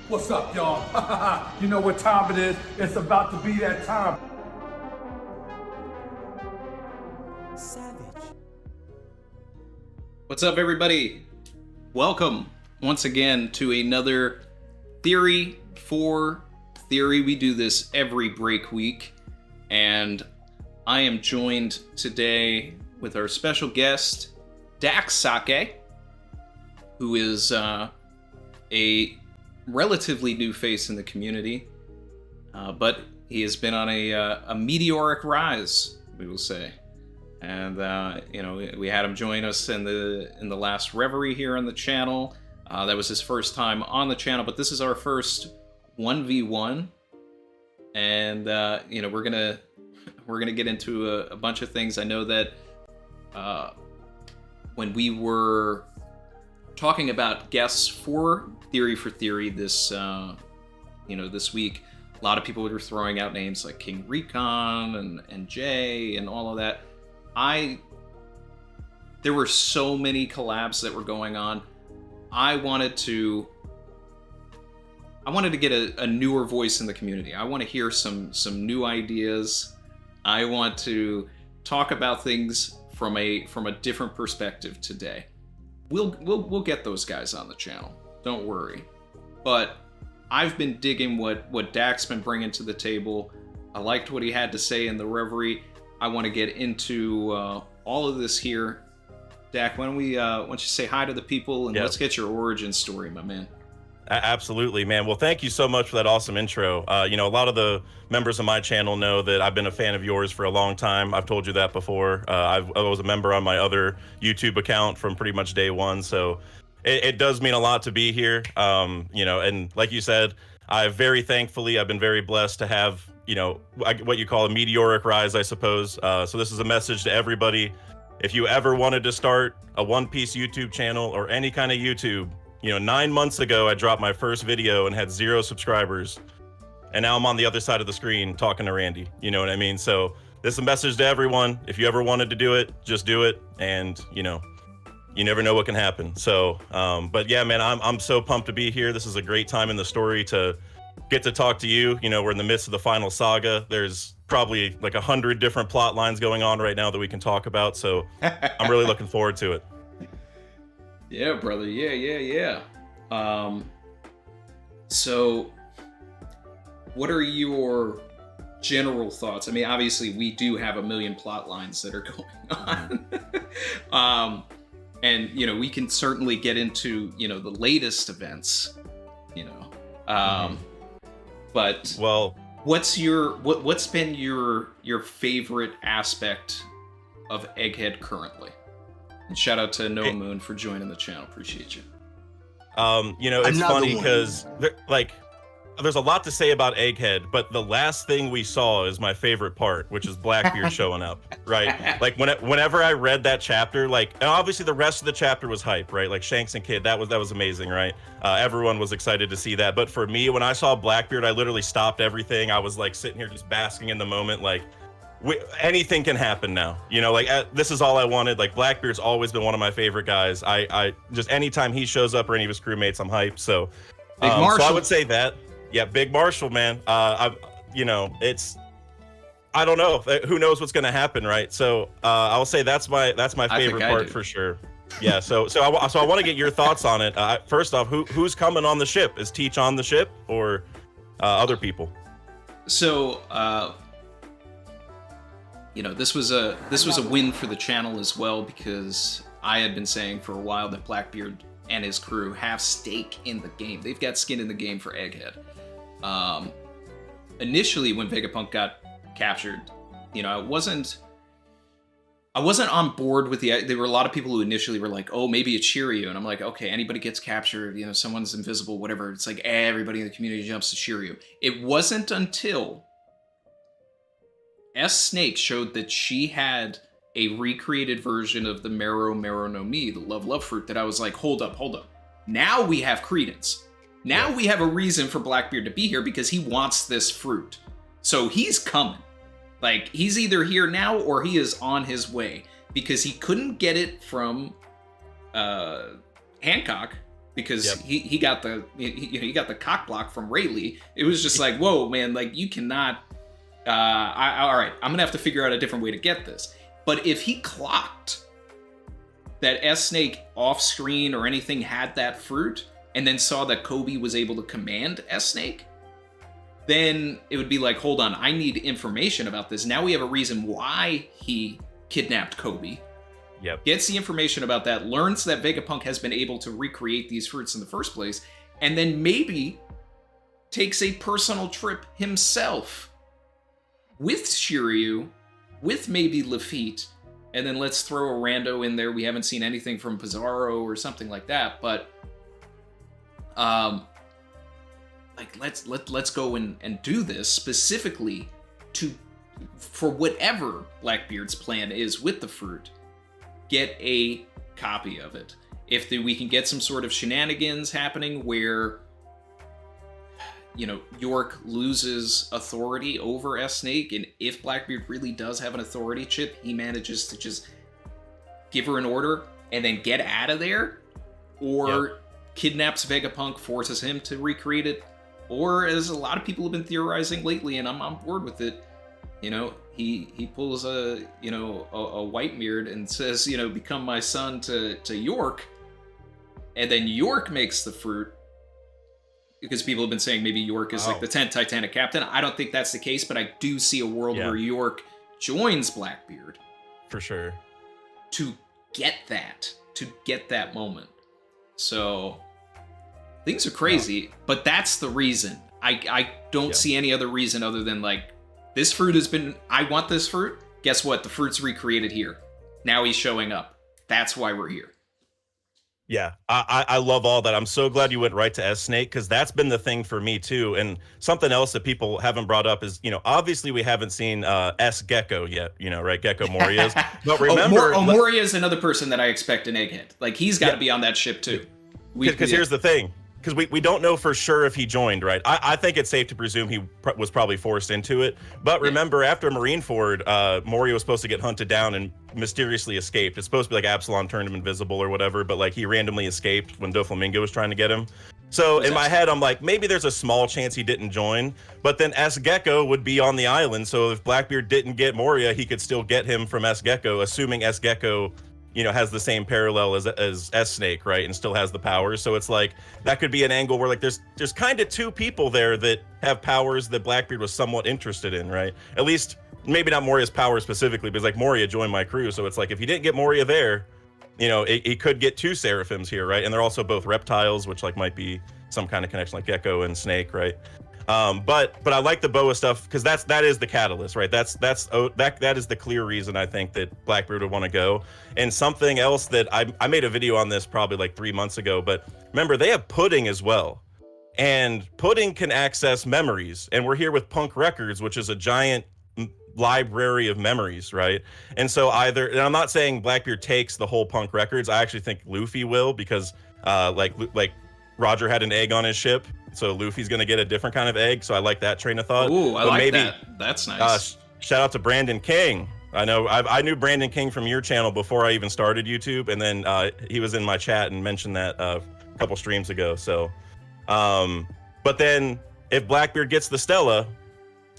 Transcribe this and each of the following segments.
What's up, y'all? You know what time it is? It's about to be that time. Savage. What's up, everybody? Welcome once again to another Theory for Theory. We do this every break week, and I am joined today with our special guest, Saké, who is a relatively new face in the community, but he has been on a meteoric rise, we will say. And we had him join us in the last Reverie here on the channel. That was his first time on the channel, but this is our first 1v1, and we're gonna get into a bunch of things. I know that when we were talking about guests for Theory this this week, a lot of people were throwing out names like King Recon and Jay and all of that. There were so many collabs that were going on. I wanted to get a newer voice in the community. I want to hear some new ideas. I want to talk about things from a different perspective today. We'll get those guys on the channel. Don't worry. But I've been digging what Dak's been bringing to the table. I liked what he had to say in the Reverie. I want to get into all of this here. Dak, why don't you say hi to the people and Let's get your origin story, my man. Absolutely, man. Well, thank you so much for that awesome intro. A lot of the members of my channel know that I've been a fan of yours for a long time. I've told you that before. I was a member on my other YouTube account from pretty much day one, so it does mean a lot to be here. And like you said, I've been very blessed to have, what you call a meteoric rise, I suppose. So this is a message to everybody. If you ever wanted to start a One Piece YouTube channel or any kind of YouTube, 9 months ago, I dropped my first video and had 0 subscribers. And now I'm on the other side of the screen talking to Randy. You know what I mean? So this is a message to everyone. If you ever wanted to do it, just do it. And, you never know what can happen. So, but yeah, man, I'm so pumped to be here. This is a great time in the story to get to talk to you. We're in the midst of the final saga. There's probably like 100 different plot lines going on right now that we can talk about. So I'm really looking forward to it. Yeah, brother. Yeah. So what are your general thoughts? I mean, obviously we do have a million plot lines that are going on. And, we can certainly get into, the latest events, but well, what's been your favorite aspect of Egghead currently? And shout out to Amanomoon for joining the channel. Appreciate you. It's funny because there's a lot to say about Egghead, but the last thing we saw is my favorite part, which is Blackbeard showing up, right? Like whenever I read that chapter, and obviously the rest of the chapter was hype, right? Like Shanks and Kid, that was amazing, right? Everyone was excited to see that. But for me, when I saw Blackbeard, I literally stopped everything. I was like sitting here just basking in the moment, like anything can happen now, this is all I wanted. Like Blackbeard's always been one of my favorite guys. I just anytime he shows up or any of his crewmates, I'm hyped. So, so I would say that. Yeah, Big Marshall, man. It's I don't know. Who knows what's gonna happen, right? So I'll say that's my favorite part for sure. Yeah. So I want to get your thoughts on it. First off, who's coming on the ship? Is Teach on the ship or other people? So this was a win for the channel as well, because I had been saying for a while that Blackbeard and his crew have stake in the game. They've got skin in the game for Egghead. Initially, when Vegapunk got captured, I wasn't on board with there were a lot of people who initially were like, oh, maybe it's Shiryu. And I'm like, okay, anybody gets captured, someone's invisible, whatever. It's like everybody in the community jumps to Shiryu. It wasn't until S. Snake showed that she had a recreated version of the Mero no Mi, the Love fruit, that I was like, hold up. Now we have credence. Now we have a reason for Blackbeard to be here because he wants this fruit. So he's coming. Like, he's either here now or he is on his way, because he couldn't get it from Hancock because he got the he got the cock block from Rayleigh. It was just like, whoa, man, like you cannot. All right, I'm gonna have to figure out a different way to get this. But if he clocked that S-Snake off screen or anything had that fruit, and then saw that Koby was able to command S-Snake, then it would be like, hold on, I need information about this. Now we have a reason why he kidnapped Koby. Yep. Gets the information about that, learns that Vegapunk has been able to recreate these fruits in the first place, and then maybe takes a personal trip himself with Shiryu, with maybe Lafitte, and then let's throw a rando in there. We haven't seen anything from Pizarro or something like that, but like let's go and do this specifically for whatever Blackbeard's plan is with the fruit. Get a copy of it. If we can get some sort of shenanigans happening where, you know, York loses authority over S-Snake, and if Blackbeard really does have an authority chip, he manages to just give her an order and then get out of there, or kidnaps Vegapunk, forces him to recreate it, or as a lot of people have been theorizing lately, and I'm on board with it, you know, he pulls a Whitebeard and says, you know, become my son to York, and then York makes the fruit, because people have been saying maybe York is like the 10th Titanic captain. I don't think that's the case, but I do see a world where York joins Blackbeard. For sure. To get that moment. So things are crazy, but that's the reason. I don't see any other reason other than like, this fruit has been, I want this fruit. Guess what? The fruit's recreated here. Now he's showing up. That's why we're here. Yeah, I love all that. I'm so glad you went right to S-Snake, because that's been the thing for me too. And something else that people haven't brought up is, you know, obviously we haven't seen S-Gecko yet, you know, right? Gecko Moria's. But remember... Moria is another person that I expect in Egghead. Like, he's got to be on that ship too. Because here's the thing. Because we don't know for sure if he joined, right? I think it's safe to presume he was probably forced into it. But remember, after Marineford, Moria was supposed to get hunted down and mysteriously escaped. It's supposed to be like Absalom turned him invisible or whatever, but like he randomly escaped when Doflamingo was trying to get him. So in my head, I'm like, maybe there's a small chance he didn't join, but then S-Gecko would be on the island. So if Blackbeard didn't get Moria, he could still get him from S-Gecko, assuming S-Gecko, you know, has the same parallel as S-Snake, right? And still has the powers. So it's like, that could be an angle where like there's kind of two people there that have powers that Blackbeard was somewhat interested in, right? At least, maybe not Moria's power specifically, but like Moria joined my crew. So it's like, if he didn't get Moria there, you know, he could get two Seraphims here, right? And they're also both reptiles, which like might be some kind of connection, like Gecko and Snake, right? But I like the Boa stuff because that is the catalyst, right? That is the clear reason I think that Blackbeard would want to go. And something else that I made a video on this probably like 3 months ago, but remember they have Pudding as well, and Pudding can access memories, and we're here with Punk Records, which is a giant library of memories, right? And so and I'm not saying Blackbeard takes the whole Punk Records. I actually think Luffy will, because like Roger had an egg on his ship, so Luffy's gonna get a different kind of egg. So I like that train of thought. Ooh, I like that. That's nice. Shout out to Brandon King. I know I knew Brandon King from your channel before I even started YouTube, and then he was in my chat and mentioned that a couple streams ago. So, but then if Blackbeard gets the Stella,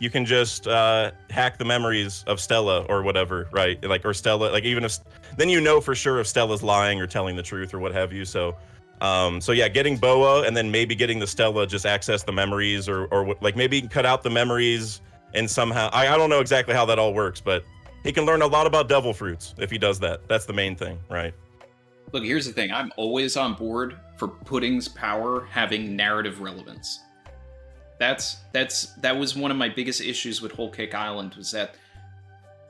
you can just hack the memories of Stella or whatever, right? Like, or Stella, like even if, then you know for sure if Stella's lying or telling the truth or what have you. So yeah, getting Boa and then maybe getting the Stella, just access the memories, or like maybe he can cut out the memories and somehow, I don't know exactly how that all works, but he can learn a lot about devil fruits if he does that. That's the main thing, right? Look, here's the thing. I'm always on board for Pudding's power having narrative relevance. That was one of my biggest issues with Whole Cake Island, was that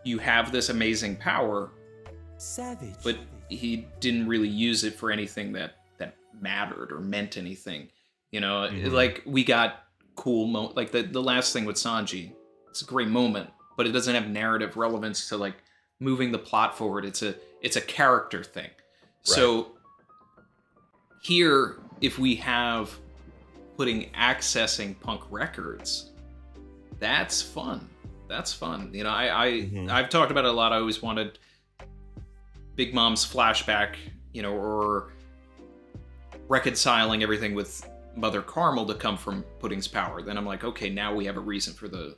you have this amazing power, savage, but he didn't really use it for anything that mattered or meant anything. You know, like we got cool like the last thing with Sanji. It's a great moment, but it doesn't have narrative relevance to like moving the plot forward. It's a character thing. Right. So here, if we have Pudding accessing Punk Records, that's fun. That's fun. You know, I've talked about it a lot. I always wanted Big Mom's flashback, you know, or reconciling everything with Mother Carmel to come from Pudding's power. Then I'm like, okay, now we have a reason for the,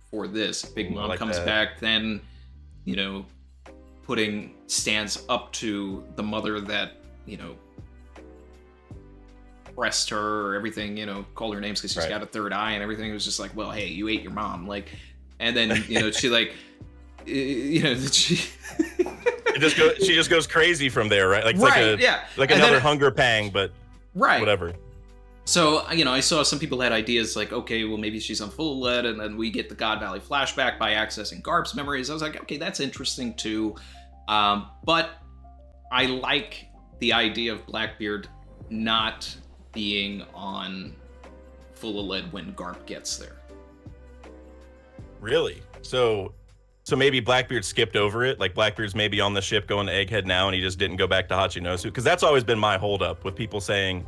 for this. Big Mom comes back, then, Pudding stands up to the mother that, pressed her or everything, called her names because she's got a third eye and everything. It was just like, well, hey, you ate your mom. Like, and then, she like, she... she just goes crazy from there, right? Like, like another hunger pang, but whatever. So, I saw some people had ideas like, okay, well, maybe she's on full lead, and then we get the God Valley flashback by accessing Garp's memories. I was like, okay, that's interesting too. But I like the idea of Blackbeard not being on full of lead when Garp gets there. Really? So maybe Blackbeard skipped over it? Like, Blackbeard's maybe on the ship going to Egghead now, and he just didn't go back to Hachinosu? Because that's always been my holdup with people saying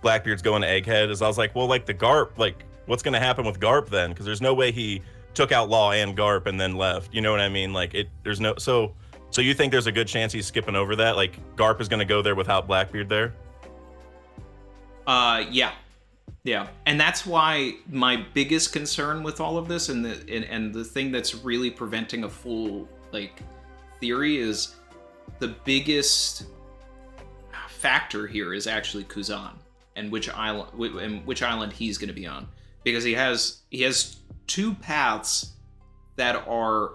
Blackbeard's going to Egghead, is I was like, well, like, the Garp, like, what's going to happen with Garp then? Because there's no way he took out Law and Garp and then left. You know what I mean? Like, there's no... So you think there's a good chance he's skipping over that? Like, Garp is going to go there without Blackbeard there? Yeah, and that's why my biggest concern with all of this, and the thing that's really preventing a full theory, is the biggest factor here is actually Kuzan and which island he's going to be on, because he has two paths that are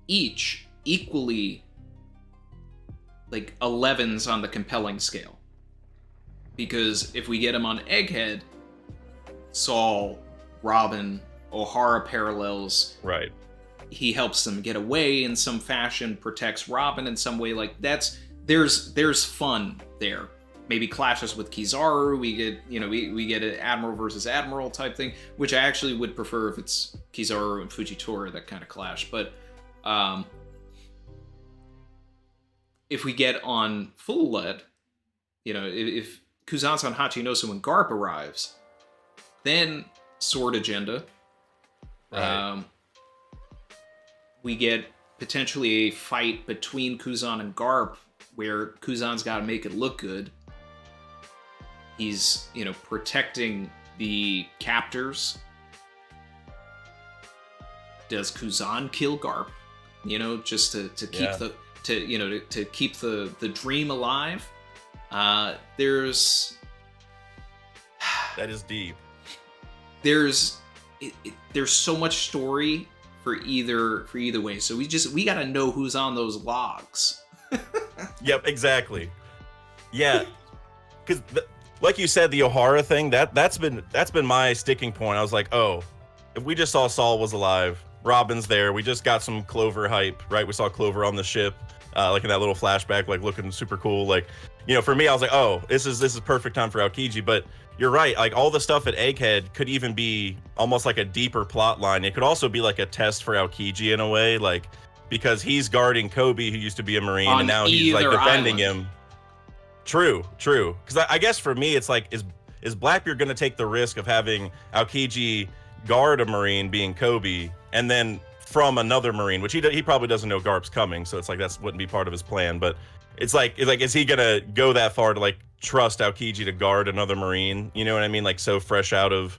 each equally 11s on the compelling scale. Because if we get him on Egghead, Saul, Robin, O'Hara parallels. Right. He helps them get away in some fashion, protects Robin in some way. Like, there's fun there. Maybe clashes with Kizaru. We get we get an Admiral versus Admiral type thing, which I actually would prefer if it's Kizaru and Fujitora, that kind of clash. But if we get on full lead, if Kuzan's on Hachinosu when Garp arrives, then Sword Agenda. Right. We get potentially a fight between Kuzan and Garp, where Kuzan's got to make it look good. He's, protecting the captors. Does Kuzan kill Garp? Just to keep to keep the dream alive. There's that is deep. There's so much story for either way. So we got to know who's on those logs. Yep, exactly. Yeah, because like you said, the O'Hara thing, that's been my sticking point. I was like, oh, if we just saw Saul was alive, Robin's there, we just got some Clover hype, right? We saw Clover on the ship, like in that little flashback, like looking super cool. Like, for me, I was like, oh, this is perfect time for Aokiji. But you're right, like all the stuff at Egghead could even be almost like a deeper plot line. It could also be like a test for Aokiji in a way, like, because he's guarding Koby, who used to be a Marine, and now he's like defending him. True. Because I guess for me, it's like, is Blackbeard going to take the risk of having Aokiji guard a Marine, being Koby, and then from another Marine, which he probably doesn't know Garp's coming, so it's like that wouldn't be part of his plan. But it's like is he gonna go that far to like trust Aokiji to guard another Marine? You know what I mean? Like, so fresh out of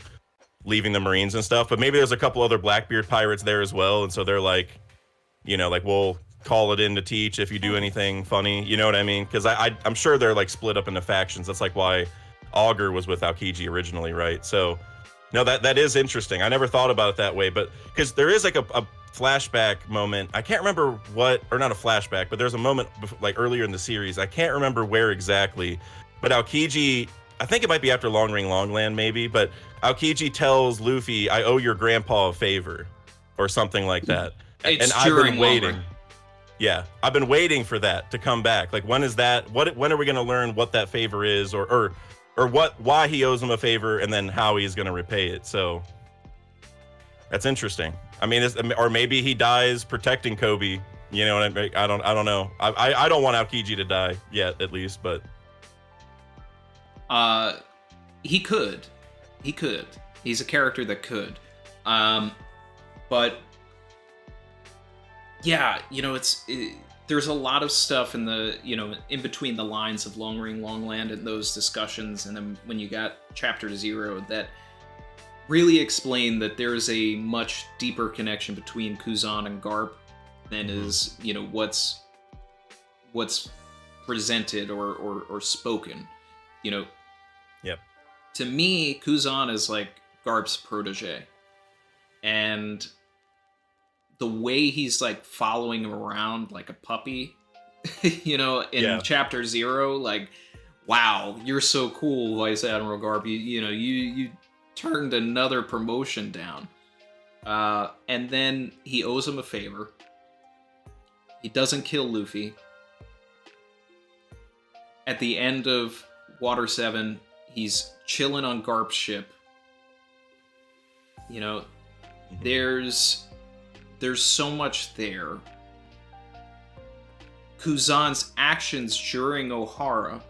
leaving the Marines and stuff. But maybe there's a couple other Blackbeard pirates there as well, and so they're like, like, we'll call it in to teach if you do anything funny. You know what I mean? Because I'm sure they're like split up into factions. That's like why Augur was with Aokiji originally, right? So no, that is interesting. I never thought about it that way, but because there is like a flashback moment. I can't remember or not a flashback, but there's a moment like earlier in the series. I can't remember where exactly, but Aokiji, I think it might be after Long Ring Longland maybe, but Aokiji tells Luffy, I owe your grandpa a favor or something like that. It's and I've been waiting. Yeah, I've been waiting for that to come back. Like, when is that? When are we going to learn what that favor is, or why he owes him a favor, and then how he's going to repay it? So that's interesting. I mean, or maybe he dies protecting Koby. You know what I mean? I don't know. I don't want Aokiji to die yet, at least, but he could. He's a character that could. But yeah, there's a lot of stuff in the, in between the lines of Long Ring, Long Land and those discussions, and then when you got Chapter 0, that really explain that there's a much deeper connection between Kuzan and Garp than is, what's presented or spoken. Yep. To me, Kuzan is like Garp's protege. And the way he's like following him around like a puppy, in Chapter 0, like, wow, you're so cool, Vice Admiral Garp. You turned another promotion down. And then he owes him a favor. He doesn't kill Luffy. At the end of Water 7, he's chilling on Garp's ship. There's so much there. Kuzan's actions during Ohara,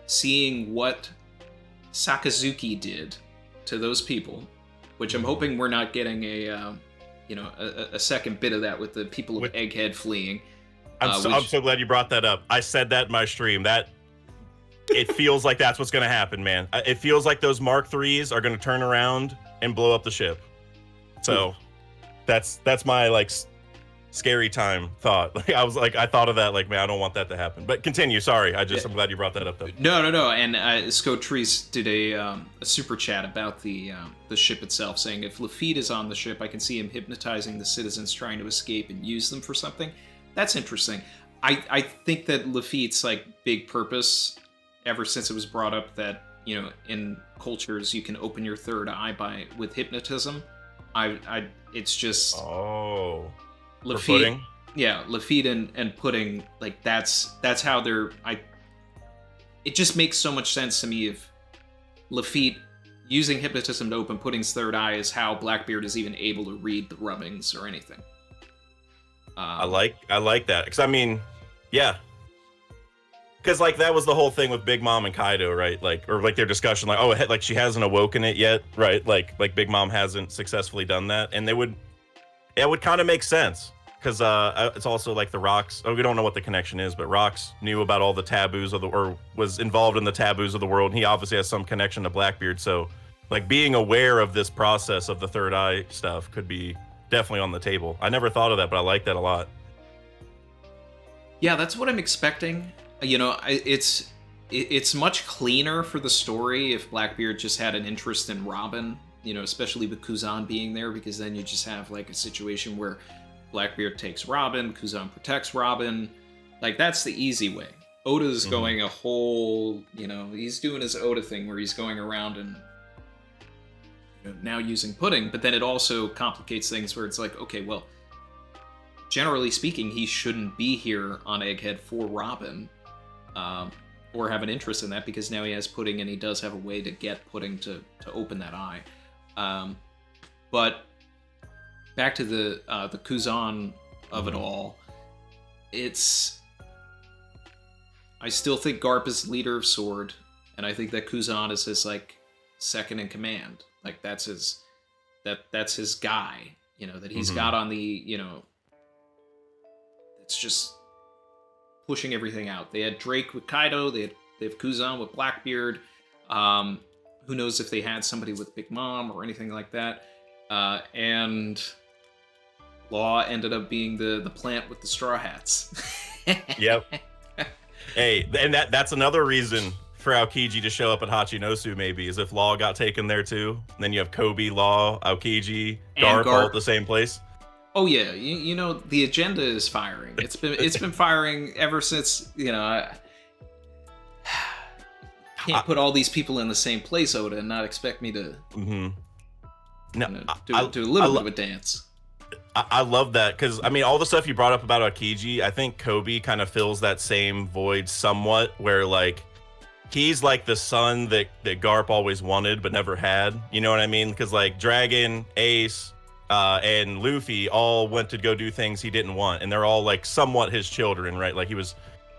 seeing what Sakazuki did to those people, which I'm hoping we're not getting a second bit of that with the people of Egghead fleeing. I'm so glad you brought that up. I said that in my stream. That it feels like that's what's going to happen, man. It feels like those Mark IIIs are going to turn around and blow up the ship. So that's my like scary time thought. Like I thought of that, like, man, I don't want that to happen. But continue. Sorry, I'm glad you brought that up though. No. And Scotrice did a super chat about the ship itself, saying if Lafitte is on the ship, I can see him hypnotizing the citizens trying to escape and use them for something. That's interesting. I think that Lafitte's like big purpose, ever since it was brought up that in cultures you can open your third eye with hypnotism. It's just Lafitte. Yeah, Lafitte and Pudding, like that's how they're. It just makes so much sense to me if Lafitte using hypnotism to open Pudding's third eye is how Blackbeard is even able to read the rubbings or anything. I like that, because I mean, yeah. Because like that was the whole thing with Big Mom and Kaido, right? Like, or like their discussion, like, oh, like she hasn't awoken it yet, right? Like Big Mom hasn't successfully done that, and it would kind of make sense, because it's also like the Rocks. Oh, we don't know what the connection is, but Rocks knew about all the taboos or was involved in the taboos of the world, and he obviously has some connection to Blackbeard. So, like being aware of this process of the third eye stuff could be definitely on the table. I never thought of that, but I like that a lot. Yeah, that's what I'm expecting. It's much cleaner for the story if Blackbeard just had an interest in Robin, especially with Kuzan being there, because then you just have like a situation where Blackbeard takes Robin, Kuzan protects Robin. Like, that's the easy way. Oda's going a whole, he's doing his Oda thing where he's going around and now using Pudding, but then it also complicates things where it's like, okay, well, generally speaking, he shouldn't be here on Egghead for Robin. Or have an interest in that, because now he has Pudding and he does have a way to get Pudding to open that eye. But back to the Kuzan of it all, I still think Garp is leader of Sword, and I think that Kuzan is his like second in command. Like that's his guy, that he's got on the, it's just pushing everything out. They had Drake with Kaido. They have Kuzan with Blackbeard. Who knows if they had somebody with Big Mom or anything like that. And Law ended up being the plant with the straw hats. Yep. Hey, and that's another reason for Aokiji to show up at Hachinosu, maybe, is if Law got taken there too. And then you have Koby, Law, Aokiji, Garp all at the same place. Oh yeah, the agenda is firing. It's been firing ever since, can't put all these people in the same place, Oda, and not expect me to do a little bit of a dance. I love that, because I mean, all the stuff you brought up about Aokiji, I think Koby kind of fills that same void somewhat, where like he's like the son that Garp always wanted but never had. You know what I mean? Because like Dragon, Ace, and Luffy all went to go do things he didn't want, and they're all like somewhat his children, right? Like he was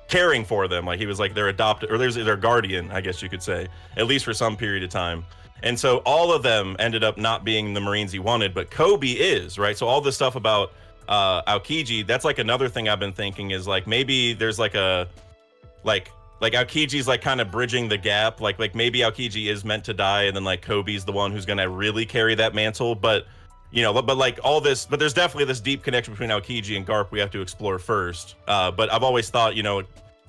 caring for them, like he was like their adopted, or their guardian, I guess you could say, at least for some period of time. And so all of them ended up not being the Marines he wanted, but Koby is, right? So all this stuff about Aokiji, that's like another thing I've been thinking is like maybe there's like a like Aokiji's like kind of bridging the gap. Like maybe Aokiji is meant to die, and then like Koby's the one who's gonna really carry that mantle. But but like all this, but there's definitely this deep connection between Aokiji and Garp we have to explore first. But I've always thought,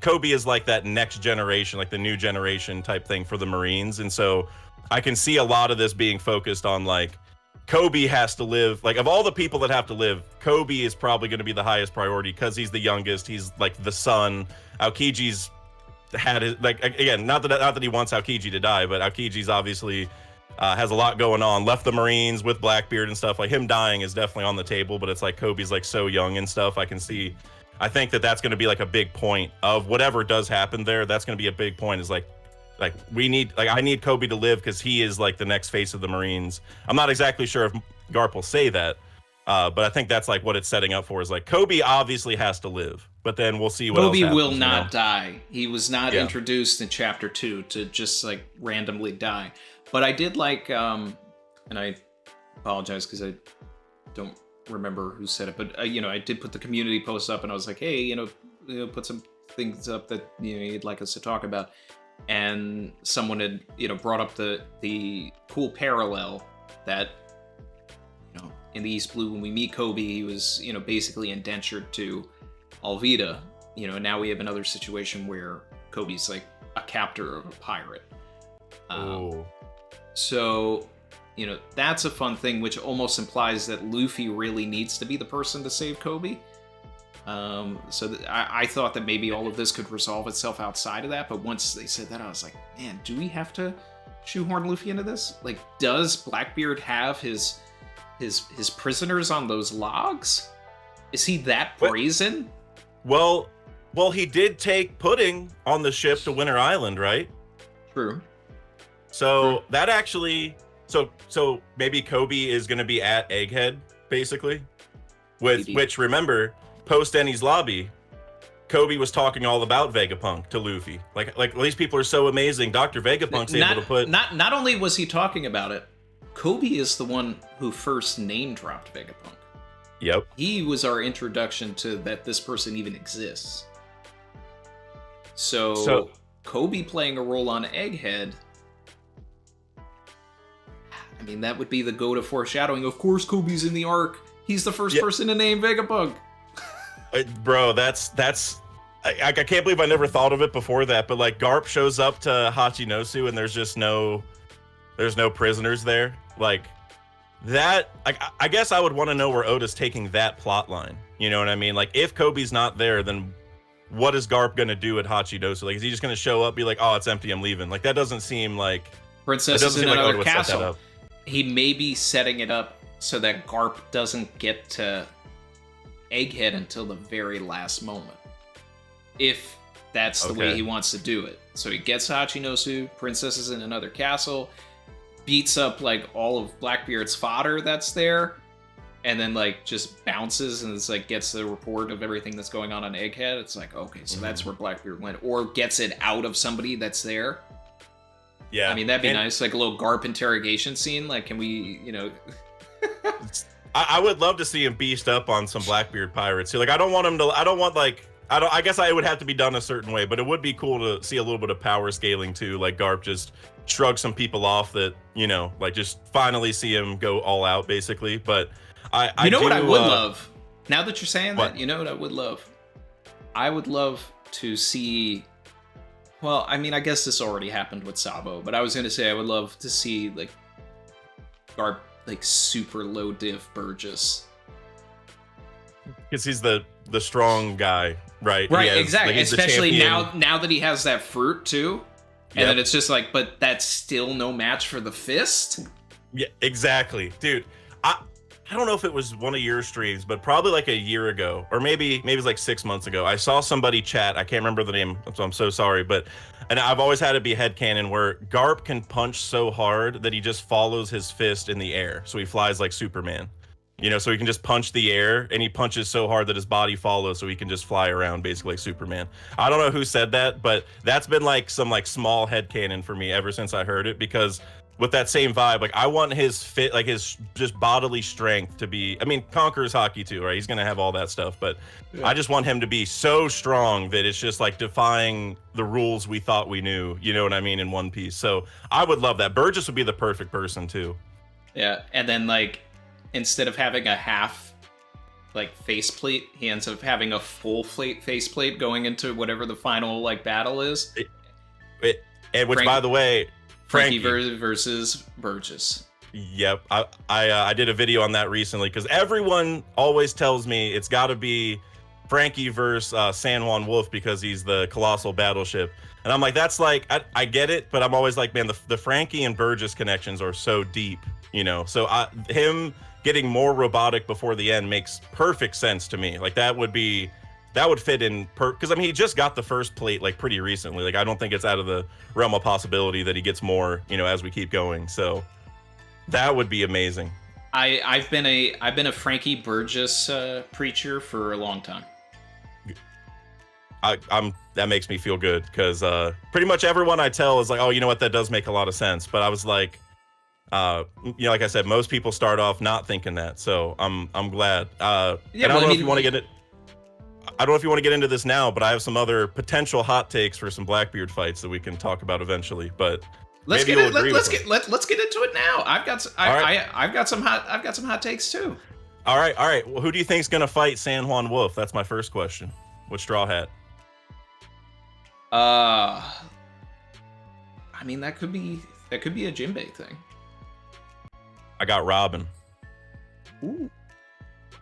Koby is like that next generation, like the new generation type thing for the Marines. And so I can see a lot of this being focused on like Koby has to live. Like of all the people that have to live, Koby is probably going to be the highest priority because he's the youngest. He's like the son. Aokiji's had his, like, again, not that he wants Aokiji to die, but Aokiji's obviously has a lot going on. Left the Marines with Blackbeard and stuff. Like him dying is definitely on the table, but it's like Koby's like so young and stuff. I think that's going to be like a big point of whatever does happen there. That's going to be a big point is like I need Koby to live because he is like the next face of the Marines. I'm not exactly sure if Garp will say that, but I think that's like what it's setting up for is like Koby obviously has to live, but then we'll see what else happens. Koby will not die. He was not introduced in chapter 2 to just like randomly die. But I did like, and I apologize because I don't remember who said it, but I did put the community post up, and I was like, hey, put some things up that you'd like us to talk about, and someone had brought up the cool parallel that in the East Blue when we meet Koby, he was basically indentured to Alvida, and now we have another situation where Koby's like a captor of a pirate. So that's a fun thing, which almost implies that Luffy really needs to be the person to save Koby. I thought that maybe all of this could resolve itself outside of that, but once they said that, I was like, man, do we have to shoehorn Luffy into this? Like, does Blackbeard have his prisoners on those logs? Is he that brazen? Well, he did take Pudding on the ship to Winter Island, right? True. So that actually, so maybe Koby is going to be at Egghead, basically, which remember, post Enies Lobby, Koby was talking all about Vegapunk to Luffy. Like these people are so amazing. Dr. Vegapunk's able to put. Not only was he talking about it, Koby is the one who first name dropped Vegapunk. Yep. He was our introduction to that this person even exists. So Koby playing a role on Egghead. I mean, that would be the go-to foreshadowing. Of course, Koby's in the arc. He's the first person to name Vegapunk. Bro, that's I can't believe I never thought of it before that. But like, Garp shows up to Hachinosu and there's no prisoners there. Like that. I guess I would want to know where Oda's taking that plot line. You know what I mean? Like, if Koby's not there, then what is Garp gonna do at Hachinosu? Like, is he just gonna show up, be like, oh, it's empty, I'm leaving? Like, that doesn't seem like Princess is in another castle. He may be setting it up so that Garp doesn't get to Egghead until the very last moment. If that's the way he wants to do it. So he gets to Hachinosu, Princess is in another castle, beats up like all of Blackbeard's fodder that's there, and then like just bounces and it's like gets the report of everything that's going on Egghead. It's like, okay, so that's where Blackbeard went. Or gets it out of somebody that's there. Yeah, I mean, that'd be nice, like a little Garp interrogation scene. Like, can we, I would love to see him beast up on some Blackbeard pirates. Like, I guess it would have to be done a certain way, but it would be cool to see a little bit of power scaling too. Like, Garp just shrug some people off that, like just finally see him go all out, basically. But what I would love, now that you're saying that, what I would love? I would love to see. Well, I mean, I guess this already happened with Sabo, but I was going to say I would love to see, like, Garp, like, super low diff Burgess. Because he's the strong guy, right? Right, exactly. Like, especially now that he has that fruit, too. And then it's just like, but that's still no match for the fist? Yeah, exactly. Dude, I don't know if it was one of your streams, but probably like a year ago, or maybe it was like 6 months ago, I saw somebody chat. I can't remember the name, so I'm so sorry. And I've always had it be headcanon where Garp can punch so hard that he just follows his fist in the air. So he flies like Superman. So he can just punch the air, and he punches so hard that his body follows, so he can just fly around basically like Superman. I don't know who said that, but that's been like some like small headcanon for me ever since I heard it, because with that same vibe. Like I want his fit, like his just bodily strength to be. I mean, Conqueror's hockey too, right? He's gonna have all that stuff, but I just want him to be so strong that it's just like defying the rules we thought we knew. You know what I mean? In One Piece. So I would love that. Burgess would be the perfect person too. Yeah, and then like instead of having a half like faceplate, he ends up having a full faceplate going into whatever the final like battle is. And which, by the way, Franky versus Burgess. Yep, I did a video on that recently because everyone always tells me it's got to be Franky versus San Juan Wolf because he's the colossal battleship, and I'm like, that's like I get it, but I'm always like, man, the Franky and Burgess connections are so deep, you know. So him getting more robotic before the end makes perfect sense to me. Like that would fit in because I mean he just got the first plate like pretty recently. Like I don't think it's out of the realm of possibility that he gets more, you know, as we keep going. So that would be amazing. I've been a Franky Burgess preacher for a long time. That makes me feel good because pretty much everyone I tell is like, oh, you know what, that does make a lot of sense. But I was like, you know, like I said, most people start off not thinking that. So I'm glad. Yeah, and I don't know if you want to get it. I don't know if you want to get into this now, but I have some other potential hot takes for some Blackbeard fights that we can talk about eventually. But let's get into it now. I've got some hot takes too. All right. Well, who do you think's gonna fight San Juan Wolf? That's my first question. What Straw Hat? I mean that could be a Jinbei thing. I got Robin. Ooh.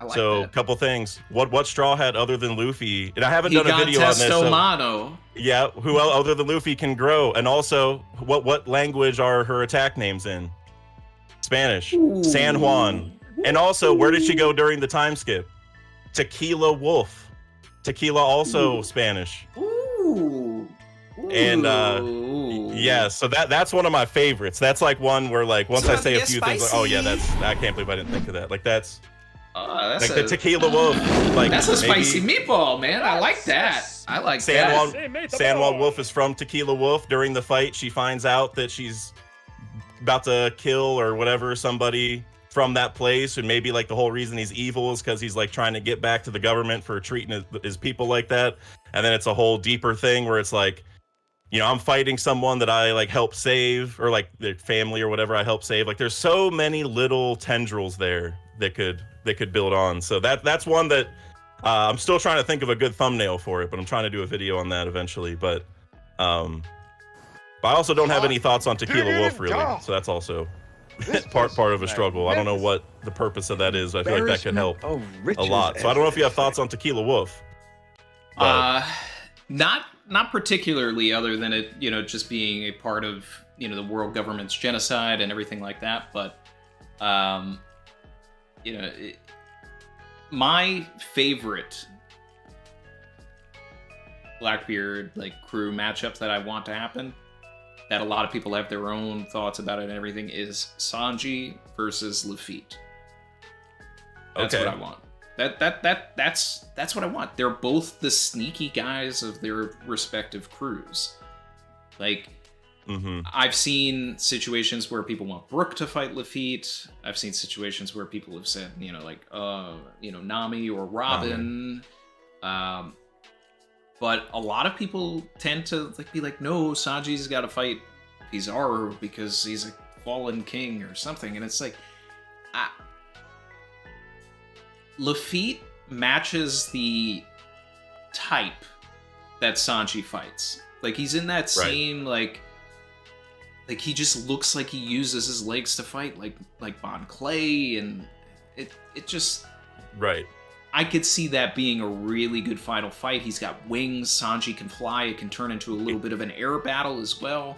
I like so that. A couple things. What Straw Hat other than Luffy? And I haven't done a video on this. So, yeah, who else other than Luffy can grow? And also, what language are her attack names in? Spanish. Ooh. San Juan. And also, where did she go during the time skip? Tequila Wolf. Tequila also Spanish. Ooh. And yeah, so that's one of my favorites. That's like one where like once I say a few things, like, oh yeah, I can't believe I didn't think of that. Like that's like the Tequila Wolf. Like that's a spicy meatball, man. I like that. I like that. San Juan Wolf is from Tequila Wolf. During the fight, she finds out that she's about to kill or whatever somebody from that place, and maybe like the whole reason he's evil is because he's like trying to get back to the government for treating his people like that. And then it's a whole deeper thing where it's like, you know, I'm fighting someone that I like help save, or like their family or whatever I help save. Like there's so many little tendrils there that could build on. So that's one that I'm still trying to think of a good thumbnail for it, but I'm trying to do a video on that eventually. But I also don't have any thoughts on Tequila Wolf really. So that's also part of a struggle. I don't know what the purpose of that is. I feel like that could help a lot. So I don't know if you have thoughts on Tequila Wolf. Not particularly, other than it, you know, just being a part of, you know, the world government's genocide and everything like that. But, you know, my favorite Blackbeard like crew matchup that I want to happen, that a lot of people have their own thoughts about it and everything, is Sanji versus Lafitte. That's what I want. That's what I want. They're both the sneaky guys of their respective crews. Like, I've seen situations where people want Brook to fight Lafitte. I've seen situations where people have said, you know, like, you know, Nami or Robin. But a lot of people tend to like be like, no, Sanji's got to fight Pizarro because he's a fallen king or something. And it's like, Lafitte matches the type that Sanji fights. Like he's in that same like he just looks like he uses his legs to fight, like Bon Clay, and it just I could see that being a really good final fight. He's got wings. Sanji can fly. It can turn into a little bit of an air battle as well.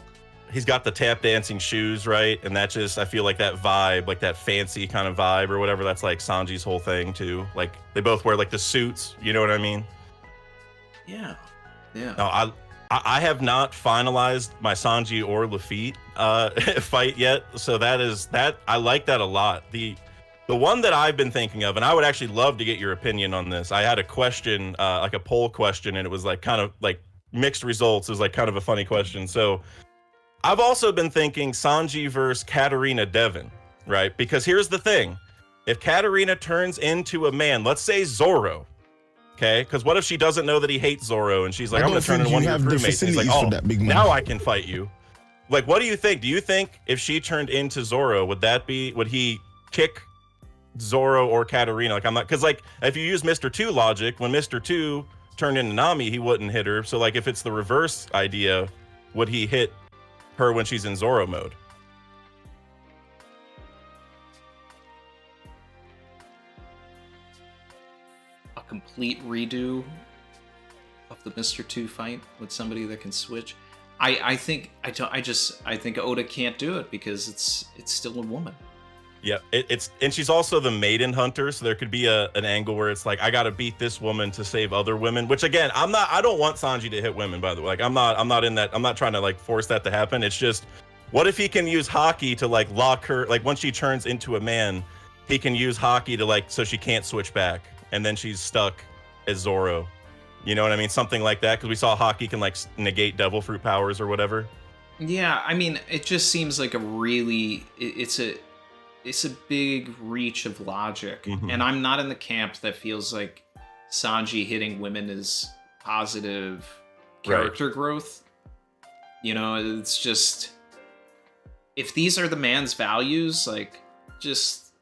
He's got the tap dancing shoes, right? And that just, I feel like that vibe, like that fancy kind of vibe or whatever, that's like Sanji's whole thing too. Like they both wear like the suits, you know what I mean? Yeah. No, I have not finalized my Sanji or Lafitte fight yet. So that I like that a lot. The one that I've been thinking of, and I would actually love to get your opinion on this. I had a question, like a poll question, and it was like kind of like mixed results. It was like kind of a funny question. So I've also been thinking Sanji versus Katerina Devon, right? Because here's the thing. If Katerina turns into a man, let's say Zoro, okay? Because what if she doesn't know that he hates Zoro and she's like, I'm going to turn into one of your crewmates. And he's like, oh, now I can fight you. Like, what do you think? Do you think if she turned into Zoro, would he kick Zoro or Katerina? Like, I'm not, because like, if you use Mr. 2 logic, when Mr. 2 turned into Nami, he wouldn't hit her. So like, if it's the reverse idea, would he hit her when she's in Zoro mode? A complete redo of the Mr. 2 fight with somebody that can switch. I think Oda can't do it because it's still a woman. Yeah, and she's also the maiden hunter, so there could be an angle where it's like, I gotta beat this woman to save other women. Which again, I don't want Sanji to hit women, by the way. Like I'm not in that. I'm not trying to like force that to happen. It's just, what if he can use Haki to like lock her? Like once she turns into a man, he can use Haki to like so she can't switch back, and then she's stuck as Zoro. You know what I mean? Something like that, because we saw Haki can like negate devil fruit powers or whatever. Yeah, I mean, it just seems like it's a big reach of logic. Mm-hmm. And I'm not in the camp that feels like Sanji hitting women is positive character growth. You know, it's just, if these are the man's values, like just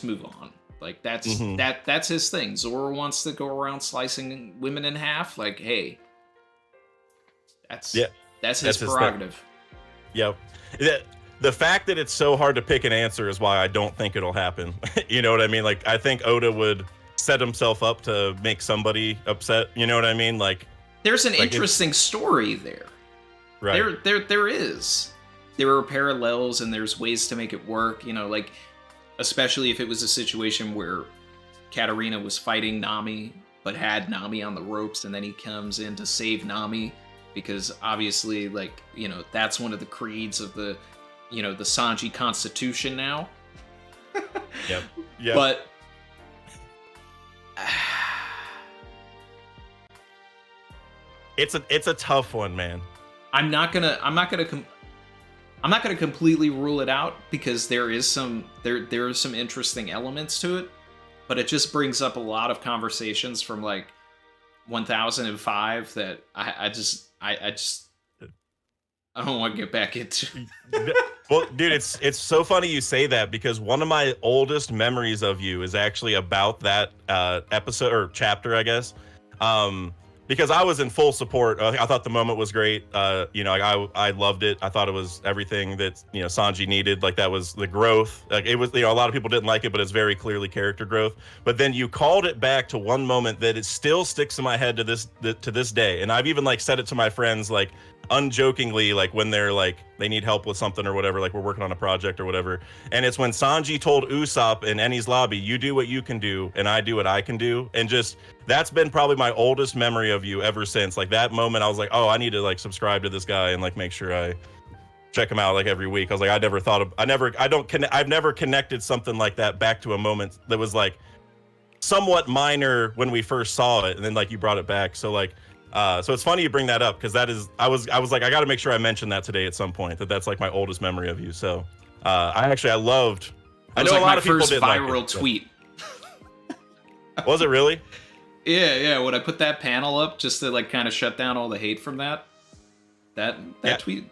move on. Like that's that's his thing. Zoro wants to go around slicing women in half. Like, hey, that's his prerogative. Yep. The fact that it's so hard to pick an answer is why I don't think it'll happen. You know what I mean? Like, I think Oda would set himself up to make somebody upset. You know what I mean? Like, there's an interesting story there. Right. There is. There are parallels and there's ways to make it work. You know, like, especially if it was a situation where Katerina was fighting Nami, but had Nami on the ropes, and then he comes in to save Nami, because obviously, like, you know, that's one of the creeds of the, you know, the Sanji Constitution now. Yep. But it's a tough one, man. I'm not gonna completely rule it out, because there are some interesting elements to it, but it just brings up a lot of conversations from like 1005 that I don't want to get back into. Well, dude, it's so funny you say that, because one of my oldest memories of you is actually about that episode or chapter, I guess. Because I was in full support. I thought the moment was great. You know, I loved it. I thought it was everything that, you know, Sanji needed. Like, that was the growth. Like, it was, you know, a lot of people didn't like it, but it's very clearly character growth. But then you called it back to one moment that it still sticks in my head to this day. And I've even like said it to my friends, like, unjokingly, like when they're like they need help with something or whatever, like we're working on a project or whatever, and it's when Sanji told Usopp in Eni's lobby, you do what you can do and I do what I can do. And just, that's been probably my oldest memory of you ever since. Like, that moment, I was like, oh, I need to like subscribe to this guy and like make sure I check him out like every week. I was like, I've never connected something like that back to a moment that was like somewhat minor when we first saw it, and then like you brought it back. So like, so it's funny you bring that up, because that is, I was like, I got to make sure I mention that today at some point, that's like my oldest memory of you. So I loved. I know like a lot of people didn't like it. Viral tweet. Was it really? Yeah. When I put that panel up just to like kind of shut down all the hate from that tweet.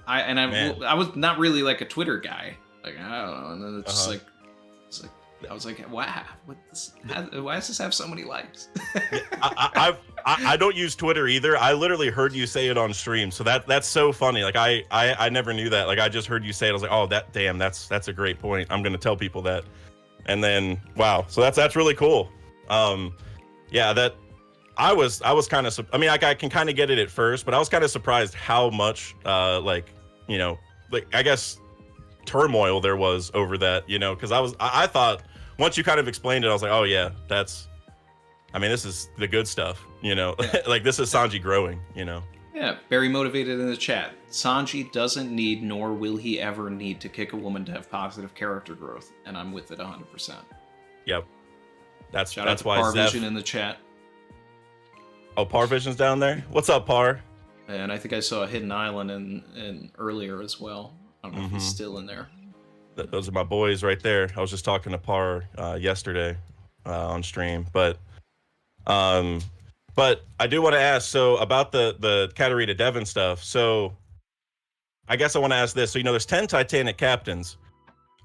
I was not really like a Twitter guy. Like, I don't know. And then it's just like, I was like, wow, why does this have so many likes? I don't use Twitter either. I literally heard you say it on stream, so that's so funny. Like, I never knew that. Like, I just heard you say it. I was like, oh, that's a great point. I'm gonna tell people that. And then, wow, so that's really cool. Yeah, that I was kind of, I mean, like, I can kind of get it at first, but I was kind of surprised how much like, you know, like, I guess turmoil there was over that, you know, because I thought once you kind of explained it, I was like, oh yeah, this is the good stuff, you know. Like, this is Sanji growing, you know. Yeah, very motivated in the chat. Sanji doesn't need, nor will he ever need, to kick a woman to have positive character growth, and I'm with it 100%. Yep. That's Shout out to why Parvision in the chat. Oh, Parvision's down there? What's up, Par? And I think I saw a Hidden Island in earlier as well. I don't know if he's still in there. Those are my boys right there. I was just talking to Par yesterday on stream, but I do want to ask, so about the Katerina Devon stuff. So I guess I want to ask this. So, there's 10 Titanic captains.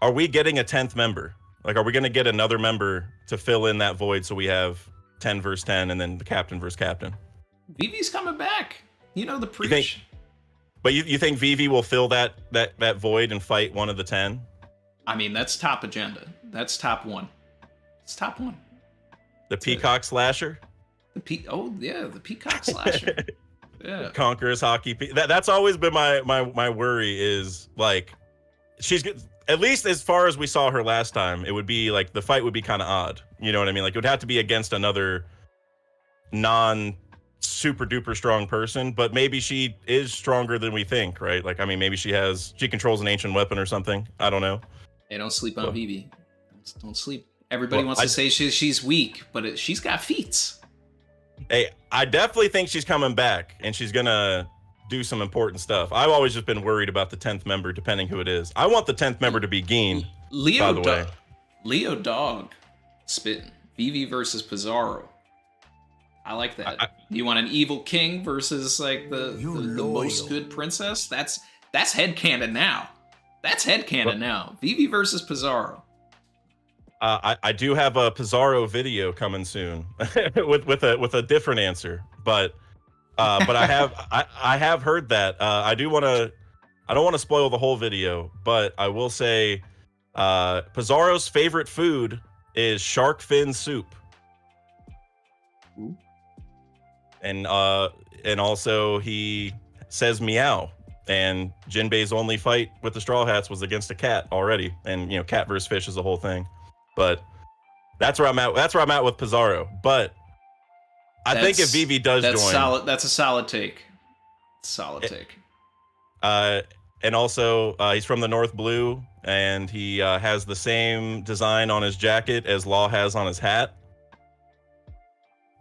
Are we getting a 10th member? Like, are we going to get another member to fill in that void so we have 10 versus 10 and then the captain versus captain? Vivi's coming back. The preach. You think Vivi will fill that void and fight one of the 10? I mean, that's top agenda. That's top one. It's top one. The Peacock Slasher? The Peacock Slasher. Yeah. Conquerors hockey. That's always been my worry is, like, she's good. At least as far as we saw her last time, it would be like the fight would be kind of odd. You know what I mean? Like, it would have to be against another super duper strong person, but maybe she is stronger than we think, right? Like, I mean, maybe she controls an ancient weapon or something. I don't know. Hey, don't sleep on Vivi. Don't sleep. Everybody wants to say she's weak, but she's got feats. Hey, I definitely think she's coming back, and she's gonna do some important stuff. I've always just been worried about the 10th member, depending who it is. I want the 10th member to be Geen, by the way. Leo Dog spitting. Vivi versus Pizarro. I like that. You want an evil king versus like the most good princess? That's headcanon now. That's headcanon now. Vivi versus Pizarro. I do have a Pizarro video coming soon with a different answer, but I have heard that. I don't want to spoil the whole video, but I will say Pizarro's favorite food is shark fin soup. Ooh. And also he says meow. And Jinbei's only fight with the Straw Hats was against a cat already, and cat versus fish is the whole thing. But that's where I'm at. That's where I'm at with Pizarro. But I think if Vivi does join, that's a solid take. Solid take. And also he's from the North Blue, and he has the same design on his jacket as Law has on his hat.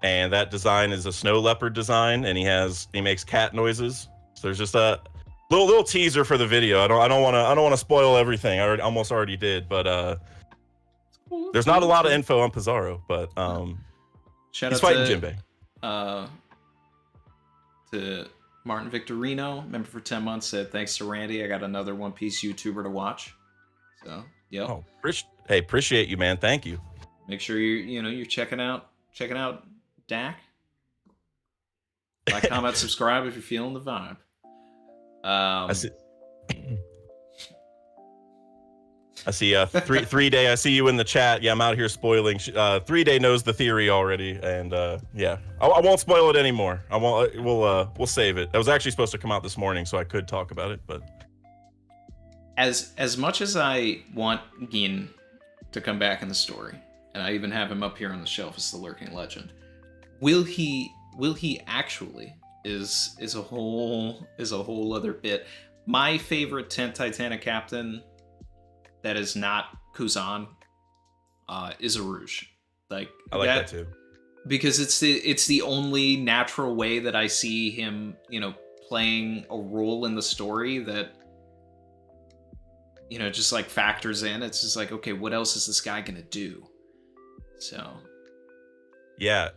And that design is a snow leopard design, and he makes cat noises. So there's just a little teaser for the video. I don't want to spoil everything. I almost already did, but there's not a lot of info on Pizarro. But he's fighting Jinbei. To Martin Victorino, member for 10 months, said thanks to Randy, I got another One Piece YouTuber to watch. So yeah. Oh, appreciate you, man. Thank you. Make sure you're checking out Dak. Like, comment, subscribe if you're feeling the vibe. I see 3-Day. I see you in the chat. Yeah, I'm out here spoiling. 3-Day knows the theory already, and yeah, I won't spoil it anymore. I won't. We'll save it. That was actually supposed to come out this morning, so I could talk about it. But as much as I want Gin to come back in the story, and I even have him up here on the shelf as the lurking legend, will he actually? Is a whole other bit. My favorite 10th Titanic captain that is not Kuzan is Arouge. Like, I like that too, because it's the only natural way that I see him, playing a role in the story that just like factors in. It's just like, okay, what else is this guy gonna do? So yeah,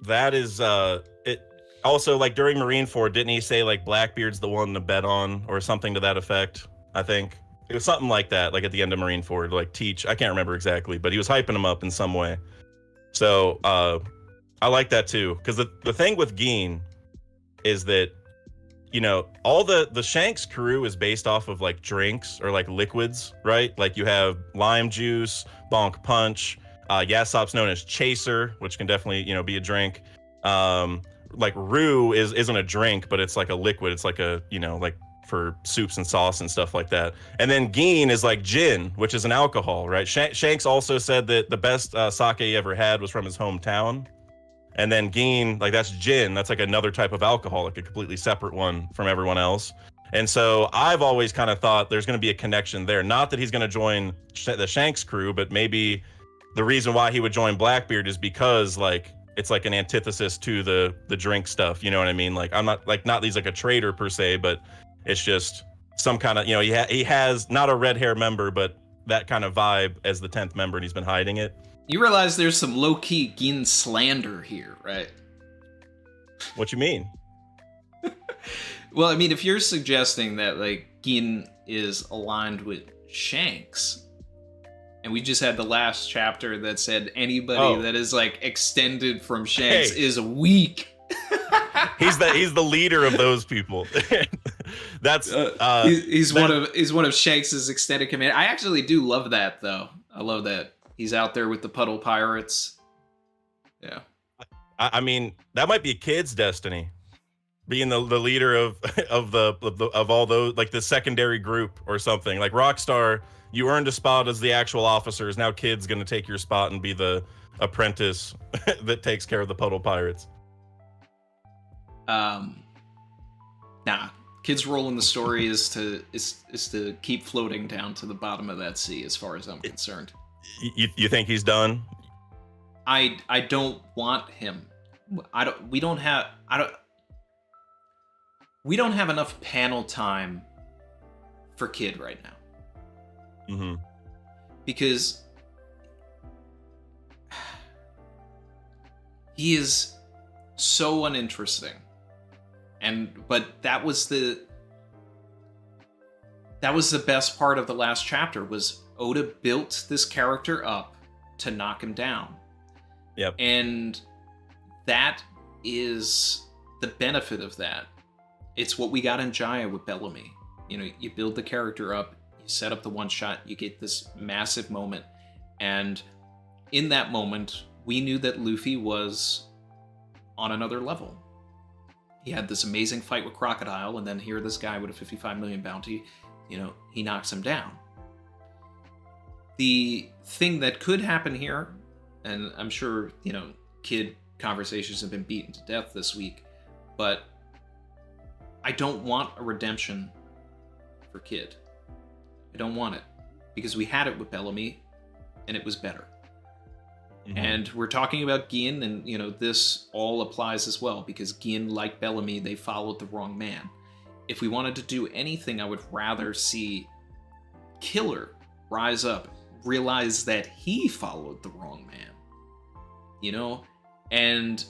that is it. Also, like, during Marineford, didn't he say like Blackbeard's the one to bet on, or something to that effect? I think it was something like that, like at the end of Marineford, like Teach. I can't remember exactly, but he was hyping him up in some way. So I like that too, because the thing with Geen is that all the Shanks crew is based off of like drinks or like liquids, right? Like you have lime juice, bonk punch, Yasop's known as Chaser, which can definitely be a drink. Like Roux isn't a drink, but it's like a liquid. It's like a like for soups and sauce and stuff like that. And then Geen is like gin, which is an alcohol, right? Shanks also said that the best sake he ever had was from his hometown. And then Geen, like, that's gin. That's like another type of alcohol, like a completely separate one from everyone else. And so I've always kind of thought there's going to be a connection there. Not that he's going to join the Shanks crew, but maybe the reason why he would join Blackbeard is because, like, it's like an antithesis to the drink stuff. You know what I mean? Like I'm not he's like a traitor per se, but it's just some kind of, he has not a red hair member, but that kind of vibe as the 10th member, and he's been hiding it. You realize there's some low-key Gin slander here, right? What you mean? Well, I mean, if you're suggesting that, like, Gin is aligned with Shanks, and we just had the last chapter that said anybody that is, like, extended from Shanks is weak. He's the leader of those people. That's he's one of Shanks's extended command. I actually do love that, though. I love that he's out there with the puddle pirates. Yeah. I mean, that might be a kid's destiny, being the leader of all those, like the secondary group or something. Like Rockstar, you earned a spot as the actual officers. Now Kid's gonna take your spot and be the apprentice that takes care of the puddle pirates. Nah. Kid's role in the story is to keep floating down to the bottom of that sea, as far as I'm concerned. You think he's done? I don't want him. We don't have enough panel time for Kid right now. Mm-hmm. Because he is so uninteresting. But that was the best part of the last chapter, was Oda built this character up to knock him down. Yep. And that is the benefit of that. It's what we got in Jaya with Bellamy. You build the character up, you set up the one shot, you get this massive moment. And in that moment, we knew that Luffy was on another level. He had this amazing fight with Crocodile, and then here this guy with a 55 million bounty, he knocks him down. The thing that could happen here, and I'm sure, Kid conversations have been beaten to death this week, but I don't want a redemption for Kid. I don't want it, because we had it with Bellamy, and it was better. Mm-hmm. And we're talking about Gin, and this all applies as well, because Gin, like Bellamy, they followed the wrong man. If we wanted to do anything, I would rather see Killer rise up, realize that he followed the wrong man, and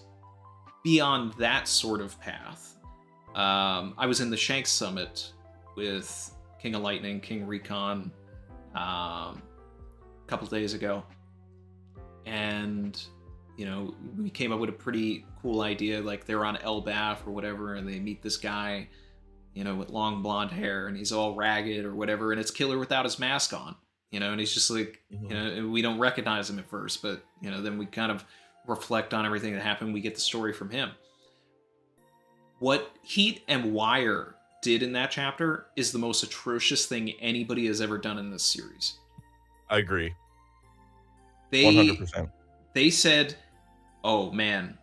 be on that sort of path. I was in the Shanks Summit with King of Lightning, King Recon, a couple days ago. And, we came up with a pretty cool idea. Like, they're on Elbaf or whatever, and they meet this guy, with long blonde hair, and he's all ragged or whatever, and it's Killer without his mask on, and he's just like, mm-hmm. We don't recognize him at first, but, then we kind of reflect on everything that happened. We get the story from him. What Heat and Wire did in that chapter is the most atrocious thing anybody has ever done in this series. I agree. 100%. They said, oh man,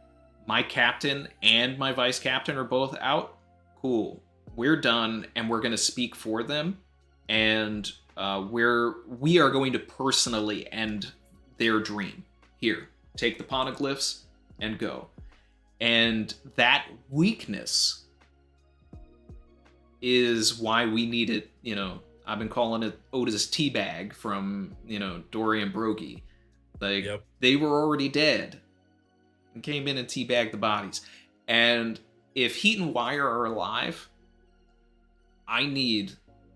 my captain and my vice captain are both out. Cool. We're done, and we're going to speak for them. And we are going to personally end their dream. Here, take the Poneglyphs and go. And that weakness is why we needed, I've been calling it Oda's teabag from, Dory and Brogy. Like, yep. They were already dead and came in and teabagged the bodies. And if Heat and Wire are alive, I need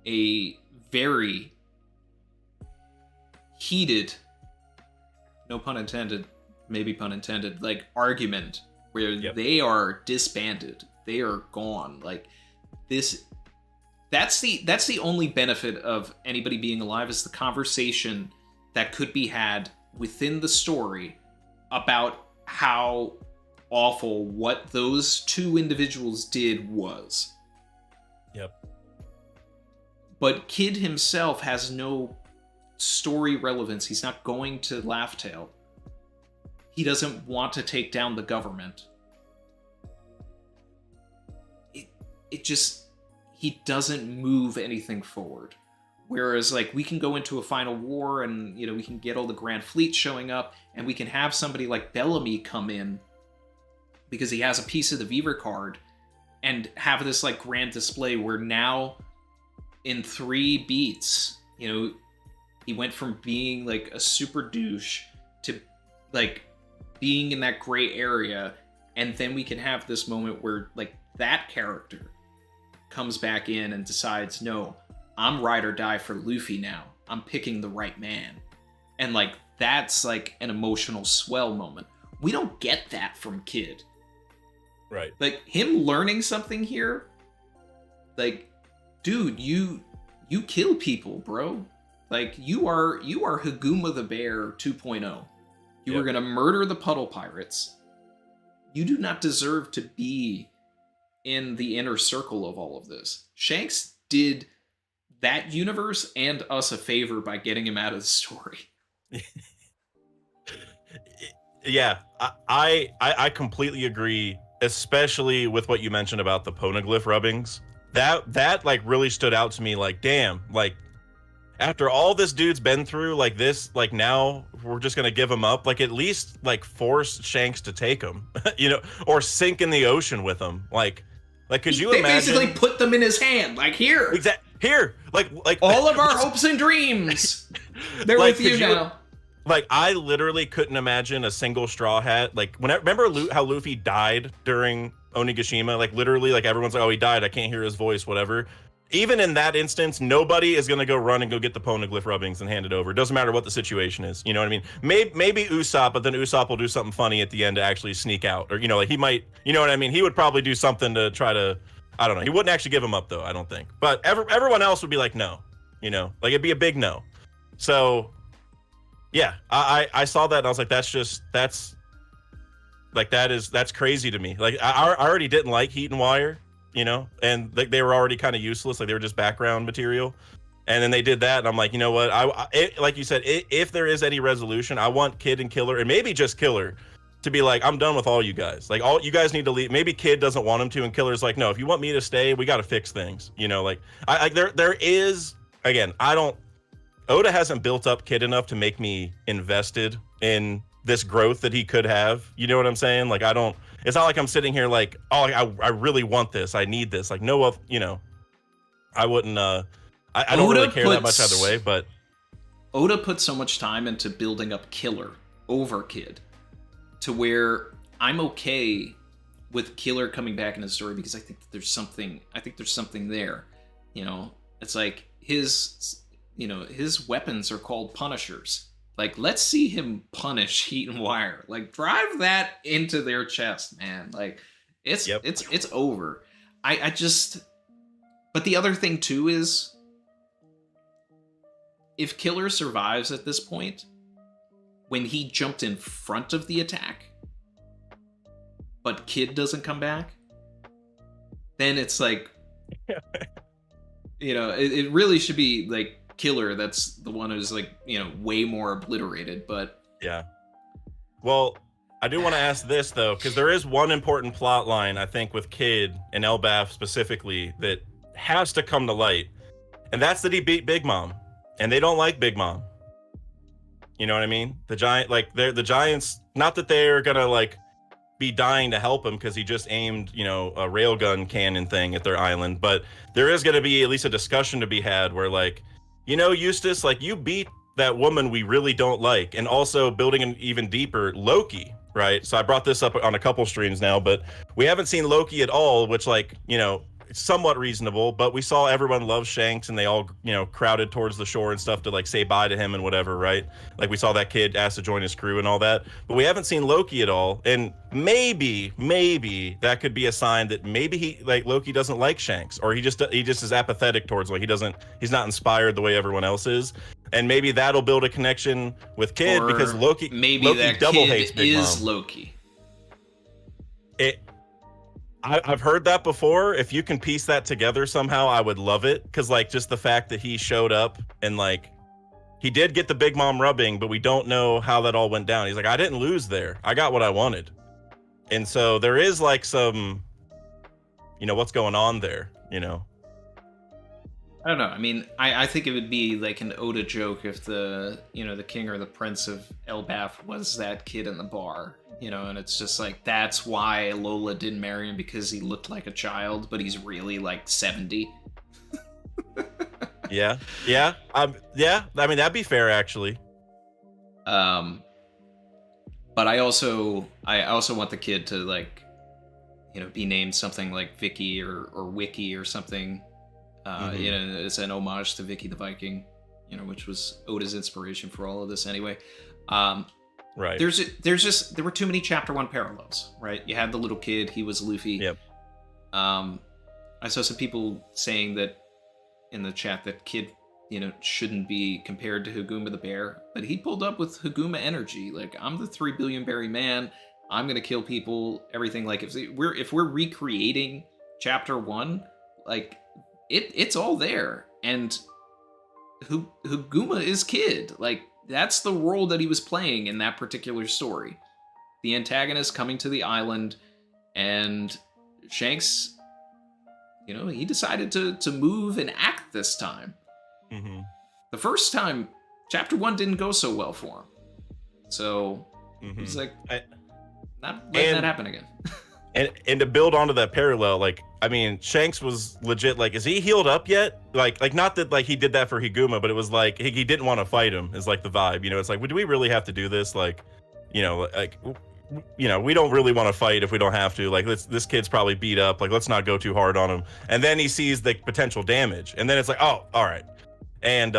a very heated, no pun intended, maybe pun intended, like, argument where they are disbanded. They are gone. Like, this... That's the only benefit of anybody being alive, is the conversation that could be had within the story about how awful what those two individuals did was. Yep. But Kid himself has no story relevance. He's not going to Laugh-Tale. He doesn't want to take down the government. It just... He doesn't move anything forward. Whereas, like, we can go into a final war and, we can get all the Grand Fleet showing up, and we can have somebody like Bellamy come in because he has a piece of the Weaver card, and have this like grand display where now in 3 beats, you know, he went from being like a super douche to like being in that gray area, and then we can have this moment where like that character comes back in and decides, no, I'm ride or die for Luffy now. I'm picking the right man. And like that's like an emotional swell moment. We don't get that from Kid. Right. Like him learning something here, like, dude, you kill people, bro. Like you are Haguma the Bear 2.0. You were gonna murder the Puddle Pirates. You do not deserve to be in the inner circle of all of this. Shanks did that universe and us a favor by getting him out of the story. Yeah, I completely agree, especially with what you mentioned about the Poneglyph rubbings. That like really stood out to me. Like, damn, like after all this dude's been through, like this, like now we're just gonna give him up. Like at least like force Shanks to take him, you know, or sink in the ocean with him. Like could you imagine? They basically put them in his hand. Like here, here, like all of our hopes and dreams. They're like, with you now. Like I literally couldn't imagine a single straw hat. Like remember how Luffy died during Onigashima? Like literally, like everyone's like, oh, he died. I can't hear his voice, whatever. Even in that instance, nobody is going to go run and go get the Poneglyph rubbings and hand it over. It doesn't matter what the situation is. You know what I mean? Maybe Usopp, but then Usopp will do something funny at the end to actually sneak out. Or, you know, like he might, you know what I mean? He would probably do something to try to, I don't know. He wouldn't actually give him up, though, I don't think. But everyone else would be like, no. You know, like it'd be a big no. So, yeah, I saw that and I was like, that's crazy to me. Like, I already didn't like Heat and Wire. You know, and they were already kind of useless, like they were just background material, and then they did that, and I'm like, you know what, like you said, if there is any resolution, I want Kid and Killer, and maybe just Killer, to be like, I'm done with all you guys, like all you guys need to leave. Maybe Kid doesn't want him to, and Killer's like, no, if you want me to stay, we got to fix things, you know. Like there is, again, Oda hasn't built up Kid enough to make me invested in this growth that he could have, you know what I'm saying? Like it's not like I'm sitting here like, oh, I really want this, I need this. Like no, you know, I wouldn't. I don't really care that much either way. But Oda put so much time into building up Killer over Kid, to where I'm okay with Killer coming back in the story because I think that there's something. I think there's something there. You know, it's like his weapons are called Punishers. Like, let's see him punish Heat and Wire. Like, drive that into their chest, man. Like, it's over. I just... But the other thing, too, is... If Killer survives at this point, when he jumped in front of the attack, but Kid doesn't come back, then it's like... you know, it really should be, like, Killer that's the one who's like, you know, way more obliterated. But yeah, well, I do want to ask this though, because there is one important plot line I think with Kid and Elbaf specifically that has to come to light, and that's that he beat Big Mom, and they don't like Big Mom. You know what I mean? The giant, like the Giants, not that they're gonna like be dying to help him because he just aimed, you know, a railgun cannon thing at their island, but there is gonna be at least a discussion to be had where like, you know, Eustace, like you beat that woman we really don't like, and also building an even deeper, Loki, right? So I brought this up on a couple streams now, but we haven't seen Loki at all, which like, you know, it's somewhat reasonable, but we saw everyone love Shanks and they all, you know, crowded towards the shore and stuff to like say bye to him and whatever, right? Like we saw that kid ask to join his crew and all that, but we haven't seen Loki at all. And maybe that could be a sign that maybe Loki doesn't like Shanks, or he just is apathetic towards, like he's not inspired the way everyone else is. And maybe that'll build a connection with Kid, or because Loki that double kid hates Big is Mom. Loki. I've heard that before. If you can piece that together somehow, I would love it. Because like just the fact that he showed up and like he did get the Big Mom rubbing, but we don't know how that all went down. He's like, I didn't lose there. I got what I wanted. And so there is like some, you know, what's going on there, you know? I don't know. I mean, I think it would be like an Oda joke if the king or the prince of Elbaf was that kid in the bar, and it's just like, that's why Lola didn't marry him, because he looked like a child, but he's really like 70. Yeah. I mean, that'd be fair, actually. But I also want the kid to, like, be named something like Vicky or Wiki or something. It's an homage to Vicky the Viking, which was Oda's inspiration for all of this anyway. Right. There were too many chapter 1 parallels, right? You had the little kid, he was Luffy. Yep. I saw some people saying that in the chat that kid, shouldn't be compared to Haguma the bear, but he pulled up with Haguma energy. Like, I'm the 3 billion berry man. I'm gonna kill people. Everything. Like, if we're recreating chapter 1, like, it's all there. And Haguma is kid. Like, that's the role that he was playing in that particular story. The antagonist coming to the island, and Shanks, he decided to move and act this time. Mm-hmm. The first time, chapter 1 didn't go so well for him. So he's like, not letting that happen again. and to build onto that parallel, like, I mean, Shanks was legit, like, is he healed up yet? Like not that, like, he did that for Higuma, but it was like, he didn't want to fight him, is like the vibe, it's like, do we really have to do this? Like, we don't really want to fight if we don't have to. Like, this kid's probably beat up, like, let's not go too hard on him. And then he sees the potential damage, and then it's like, oh, all right. And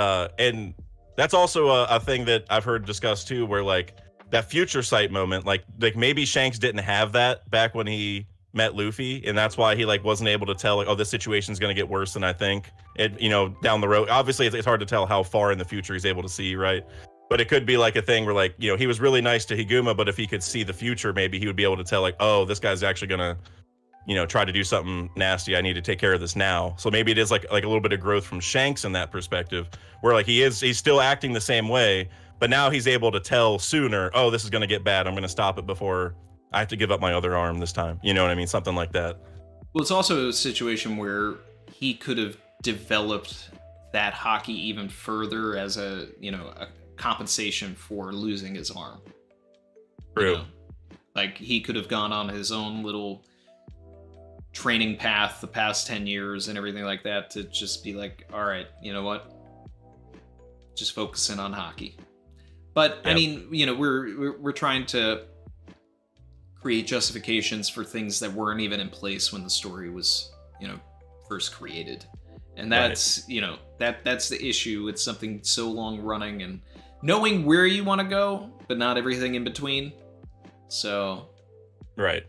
that's also a thing that I've heard discussed too, where, like, that future sight moment, like maybe Shanks didn't have that back when he met Luffy, and that's why he, like, wasn't able to tell, like, oh, this situation's going to get worse than I think it, down the road. Obviously it's hard to tell how far in the future he's able to see, right? But it could be like a thing where, like, he was really nice to Higuma, but if he could see the future, maybe he would be able to tell, like, oh, this guy's actually gonna, try to do something nasty. I need to take care of this now. So maybe it is like a little bit of growth from Shanks in that perspective, where, like, he's still acting the same way, but now he's able to tell sooner, oh, this is gonna get bad. I'm gonna stop it before I have to give up my other arm this time. You know what I mean? Something like that. Well, it's also a situation where he could have developed that hockey even further as a compensation for losing his arm. True. Like, he could have gone on his own little training path the past 10 years and everything like that to just be like, all right, you know what? Just focusing on hockey. But yep. I mean, we're trying to create justifications for things that weren't even in place when the story was, first created. And that's, right. That's the issue with something so long running and knowing where you want to go, but not everything in between. So. Right.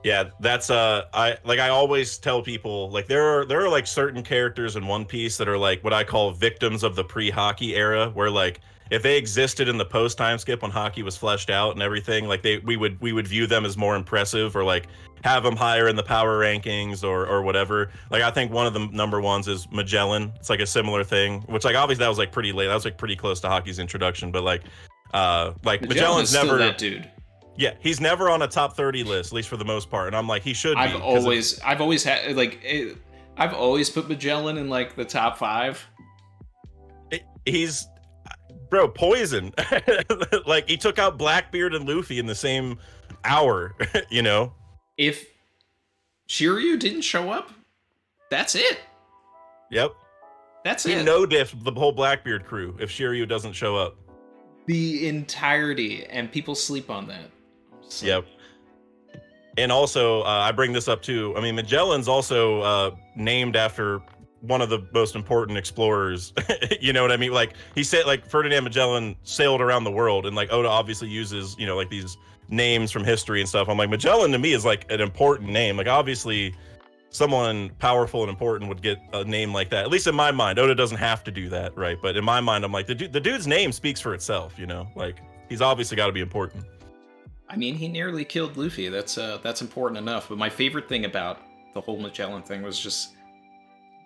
Yeah, that's I always tell people, like, there are like certain characters in One Piece that are like what I call victims of the pre-hockey era, where, like, if they existed in the post time skip when hockey was fleshed out and everything, like, we would view them as more impressive, or, like, have them higher in the power rankings or whatever. Like, I think one of the number ones is Magellan. It's like a similar thing, which, like, obviously that was like pretty late. That was like pretty close to hockey's introduction, but like Magellan's never that dude. Yeah, he's never on a top 30 list, at least for the most part. And I'm like, he should be. I've always put Magellan in, like, the top 5. He's, bro, poison. Like, he took out Blackbeard and Luffy in the same hour, If Shiryu didn't show up, that's it. Yep. That's it. No diff the whole Blackbeard crew if Shiryu doesn't show up. The entirety, and people sleep on that. So. Yep. And also, I bring this up too. I mean, Magellan's also named after one of the most important explorers. You know what I mean? Like, he said, like, Ferdinand Magellan sailed around the world, and, like, Oda obviously uses, like, these names from history and stuff. I'm like, Magellan to me is, like, an important name. Like, obviously someone powerful and important would get a name like that, at least in my mind. Oda doesn't have to do that, right? But in my mind, I'm like, the dude's name speaks for itself, like, he's obviously got to be important. I mean, he nearly killed Luffy. That's important enough. But my favorite thing about the whole Magellan thing was just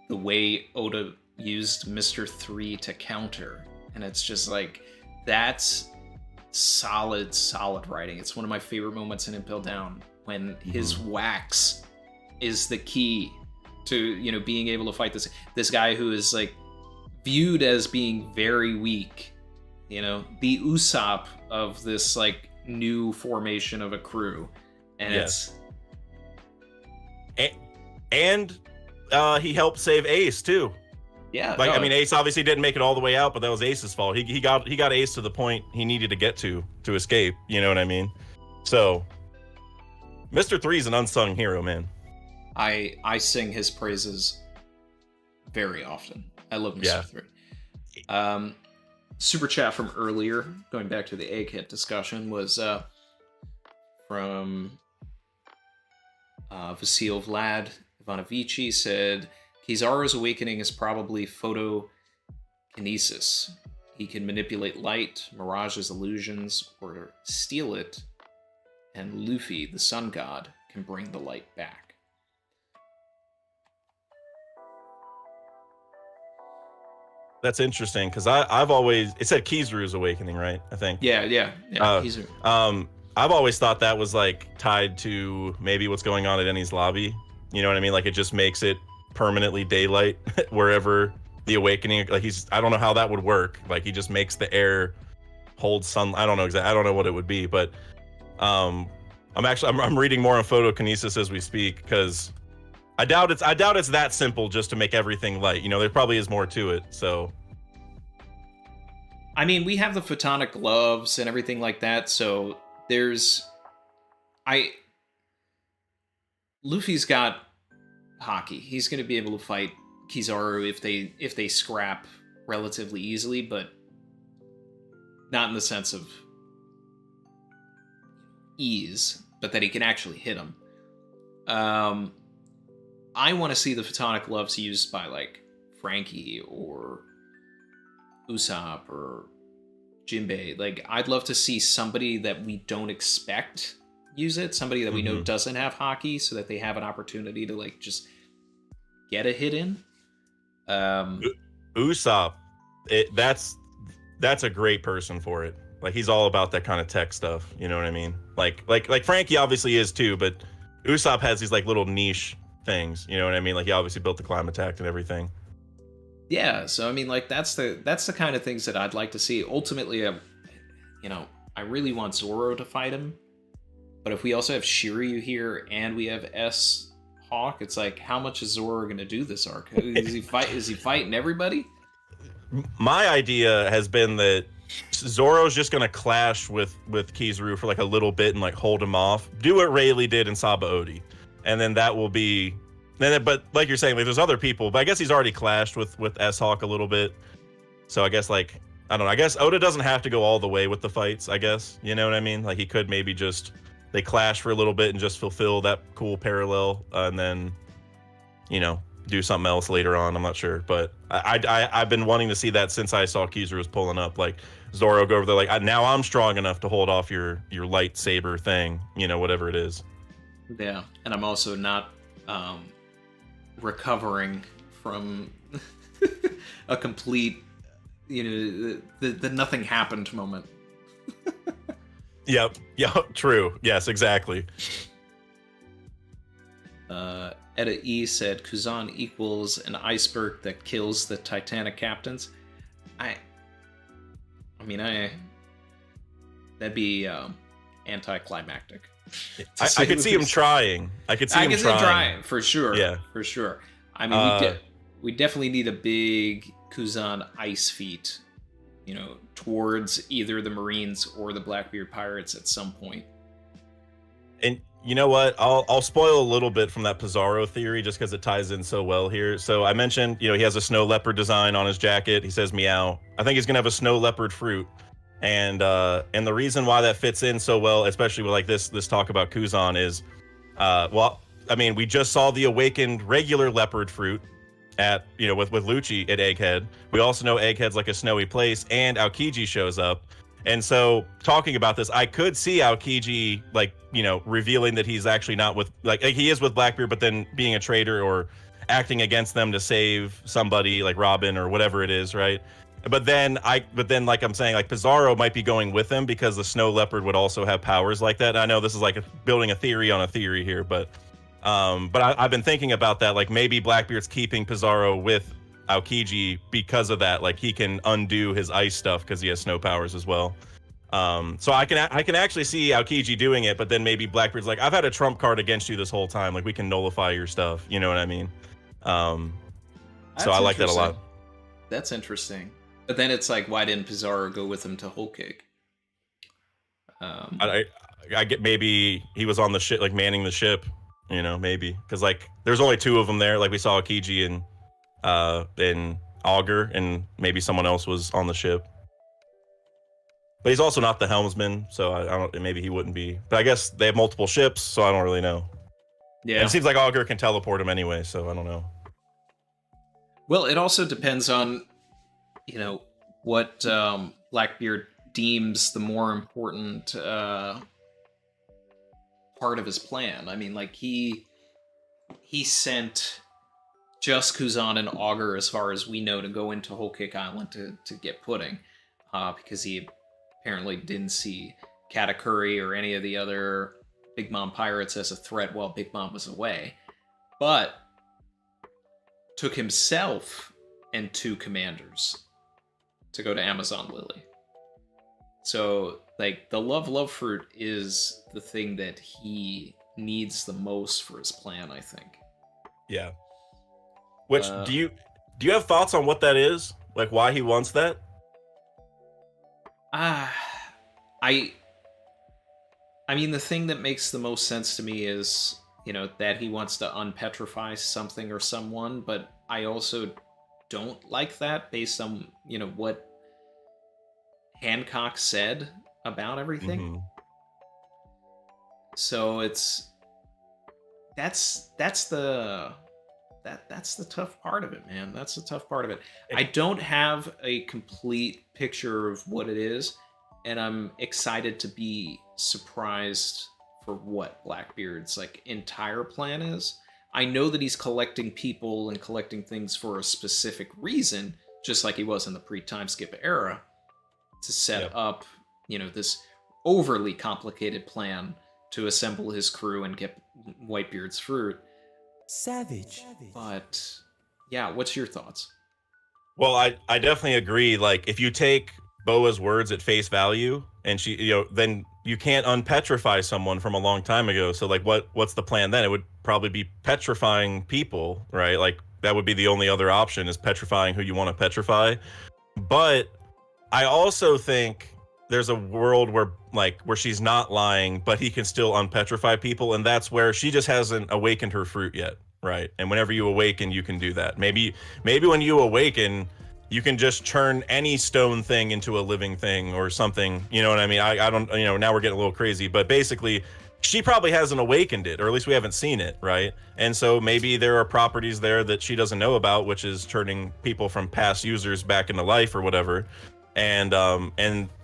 the way Oda used Mr. 3 to counter. And it's just like, that's solid writing. It's one of my favorite moments in Impel Down, when his wax is the key to, you know, being able to fight this guy who is like viewed as being very weak, you know, the Usopp of this like new formation of a crew. And and he helped save Ace too. Yeah, like, I mean, Ace obviously didn't make it all the way out, but that was Ace's fault. He got Ace to the point he needed to get to escape. You know what I mean? So, Mr. 3 is an unsung hero, man. I sing his praises very often. I love Mr. 3. Super chat from earlier, going back to the Egghead discussion, was from Vasil Vlad Ivanovici said, Kizaru's awakening is probably photokinesis. He can manipulate light, Mirage's illusions, or steal it, and Luffy, the sun god, can bring the light back. That's interesting, because I've always... It said Kizaru's awakening, right? I think. Yeah, Kizaru. I've always thought that was, like, tied to maybe what's going on at Eni's lobby. You know what I mean? Like, it just makes it permanently daylight wherever the awakening, like, I don't know how that would work. Like, he just makes the air hold sun. I don't know exactly. I don't know what it would be, but I'm reading more on photokinesis as we speak, because I doubt it's that simple just to make everything light. You know, there probably is more to it. So, I mean, we have the photonic gloves and everything like that. So Luffy's got hockey. He's going to be able to fight Kizaru if they scrap relatively easily, but not in the sense of ease, but that he can actually hit him. I want to see the photonic gloves used by like Franky or Usopp or Jinbei. Like, I'd love to see somebody that we don't expect use it, somebody that we know doesn't have hockey, so that they have an opportunity to like just get a hit in. Usopp, that's a great person for it. Like, he's all about that kind of tech stuff. You know what I mean? Like Franky obviously is too, but Usopp has these like little niche things. You know what I mean? Like, he obviously built the climate tech and everything. Yeah, so I mean, like, that's the kind of things that I'd like to see. Ultimately, I really want Zoro to fight him, but if we also have Shiryu here and we have Hawk, it's like, how much is Zoro going to do this arc? Is he fighting everybody? My idea has been that Zoro's just going to clash with Kizaru for like a little bit and like hold him off. Do what Rayleigh did in Sabo Odi, and then that will be. But like you're saying, like, there's other people, but I guess he's already clashed with S-Hawk a little bit. So I guess, like, I don't know. I guess Oda doesn't have to go all the way with the fights, I guess. You know what I mean? Like, he could maybe just, they clash for a little bit and just fulfill that cool parallel, and then, you know, do something else later on. I'm not sure. But I've been wanting to see that since I saw Kizaru was pulling up. Like, Zoro go over there, like, now I'm strong enough to hold off your lightsaber thing, you know, whatever it is. Yeah, and I'm also not recovering from a complete, you know, the nothing happened moment. Yep. True. Yes, exactly. Eda E said Kuzan equals an iceberg that kills the Titanic captains. I mean, that'd be anticlimactic. I could see him trying. I could see him trying for sure. Yeah, for sure. I mean, we definitely need a big Kuzan ice feat, you know, towards either the Marines or the Blackbeard pirates at some point. And you know what? I'll spoil a little bit from that Pizarro theory just because it ties in so well here. So I mentioned, you know, he has a snow leopard design on his jacket. He says meow. I think he's gonna have a snow leopard fruit. And the reason why that fits in so well, especially with like this talk about Kuzan, is, well, I mean, we just saw the awakened regular leopard fruit at, you know, with Lucci at Egghead. We also know Egghead's like a snowy place, and Aokiji shows up. And so, talking about this, I could see Aokiji, like, you know, revealing that he's actually not with, like he is with Blackbeard, but then being a traitor or acting against them to save somebody like Robin or whatever it is, right? But then, like I'm saying, like, Pizarro might be going with him because the snow leopard would also have powers like that. I know this is like building a theory on a theory here, but But I've been thinking about that. Like maybe Blackbeard's keeping Pizarro with Aokiji because of that. Like he can undo his ice stuff because he has snow powers as well. So I can actually see Aokiji doing it, but then maybe Blackbeard's like, I've had a trump card against you this whole time. Like we can nullify your stuff. You know what I mean? So I like that a lot. That's interesting. But then it's like, why didn't Pizarro go with him to Whole Cake? I get maybe he was on the ship, like manning the ship. You know, maybe because like there's only two of them there. Like we saw Aokiji and Augur, and maybe someone else was on the ship. But he's also not the helmsman, so I don't. Maybe he wouldn't be. But I guess they have multiple ships, so I don't really know. Yeah, and it seems like Augur can teleport him anyway, so I don't know. Well, it also depends on, you know, what Blackbeard deems the more important part of his plan. I mean, like he sent just Kuzan and Augur, as far as we know, to go into Whole Cake Island to get pudding, because he apparently didn't see Katakuri or any of the other Big Mom pirates as a threat while Big Mom was away, but took himself and 2 commanders to go to Amazon Lily. So, like, the love fruit is the thing that he needs the most for his plan, I think. Yeah. Which do you have thoughts on what that is? Like why he wants that? I mean, the thing that makes the most sense to me is, you know, that he wants to unpetrify something or someone, but I also don't like that based on, you know, what Hancock said about everything. Mm-hmm. So that's the tough part of it, man. That's the tough part of it. I don't have a complete picture of what it is, and I'm excited to be surprised for what Blackbeard's like entire plan is. I know that he's collecting people and collecting things for a specific reason, just like he was in the pre-time skip era, to set up, you know, this overly complicated plan to assemble his crew and get Whitebeard's fruit. Savage. But yeah, what's your thoughts? Well, I definitely agree. Like if you take Boa's words at face value, and she, you know, then you can't unpetrify someone from a long time ago. So like what's the plan then? It would probably be petrifying people, right? Like that would be the only other option, is petrifying who you want to petrify. But I also think there's a world where she's not lying, but he can still unpetrify people, and that's where she just hasn't awakened her fruit yet, right? And whenever you awaken, you can do that. Maybe when you awaken, you can just turn any stone thing into a living thing or something. You know what I mean? I don't, you know, now we're getting a little crazy, but basically she probably hasn't awakened it, or at least we haven't seen it, right? And so maybe there are properties there that she doesn't know about, which is turning people from past users back into life or whatever. And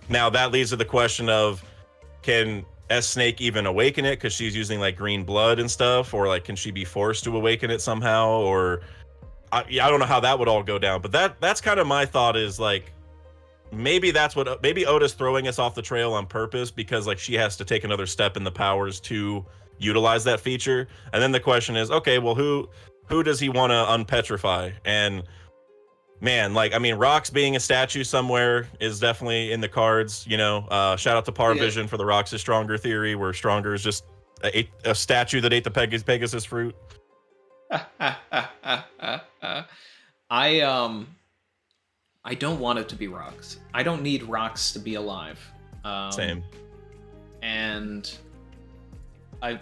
now that leads to the question of, can S-Snake even awaken it because she's using like green blood and stuff, or like can she be forced to awaken it somehow? Or I don't know how that would all go down, but that's kind of my thought, is like maybe Oda's throwing us off the trail on purpose because like she has to take another step in the powers to utilize that feature. And then the question is, okay, well, who does he want to unpetrify? And man, like, I mean, Rocks being a statue somewhere is definitely in the cards, you know. Shout out to Parvision for the Rocks is Stronger theory, where Stronger is just a statue that ate the Pegasus fruit. I don't want it to be Rocks. I don't need Rocks to be alive. Same. And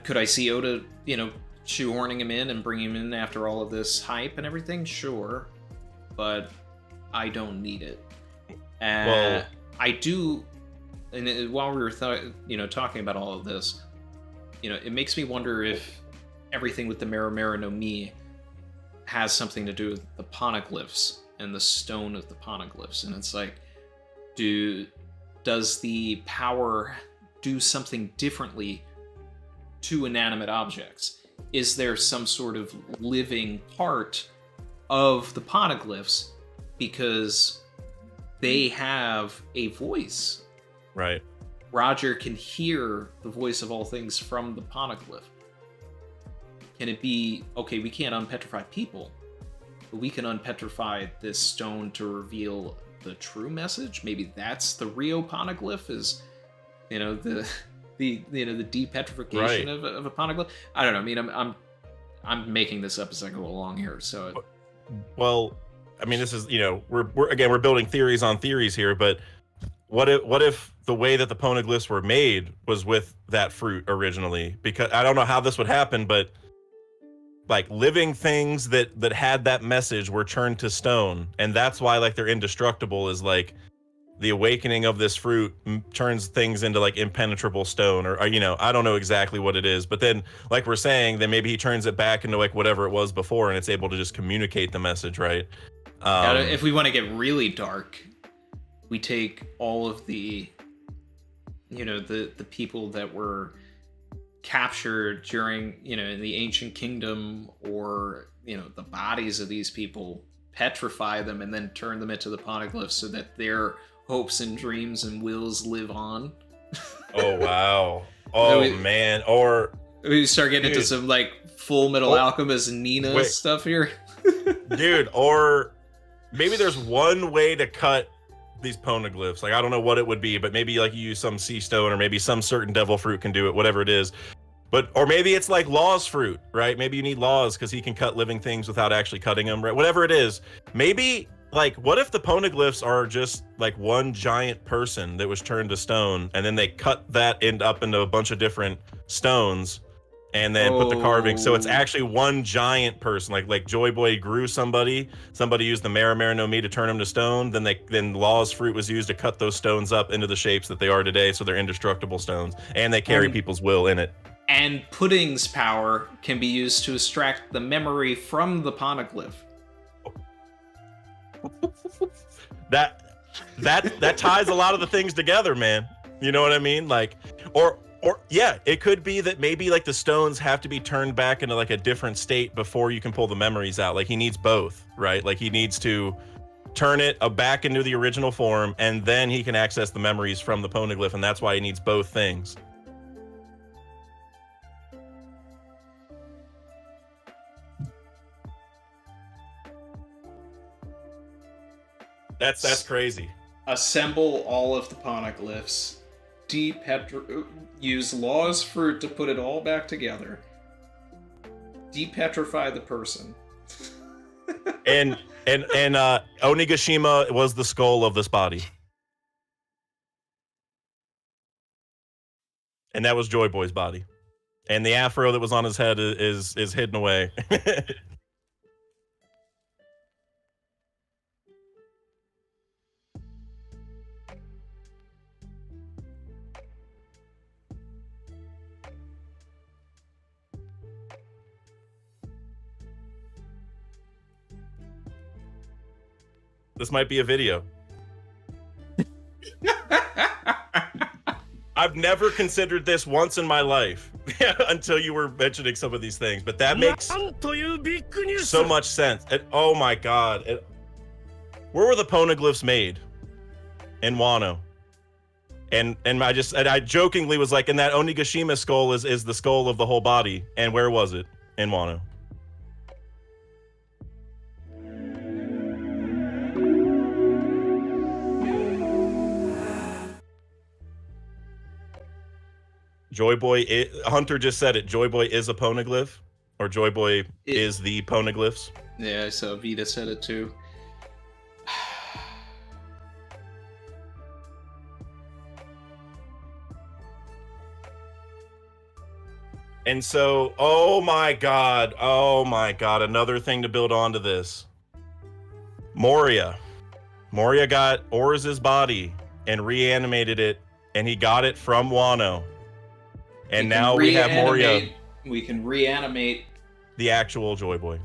could I see Oda, you know, shoehorning him in and bringing him in after all of this hype and everything? Sure. But I don't need it. Well, I do, and while we were talking about all of this, you know, it makes me wonder if everything with the Mera no Mi has something to do with the Poneglyphs and the stone of the Poneglyphs. And it's like, does the power do something differently to inanimate objects? Is there some sort of living part of the Poneglyphs because they have a voice? Right. Roger can hear the voice of all things from the Poneglyph. can it be, okay, we can't unpetrify people, but we can unpetrify this stone to reveal the true message? Maybe that's the Rio Poneglyph, is, you know, the depetrification of a poneglyph. I don't know. I mean, I'm making this up as I go along here. So, well, I mean, this is, you know, we're building theories on theories here. But what if the way that the poneglyphs were made was with that fruit originally? Because I don't know how this would happen, but like living things that had that message were turned to stone, and that's why like they're indestructible. Is like the awakening of this fruit turns things into like impenetrable stone, or you know, I don't know exactly what it is, but then like we're saying, then maybe he turns it back into like whatever it was before, and it's able to just communicate the message, right? If we want to get really dark, we take all of the, you know, the people that were captured during, you know, in the ancient kingdom, or, you know, the bodies of these people, petrify them, and then turn them into the poneglyphs so that their hopes and dreams and wills live on. Oh wow. Oh man. Or we start getting into some like Full Metal Alchemist Nina stuff here. Dude, or maybe there's one way to cut these poneglyphs. Like I don't know what it would be, but maybe like you use some sea stone, or maybe some certain devil fruit can do it, whatever it is. But or maybe it's like Law's fruit, right? Maybe you need Laws because he can cut living things without actually cutting them, right? Whatever it is. Maybe like, what if the poneglyphs are just like one giant person that was turned to stone, and then they cut that up into a bunch of different stones, and then put the carving, so it's actually one giant person. Like Joy Boy grew somebody used the Mara no Mi to turn him to stone, then Law's fruit was used to cut those stones up into the shapes that they are today, so they're indestructible stones, and they carry people's will in it. And Pudding's power can be used to extract the memory from the poneglyph. That ties a lot of the things together, man. You know what I mean? Like, or yeah, it could be that maybe like the stones have to be turned back into like a different state before you can pull the memories out. Like he needs both, right? Like he needs to turn it back into the original form, and then he can access the memories from the poneglyph, and that's why he needs both things. That's crazy. Assemble all of the poneglyphs. Use Law's fruit to put it all back together. Depetrify the person. and Onigashima was the skull of this body. And that was Joy Boy's body. And the afro that was on his head is hidden away. This might be a video. I've never considered this once in my life until you were mentioning some of these things, but that makes so much sense. Oh my god. Where were the poneglyphs made? In Wano. And I jokingly was like, and that Onigashima skull is the skull of the whole body. And where was it? In Wano. Joy Boy, Hunter just said it. Joy Boy is a poneglyph, or Joy Boy is the poneglyphs. Yeah, I saw Vita said it too. And so, oh my god, another thing to build onto this. Moria got Orz's body and reanimated it, and he got it from Wano. And now we have Moria. We can reanimate the actual Joy Boy.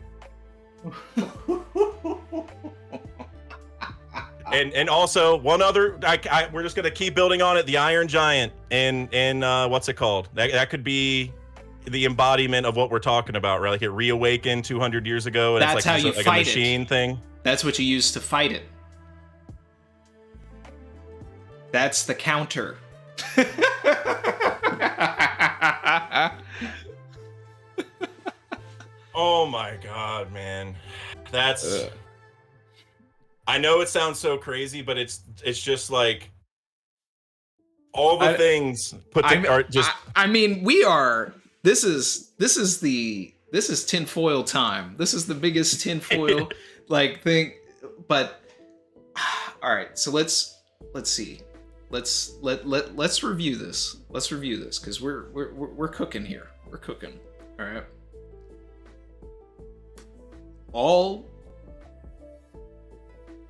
and also one other, we're just gonna keep building on it. The Iron Giant and what's it called? That could be the embodiment of what we're talking about, right? Like it reawakened 200 years ago, and that's it's like, how you like fight a machine thing. That's what you use to fight it. That's the counter. That's. I know it sounds so crazy, but it's just like all the things put are just. I mean, we are. This is tinfoil time. This is the biggest tinfoil like thing. But all right, so let's see. Let's review this. Let's review this because we're cooking here. We're cooking. All right.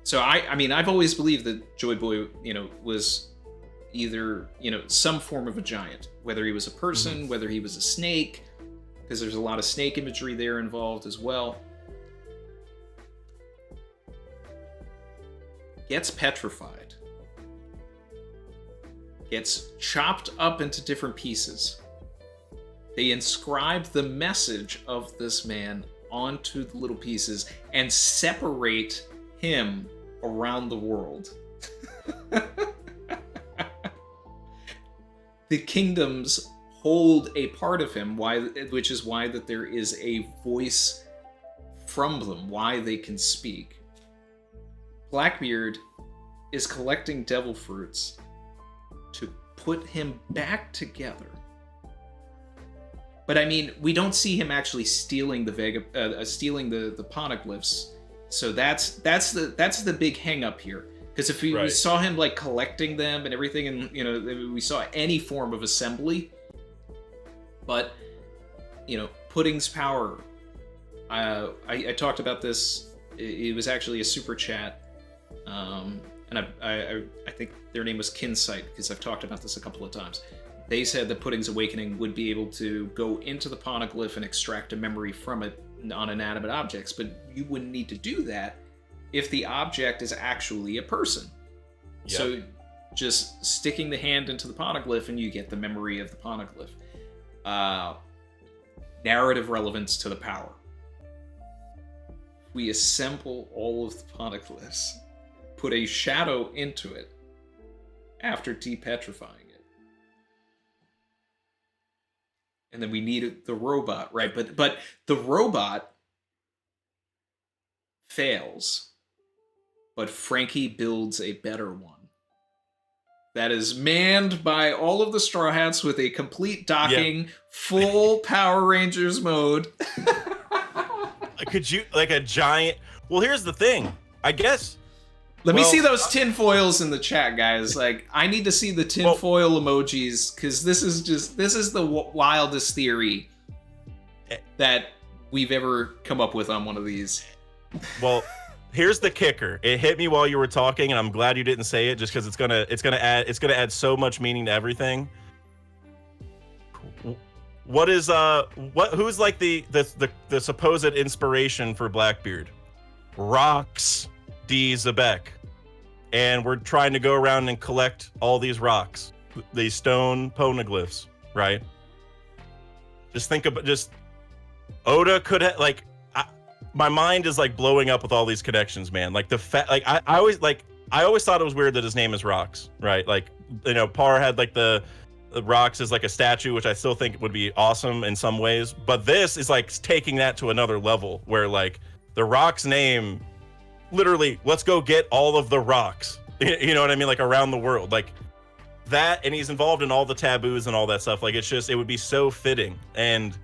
So I mean, I've always believed that Joy Boy, was either, some form of a giant, whether he was a person, whether he was a snake, because there's a lot of snake imagery there involved as well. Gets petrified. Gets chopped up into different pieces. They inscribe the message of this man onto the little pieces and separate him around the world. The kingdoms hold a part of him, which is why that there is a voice from them, why they can speak. Blackbeard is collecting devil fruits to put him back together. But I mean, we don't see him actually stealing the Poneglyphs. So that's the big hang up here. Because if we saw him like collecting them and everything, and we saw any form of assembly, but Pudding's power. I talked about this. It was actually a super chat, and I think their name was Kinsight, because I've talked about this a couple of times. They said that Pudding's awakening would be able to go into the Poneglyph and extract a memory from it on inanimate objects, but you wouldn't need to do that if the object is actually a person. Yep. So just sticking the hand into the Poneglyph and you get the memory of the Poneglyph. Narrative relevance to the power. We assemble all of the Poneglyphs, put a shadow into it after depetrifying it. And then we need the robot, right? But the robot fails, but Franky builds a better one that is manned by all of the Straw Hats with a complete docking, full Power Rangers mode. Could you, like a giant... Well, here's the thing. I guess... Let me see those tinfoils in the chat, guys. Like, I need to see the tinfoil emojis, because this is the wildest theory that we've ever come up with on one of these. Well, here's the kicker. It hit me while you were talking, and I'm glad you didn't say it, just because it's gonna add so much meaning to everything. What is who's like the supposed inspiration for Blackbeard? Rocks D. Zebek. And we're trying to go around and collect all these rocks, these stone poneglyphs, right? Just think about, Oda could have, my mind is like blowing up with all these connections, man. Like I always thought it was weird that his name is Rocks, right? Like, Par had like the Rocks is like a statue, which I still think would be awesome in some ways. But this is like taking that to another level where like the Rocks name, literally, let's go get all of the rocks. You know what I mean? Like around the world, like that. And he's involved in all the taboos and all that stuff. Like, it would be so fitting. And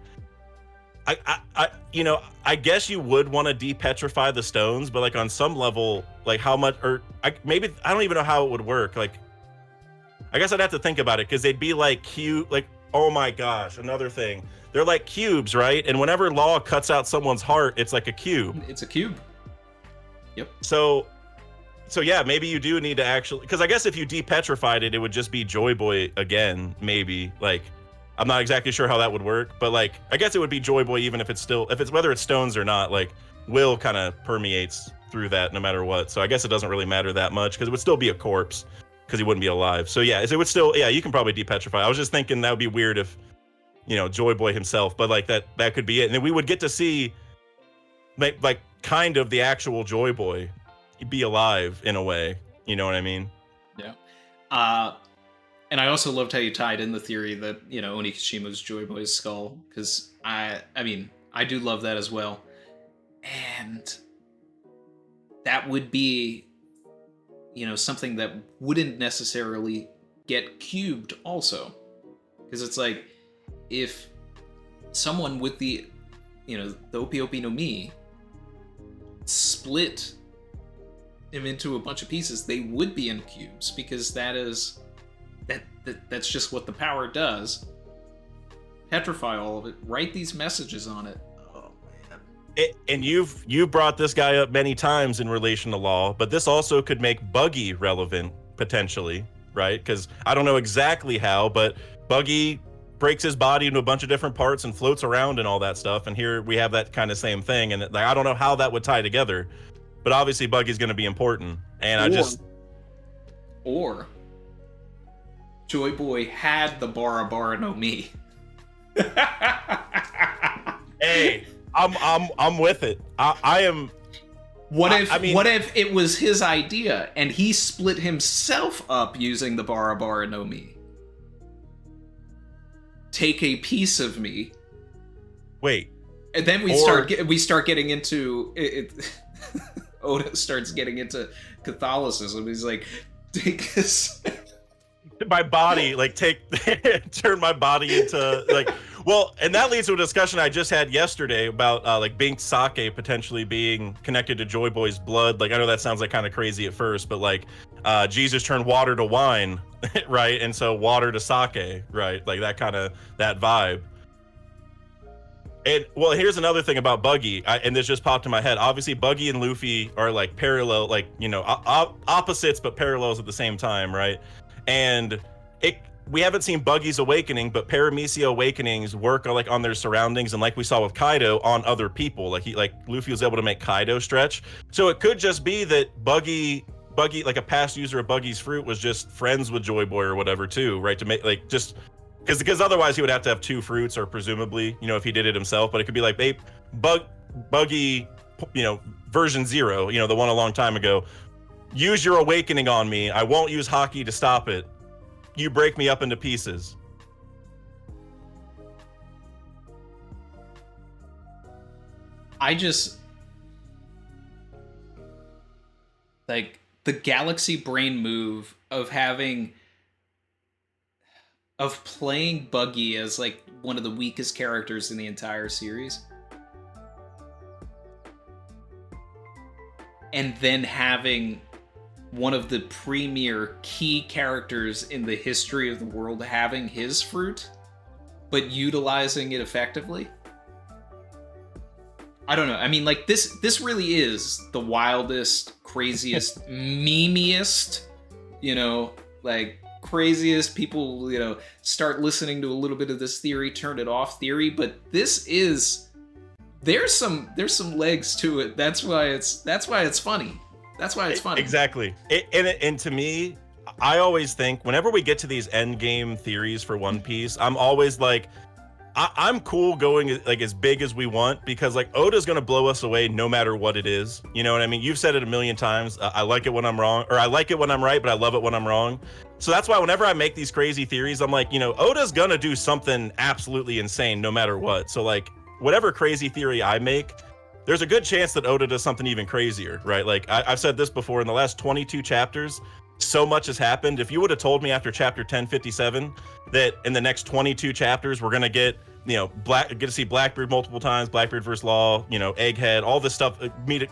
I guess you would want to depetrify the stones, but like on some level, like how much, I don't even know how it would work. Like, I guess I'd have to think about it, because they'd be like cute, like, oh my gosh, another thing. They're like cubes, right? And whenever Law cuts out someone's heart, it's like a cube. It's a cube. Yep. So yeah, maybe you do need to actually, because I guess if you depetrified it, it would just be Joy Boy again, maybe. Like, I'm not exactly sure how that would work, but like, I guess it would be Joy Boy even if it's whether it's stones or not. Like, will kind of permeates through that no matter what. So I guess it doesn't really matter that much, because it would still be a corpse, because he wouldn't be alive. So yeah, it would still, you can probably depetrify. I was just thinking that would be weird if, Joy Boy himself, but like that could be it. And then we would get to see like kind of the actual Joy Boy be alive in a way. You know what I mean? Yeah. And I also loved how you tied in the theory that, Onikishima's Joy Boy's skull, because I mean, I do love that as well. And that would be, something that wouldn't necessarily get cubed also. Because it's like, if someone with the Opi Opi no Mi split him into a bunch of pieces, they would be in cubes, because that's just what the power does. Petrify all of it, write these messages on it. Oh man. And you've brought this guy up many times in relation to Law, but this also could make Buggy relevant potentially, right? Because I don't know exactly how, but Buggy breaks his body into a bunch of different parts and floats around and all that stuff, and here we have that kind of same thing, and I don't know how that would tie together, but obviously Buggy's going to be important. And or Joy Boy had the Bara Bara no Mi. Hey, I'm with it. I am. What if it was his idea and he split himself up using the Bara Bara no Mi? Take a piece of me. Wait. And then we start getting into it. Oda starts getting into Catholicism. He's like, take this. My body, turn my body into well, and that leads to a discussion I just had yesterday about Bink Sake potentially being connected to Joy Boy's blood. I know that sounds kind of crazy at first, but Jesus turned water to wine, right? And so water to sake, right? That vibe. And well, here's another thing about Buggy, and this just popped in my head. Obviously, Buggy and Luffy are parallel, opposites but parallels at the same time, right? And we haven't seen Buggy's awakening, but Paramecia awakenings work on their surroundings, and like we saw with Kaido, on other people. Luffy was able to make Kaido stretch. So it could just be that Buggy, a past user of Buggy's fruit, was just friends with Joy Boy or whatever too, right? To make because otherwise he would have to have two fruits, or presumably, if he did it himself. But it could be hey, Buggy, version 0, the one a long time ago. Use your awakening on me. I won't use Haki to stop it. You break me up into pieces. I just the galaxy brain move of playing Buggy as one of the weakest characters in the entire series, and then having one of the premier key characters in the history of the world having his fruit, but utilizing it effectively. I don't know. I mean, this really is the wildest, craziest, memeiest, craziest people, start listening to a little bit of this theory, turn it off theory, but there's some legs to it. That's why it's funny. That's why it's funny. Exactly. And to me, I always think whenever we get to these end game theories for One Piece, I'm always I'm cool going as big as we want, because Oda's gonna blow us away no matter what it is. You know what I mean? You've said it a million times. I like it when I'm wrong, or I like it when I'm right, but I love it when I'm wrong. So that's why whenever I make these crazy theories, I'm Oda's gonna do something absolutely insane no matter what. So whatever crazy theory I make, there's a good chance that Oda does something even crazier, right? I've said this before, in the last 22 chapters, so much has happened. If you would have told me after chapter 1057 that in the next 22 chapters we're gonna get, get to see Blackbeard multiple times, Blackbeard versus Law, Egghead, all this stuff,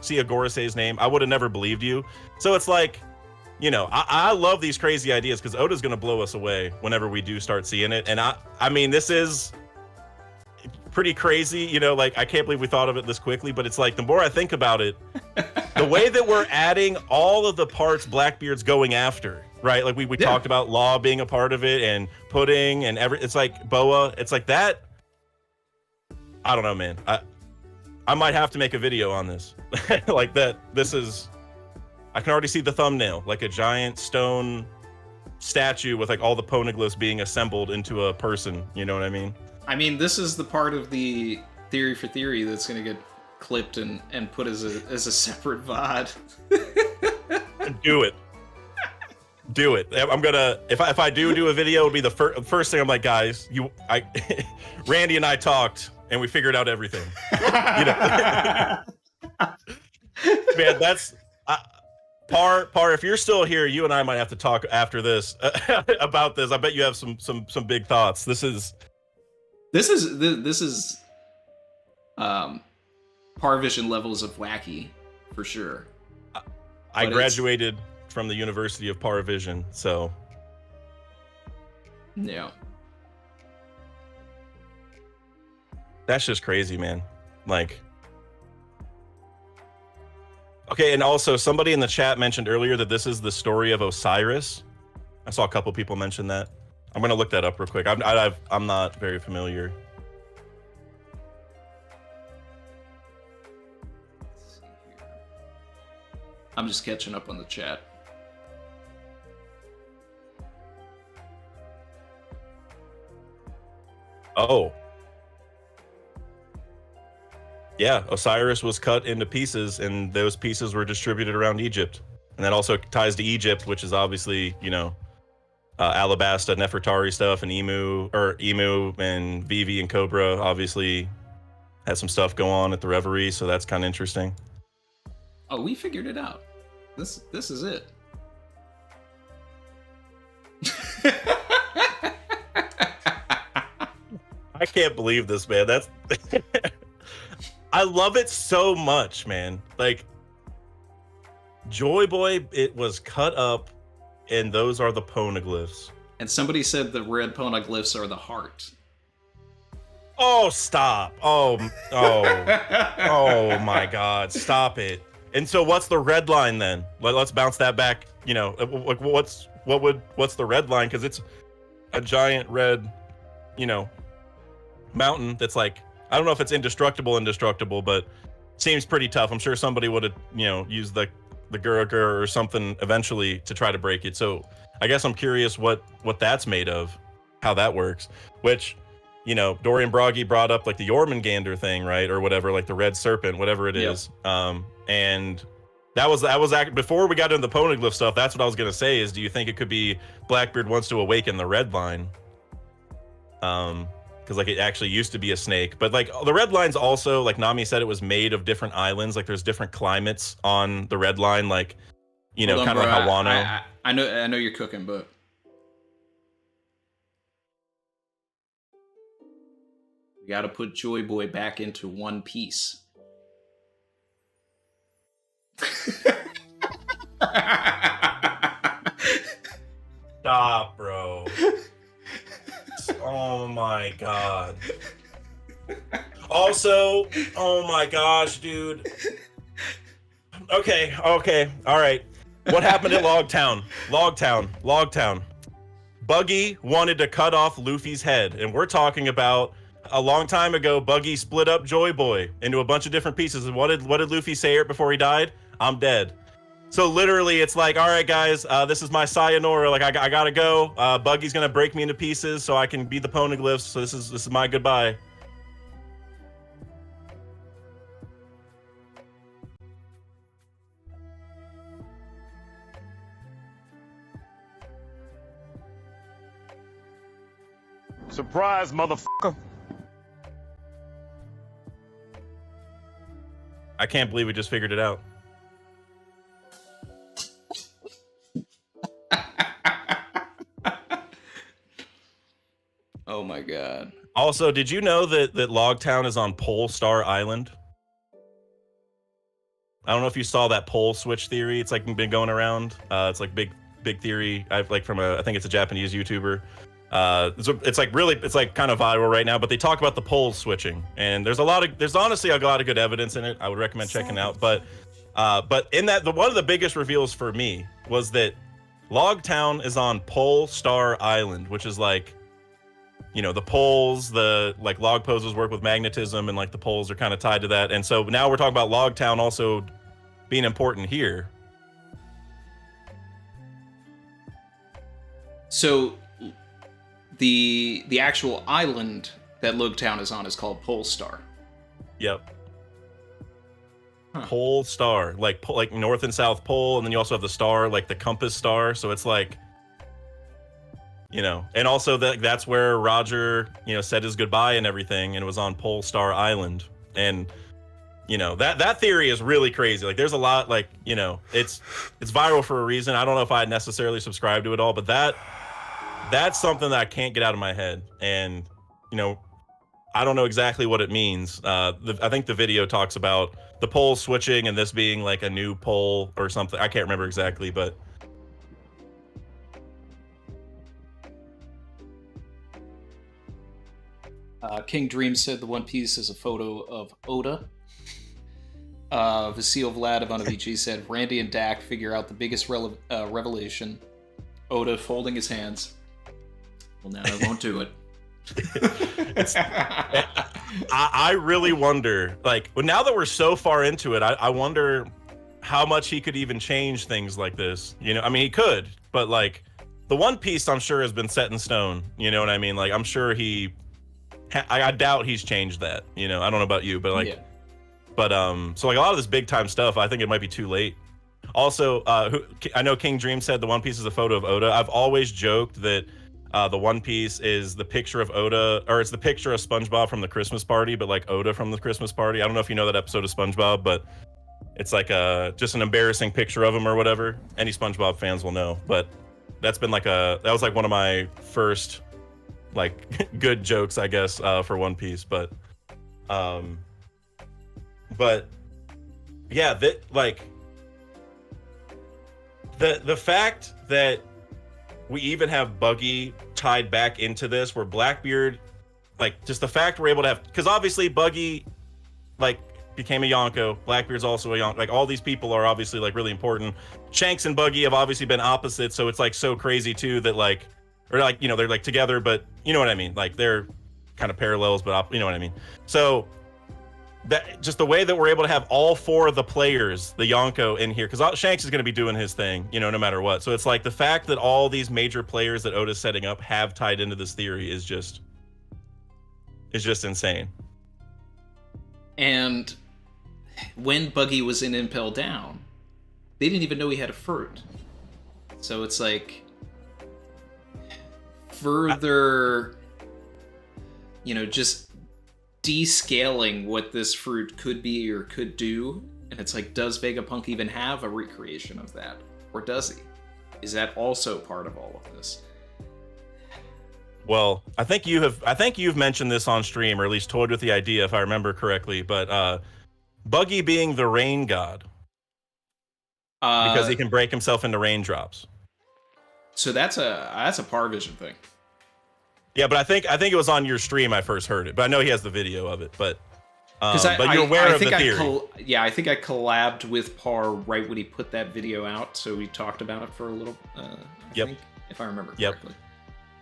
see a Gorosei's name, I would have never believed you. So it's I love these crazy ideas, because Oda's gonna blow us away whenever we do start seeing it. And I mean, this is pretty crazy, I can't believe we thought of it this quickly, but it's the more I think about it, the way that we're adding all of the parts Blackbeard's going after, right? We talked about Law being a part of it, and Pudding, and it's Boa, it's that. I don't know, man. I might have to make a video on this. This is, I can already see the thumbnail, a giant stone statue with all the poneglyphs being assembled into a person, you know what I mean? I mean, this is the part of the theory for theory that's going to get clipped and put as a separate VOD. Do it. Do it. I'm gonna, if I do a video, it'll be the first thing. I'm guys, Randy and I talked and we figured out everything. Man, Par, if you're still here, you and I might have to talk after this about this. I bet you have some big thoughts. This is Parvision levels of wacky for sure. I graduated from the University of Paravision, so yeah. That's just crazy, man. Like, okay, and also somebody in the chat mentioned earlier that this is the story of Osiris. I saw a couple people mention that. I'm gonna look that up real quick. I'm not very familiar. Let's see here. I'm just catching up on the chat. Oh. Yeah, Osiris was cut into pieces, and those pieces were distributed around Egypt. And that also ties to Egypt, which is obviously, you know, Alabasta, Nefertari stuff, and Emu, and Vivi and Cobra obviously had some stuff go on at the Reverie, so that's kind of interesting. Oh, we figured it out. This is it. I can't believe this, man. That's I love it so much, man. Like, Joy Boy, it was cut up, and those are the Poneglyphs. And somebody said the red Poneglyphs are the heart. Oh, stop. Oh, oh my God. Stop it. And so what's the red line then? Let's bounce that back. You know, what's the red line? Because it's a giant red, you know, mountain that's like, I don't know if it's indestructible, but seems pretty tough. I'm sure somebody would have, you know, used the Guragur or something eventually to try to break it. So I guess I'm curious what that's made of, how that works. Which, you know, Dorian Broggy brought up like the Jormungandr thing, right, or whatever, like the red serpent, whatever it is. And that was before we got into the Poneglyph stuff. That's what I was gonna say. Is do you think it could be Blackbeard wants to awaken the red line? Because like it actually used to be a snake, but like the red line's also, like Nami said, it was made of different islands. Like there's different climates on the red line, like, you know, kind of like how Wano. I know you're cooking, but we got to put Joy Boy back into one piece. Stop, bro. Oh my God. Also, oh my gosh, dude. Okay, all right. What happened at Logtown? Buggy wanted to cut off Luffy's head, and we're talking about a long time ago. Buggy split up Joy Boy into a bunch of different pieces, and what did Luffy say before he died? I'm dead. So literally, it's like, all right, guys, this is my sayonara. Like, I gotta go. Buggy's gonna break me into pieces so I can be the Poneglyphs. So this is my goodbye. Surprise, motherfucker. I can't believe we just figured it out. Oh my God. Also, did you know that Logtown is on Pole Star Island? I don't know if you saw that pole switch theory. It's like been going around. It's like big theory. I've like from I think it's a Japanese YouTuber. It's like kind of viral right now, but they talk about the poles switching, and there's honestly a lot of good evidence in it. I would recommend checking out. But in that, one of the biggest reveals for me was that Logtown is on Pole Star Island, which is like, you know, the poles, the like log poses work with magnetism, and like the poles are kind of tied to that. And so now we're talking about Logtown also being important here. So the actual island that Logtown is on is called Polestar. Yep. Huh. Pole Star, like North and South Pole, and then you also have the star, like the compass star. So it's like, you know, and also that's where Roger, you know, said his goodbye and everything, and it was on Pole Star Island. And that theory is really crazy. Like, there's a lot, like, it's viral for a reason. I don't know if I necessarily subscribe to it all, but that's something that I can't get out of my head. And, I don't know exactly what it means. I think the video talks about the pole switching and this being like a new pole or something. I can't remember exactly, but King Dream said the One Piece is a photo of Oda. Vasil Vlad of Anavici said Randy and Dak figure out the biggest revelation. Oda folding his hands. Well, now I won't do it. I really wonder, like, well, now that we're so far into it, I wonder how much he could even change things like this. I mean, he could, but like the One Piece, I'm sure has been set in stone. You know what I mean? Like, I'm sure I doubt he's changed that. I don't know about you, but like, yeah. But so like a lot of this big time stuff, I think it might be too late. Also, I know King Dream said the One Piece is a photo of Oda. I've always joked that the One Piece is the picture of Oda, or it's the picture of SpongeBob from the Christmas Party, but like Oda from the Christmas Party. I don't know if you know that episode of SpongeBob, but it's like just an embarrassing picture of him or whatever. Any SpongeBob fans will know. But that was like one of my first like good jokes, I guess, for One Piece. But yeah, that like the fact that we even have Buggy tied back into this, where Blackbeard, like, just the fact we're able to have, because obviously Buggy, like, became a Yonko, Blackbeard's also a Yonko, like, all these people are obviously, like, really important. Shanks and Buggy have obviously been opposites, so it's, like, so crazy, too, that, like, or, like, they're, like, together, but, you know what I mean? Like, they're kind of parallels, but, you know what I mean? So, that just the way that we're able to have all four of the players, the Yonko, in here, because Shanks is going to be doing his thing, no matter what. So it's like the fact that all these major players that Oda's setting up have tied into this theory is just insane. And when Buggy was in Impel Down, they didn't even know he had a fruit. So it's like further, just descaling what this fruit could be or could do. And it's like, does Vegapunk even have a recreation of that? Or does he? Is that also part of all of this? Well, I think you've mentioned this on stream, or at least toyed with the idea, if I remember correctly, but Buggy being the rain god. Because he can break himself into raindrops. So that's a Parvision thing. Yeah, but I think it was on your stream I first heard it. But I know he has the video of it. But you're aware of the theory. I think I collabed with Par right when he put that video out, so we talked about it for a little. I think, if I remember correctly.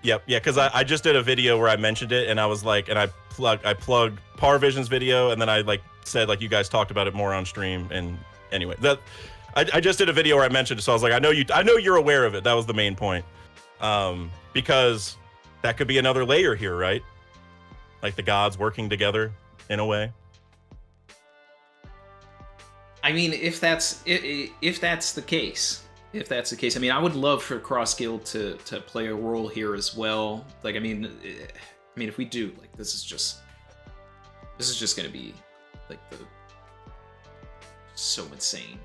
Yep. Yeah, because I just did a video where I mentioned it, and I was like, and I plugged Parvision's video, and then I like said like you guys talked about it more on stream. And anyway, I just did a video where I mentioned it, so I was like, I know you're aware of it. That was the main point, because that could be another layer here, right? Like the gods working together in a way. I mean, if that's the case, I mean, I would love for Cross Guild to play a role here as well. Like, I mean, if we do, like, this is just gonna be like so insane.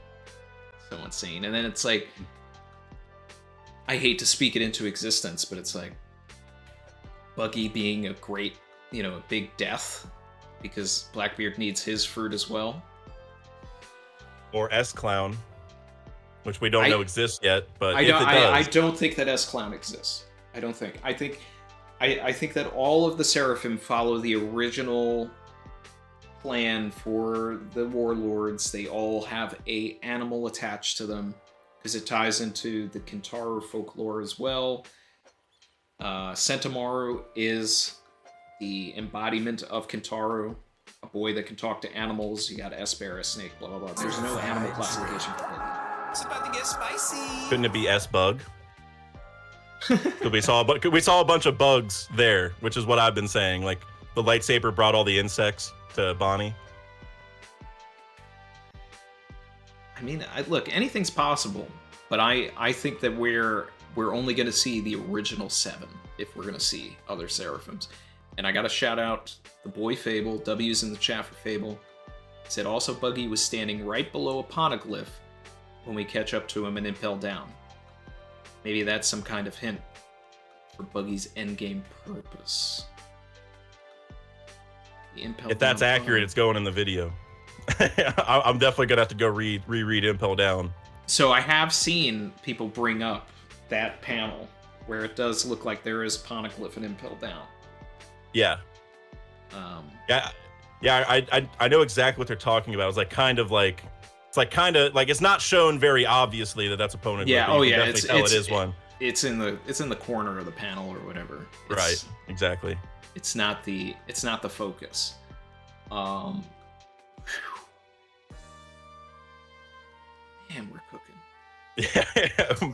And then it's like, I hate to speak it into existence, but it's like Buggy being a great, a big death, because Blackbeard needs his fruit as well. Or S-Clown, which we don't know exists yet, but I don't think that S-Clown exists. I don't think. I think that all of the Seraphim follow the original plan for the warlords. They all have a animal attached to them, because it ties into the Kintaro folklore as well. Sentomaru is the embodiment of Kintaro, a boy that can talk to animals. You got S-Bear, a snake, blah, blah, blah. There's no animal classification for Buggy. It's about to get spicy. Couldn't it be S-Bug? we saw a bunch of bugs there, which is what I've been saying. Like, the lightsaber brought all the insects to Bonney. I mean, look, anything's possible, but I think that we're only going to see the original 7 if we're going to see other Seraphims. And I got to shout out the boy Fable. W's in the chat for Fable. said also Buggy was standing right below a Poneglyph when we catch up to him and impel down. Maybe that's some kind of hint for Buggy's endgame purpose. The impel If that's down accurate, it's going in the video. I'm definitely gonna have to go reread Impel Down. So I have seen people bring up that panel where it does look like there is Poneglyph and Impel Down. Yeah. I know exactly what they're talking about. It's it's not shown very obviously that that's a Poneglyph. Yeah. Oh yeah. It's it is one. It's in the corner of the panel or whatever. Right. Exactly. It's not the focus. Man, we're cooking.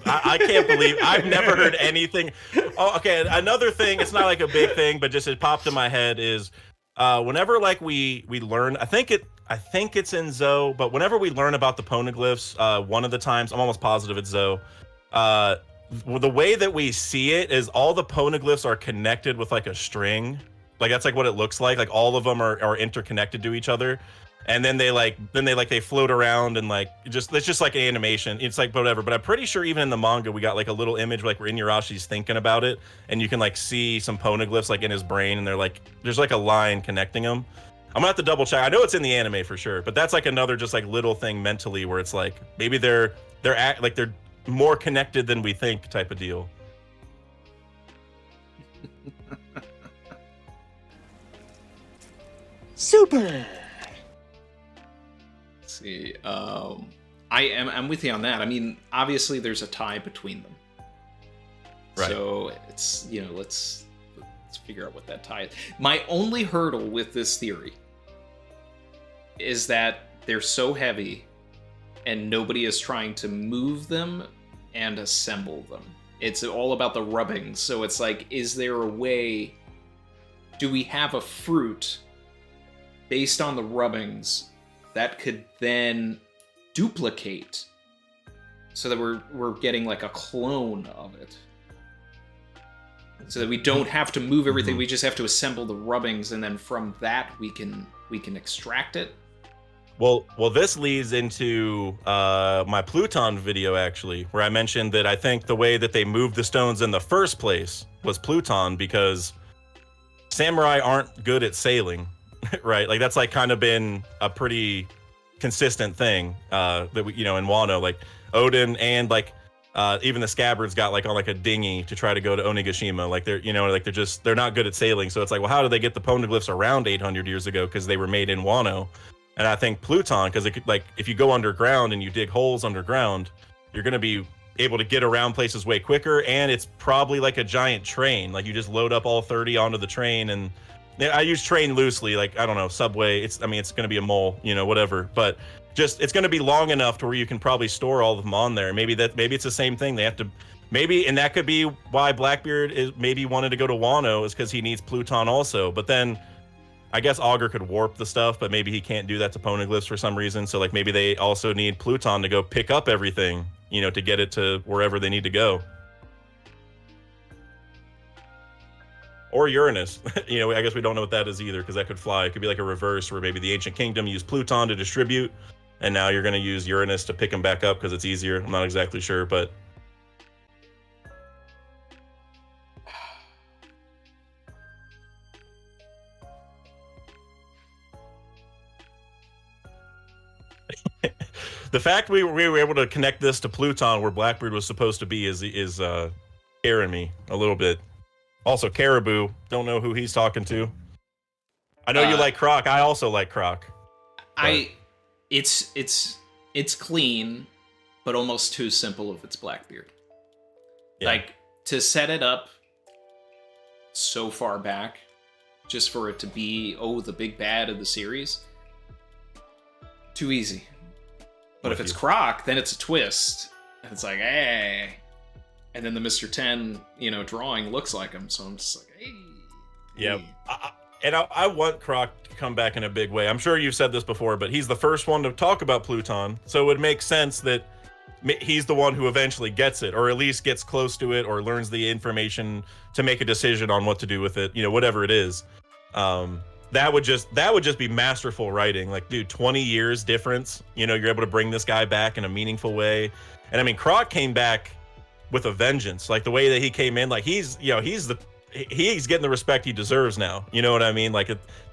I can't believe I've never heard anything. Oh, okay. Another thing, it's not like a big thing, but just it popped in my head is whenever like we learn, I think it's in Zo, but whenever we learn about the Poneglyphs, one of the times, I'm almost positive it's Zo. The way that we see it is all the Poneglyphs are connected with like a string. Like that's like what it looks like. Like all of them are interconnected to each other. And then they float around and like it's just like an animation. It's like whatever. But I'm pretty sure even in the manga we got like a little image like where Inuyasha's thinking about it, and you can like see some Poneglyphs like in his brain, and they're like there's like a line connecting them. I'm gonna have to double check. I know it's in the anime for sure, but that's like another just like little thing mentally where it's like maybe they're more connected than we think type of deal. Super. See, I'm with you on that. I mean, obviously there's a tie between them. Right. So it's, let's figure out what that tie is. My only hurdle with this theory is that they're so heavy and nobody is trying to move them and assemble them. It's all about the rubbing. So it's like, is there a way, do we have a fruit based on the rubbings that could then duplicate so that we're getting like a clone of it, so that we don't have to move everything. We just have to assemble the rubbings, and then from that we can extract it. Well, this leads into my Pluton video actually, where I mentioned that I think the way that they moved the stones in the first place was Pluton, because samurai aren't good at sailing. Right, like that's like kind of been a pretty consistent thing that we, in Wano, like Odin and like even the Scabbards got like on like a dinghy to try to go to Onigashima. Like they're not good at sailing. So it's like, well, how did they get the Poneglyphs around 800 years ago? Because they were made in Wano. And I think Pluton, because like if you go underground and you dig holes underground, you're going to be able to get around places way quicker. And it's probably like a giant train. Like you just load up all 30 onto the train, and I use train loosely, like, I don't know, subway. It's going to be a mole, whatever. But just, it's going to be long enough to where you can probably store all of them on there. Maybe it's the same thing. They have to, and that could be why Blackbeard maybe wanted to go to Wano, is because he needs Pluton also. But then I guess Augur could warp the stuff, but maybe he can't do that to Poneglyphs for some reason. So like maybe they also need Pluton to go pick up everything, to get it to wherever they need to go. Or Uranus. I guess we don't know what that is either, because that could fly. It could be like a reverse where maybe the Ancient Kingdom used Pluton to distribute, and now you're going to use Uranus to pick them back up because it's easier. I'm not exactly sure, but... The fact we were able to connect this to Pluton where Blackbeard was supposed to be is scaring me a little bit. Also, Caribou, don't know who he's talking to. I know you like Croc. I also like Croc. It's clean, but almost too simple if it's Blackbeard. Yeah. Like, to set it up so far back, just for it to be, the big bad of the series, too easy. But if it's Croc, then it's a twist. And it's like, hey. And then the Mr. 10, drawing looks like him. So I'm just like, hey. Yeah. I want Croc to come back in a big way. I'm sure you've said this before, but he's the first one to talk about Pluton. So it would make sense that he's the one who eventually gets it, or at least gets close to it, or learns the information to make a decision on what to do with it, whatever it is. that would just be masterful writing. Like, dude, 20 years difference. You know, you're able to bring this guy back in a meaningful way. And I mean, Croc came back with a vengeance. Like the way that he came in, like he's getting the respect he deserves now. You know what I mean? Like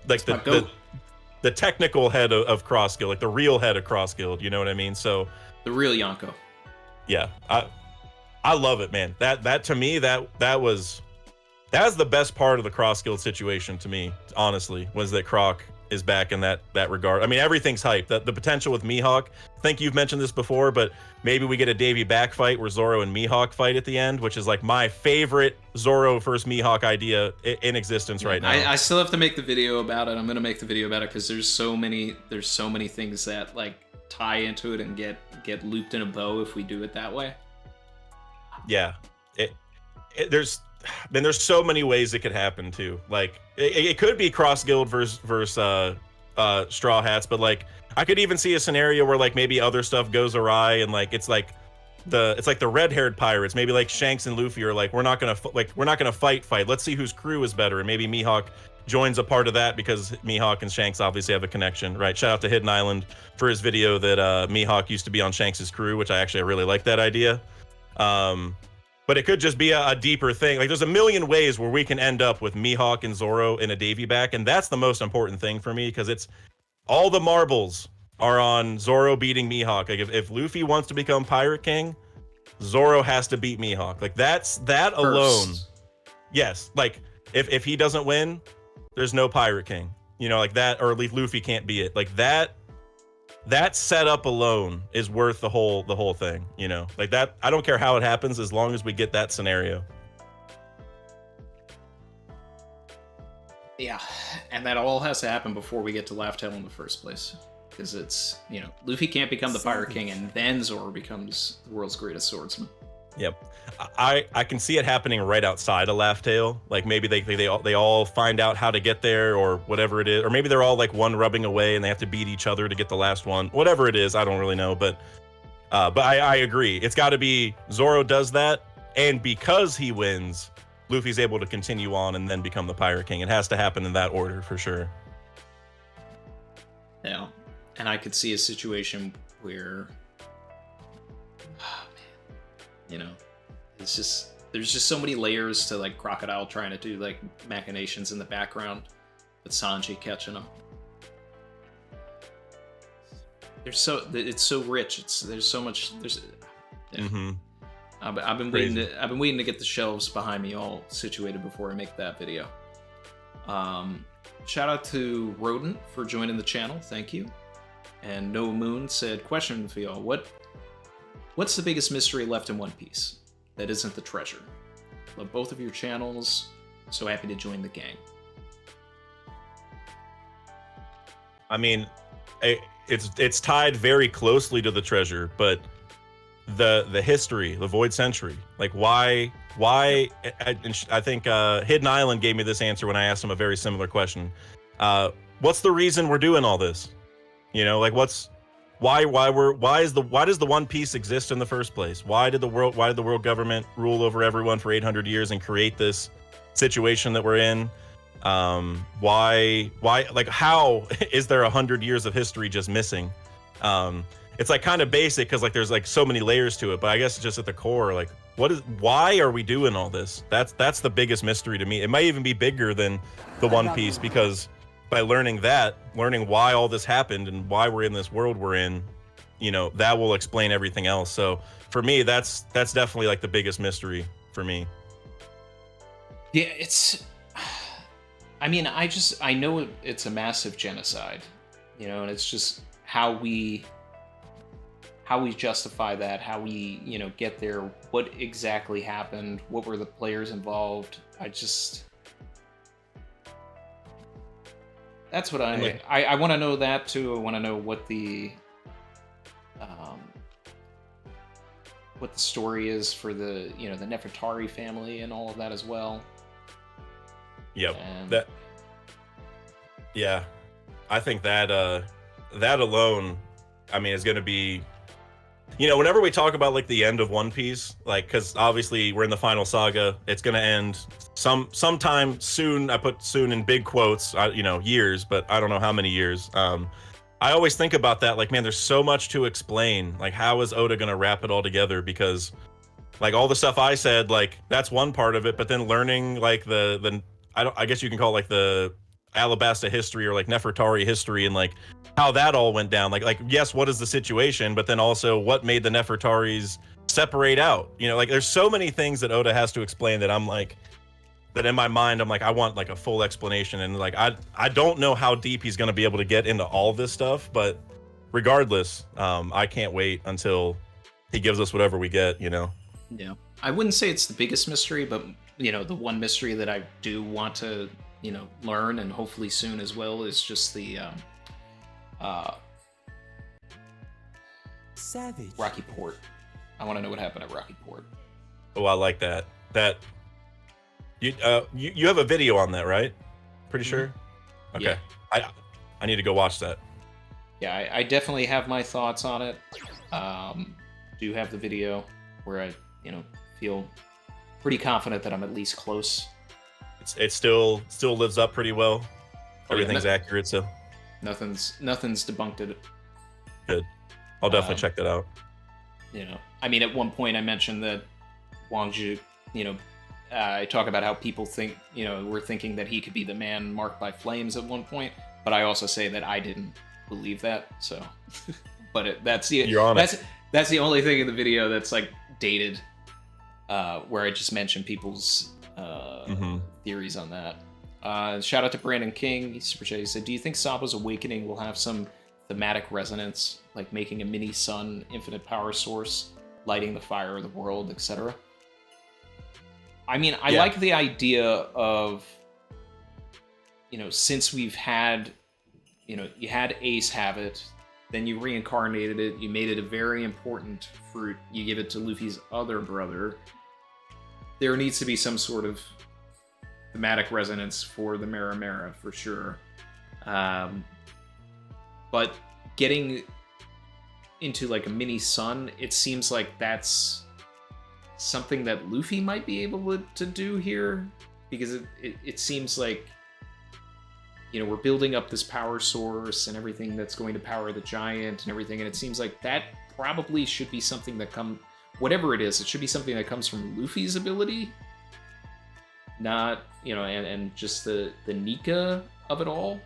the technical head of Cross Guild, like the real head of Cross Guild. You know what I mean? So The real Yonko. yeah, I love it, man. That to me, that was the best part of the Cross Guild situation to me, honestly, was that Croc is back in that regard. I mean, everything's hype. The potential with Mihawk, I think you've mentioned this before, but maybe we get a Davy back fight where Zoro and Mihawk fight at the end, which is like my favorite Zoro versus Mihawk idea in existence right now. I still have to make the video about it. I'm gonna make the video about it because there's so many things that like tie into it and get looped in a bow if we do it that way. Yeah, there's so many ways it could happen too. Like it could be Cross Guild versus Straw Hats, but like I could even see a scenario where like maybe other stuff goes awry and like it's like the red-haired pirates. Maybe like Shanks and Luffy are like we're not gonna fight. Let's see whose crew is better, and maybe Mihawk joins a part of that because Mihawk and Shanks obviously have a connection, right? Shout out to Hidden Island for his video that Mihawk used to be on Shanks's crew, which I really like that idea. But it could just be a deeper thing. Like there's a million ways where we can end up with Mihawk and Zoro in a Davy back, and that's the most important thing for me because it's all the marbles are on Zoro beating Mihawk. Like if Luffy wants to become Pirate King, Zoro has to beat Mihawk. Like that alone. Yes, like if he doesn't win, there's no Pirate King. You know, like that, or at least Luffy can't be it. Like that setup alone is worth the whole thing, you know? Like that, I don't care how it happens as long as we get that scenario. Yeah, and that all has to happen before we get to Laugh Tale in the first place. Because it's, you know, Luffy can't become the Pirate King and then Zoro becomes the world's greatest swordsman. Yep. I can see it happening right outside of Laugh Tale. Like maybe they all find out how to get there or whatever it is. Or maybe they're all like one rubbing away and they have to beat each other to get the last one. Whatever it is, I don't really know. But I agree. It's got to be Zoro does that. And because he wins, Luffy's able to continue on and then become the Pirate King. It has to happen in that order for sure. Yeah. And I could see a situation where, you know, there's just so many layers to like Crocodile trying to do like machinations in the background with Sanji catching him. It's so rich. There's so much. Yeah. Mm-hmm. I've been waiting to get the shelves behind me all situated before I make that video. Shout out to Rodent for joining the channel. Thank you. And No Moon said, question for y'all. What's the biggest mystery left in One Piece that isn't the treasure? Love both of your channels. So happy to join the gang. I mean, it's tied very closely to the treasure, but the history, the Void Century, like why? I think Hidden Island gave me this answer when I asked him a very similar question. What's the reason we're doing all this? You know, like why does the One Piece exist in the first place? Why did the world government rule over everyone for 800 years and create this situation that we're in? Why like how is there 100 years of history just missing? It's like kind of basic because like there's like so many layers to it, but I guess just at the core, like why are we doing all this? That's the biggest mystery to me. It might even be bigger than the One Piece because by learning why all this happened and why we're in this world we're in, you know, that will explain everything else. So for me, that's definitely like the biggest mystery for me. Yeah, I mean, I know it's a massive genocide, you know, and it's just how we justify that, how we, you know, get there, what exactly happened, what were the players involved. That's what I want to know that too. I want to know what the story is for the, you know, the Nefertari family and all of that as well. Yep. And I think that alone, I mean, is going to be you know, whenever we talk about like the end of One Piece, like, because obviously we're in the final saga, it's gonna end sometime soon. I put soon in big quotes, you know, years, but I don't know how many years. I always think about that, like, man, there's so much to explain. Like, how is Oda gonna wrap it all together? Because, like, all the stuff I said, like, that's one part of it, but then learning like I guess you can call it like the Alabasta history or like Nefertari history and like how that all went down. Like yes, what is the situation, but then also what made the Nefertaris separate out? You know, like there's so many things that Oda has to explain that I'm like, that in my mind I'm like, I want like a full explanation. And like I don't know how deep he's going to be able to get into all this stuff, but regardless, I can't wait until he gives us whatever we get, you know. Yeah, I wouldn't say it's the biggest mystery, but you know, the one mystery that I do want to, you know, learn, and hopefully soon as well, is just the Savage. Rocky Port. I want to know what happened at Rocky Port. Oh, I like that. That you have a video on that, right? Pretty sure. Okay. Yeah. I need to go watch that. Yeah, I definitely have my thoughts on it. Do have the video where I, you know, feel pretty confident that I'm at least close. It still lives up pretty well. Everything's accurate, so nothing's debunked it. Good. I'll definitely check that out. You know, I mean, at one point I mentioned that Wang Zhu, you know, I talk about how people think, you know, we're thinking that he could be the man marked by flames at one point, but I also say that I didn't believe that. So, but that's the only thing in the video that's like dated, where I just mentioned people's theories on that. Shout out to Brandon King. Super Chat. He said, "Do you think Sabo's awakening will have some thematic resonance, like making a mini sun, infinite power source, lighting the fire of the world, etc.?" I mean, I like the idea of, you know, since we've had, you know, you had Ace have it, then you reincarnated it, you made it a very important fruit, you give it to Luffy's other brother, there needs to be some sort of thematic resonance for the Mera Mera, for sure. But getting into like a mini sun, it seems like that's something that Luffy might be able to do here, because it seems like, you know, we're building up this power source and everything that's going to power the giant and everything, and it seems like that probably should be something that whatever it is, it should be something that comes from Luffy's ability, not, you know, and just the Nika of it all.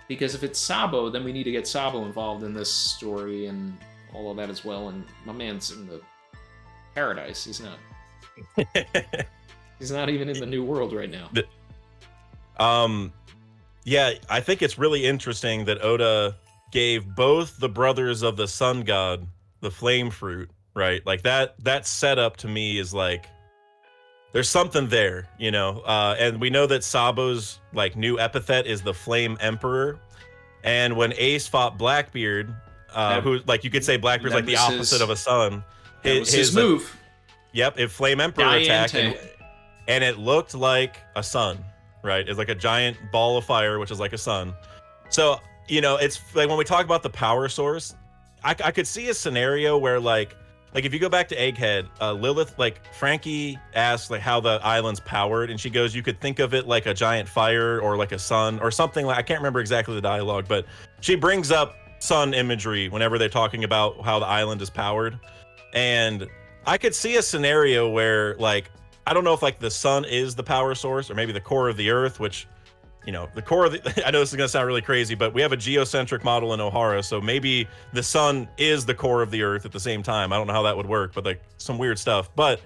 Because if it's Sabo, then we need to get Sabo involved in this story and all of that as well. And my man's in the paradise. He's not. He's not even in the new world right now. Yeah, I think it's really interesting that Oda gave both the brothers of the sun god the flame fruit, right? Like that setup to me is like, there's something there, you know? And we know that Sabo's like new epithet is the Flame Emperor. And when Ace fought Blackbeard, who, like, you could say Blackbeard's like the opposite of a sun. His move. Yep, if Flame Emperor attacked, and it looked like a sun, right? It's like a giant ball of fire, which is like a sun. So, you know, it's like when we talk about the power source, I could see a scenario where like if you go back to Egghead, Lilith, like Franky asks like how the island's powered, and she goes, you could think of it like a giant fire or like a sun or something. Like, I can't remember exactly the dialogue, but she brings up sun imagery whenever they're talking about how the island is powered. And I could see a scenario where, like, I don't know if like the sun is the power source or maybe the core of the earth, which, you know, the core of the, I know this is going to sound really crazy, but we have a geocentric model in Ohara, so maybe the sun is the core of the earth at the same time. I don't know how that would work, but like some weird stuff. But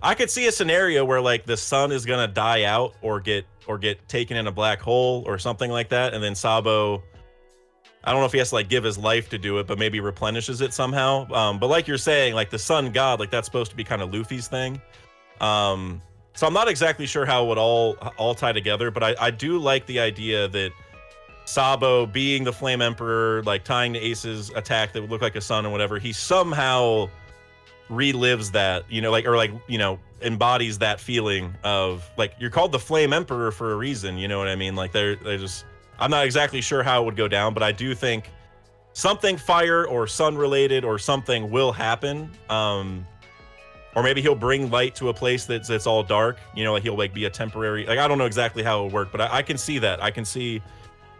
I could see a scenario where like the sun is going to die out or get taken in a black hole or something like that, and then Sabo, I don't know if he has to like give his life to do it, but maybe replenishes it somehow. But like you're saying, like the sun god, like that's supposed to be kind of Luffy's thing. So I'm not exactly sure how it would all tie together, but I do like the idea that Sabo being the Flame Emperor, like tying to Ace's attack that would look like a sun or whatever, he somehow relives that, you know, like, or like, you know, embodies that feeling of like, you're called the Flame Emperor for a reason, you know what I mean? Like they're just, I'm not exactly sure how it would go down, but I do think something fire or sun related or something will happen. Or maybe he'll bring light to a place that's all dark. You know, like he'll like be a temporary. Like I don't know exactly how it'll work, but I can see that. I can see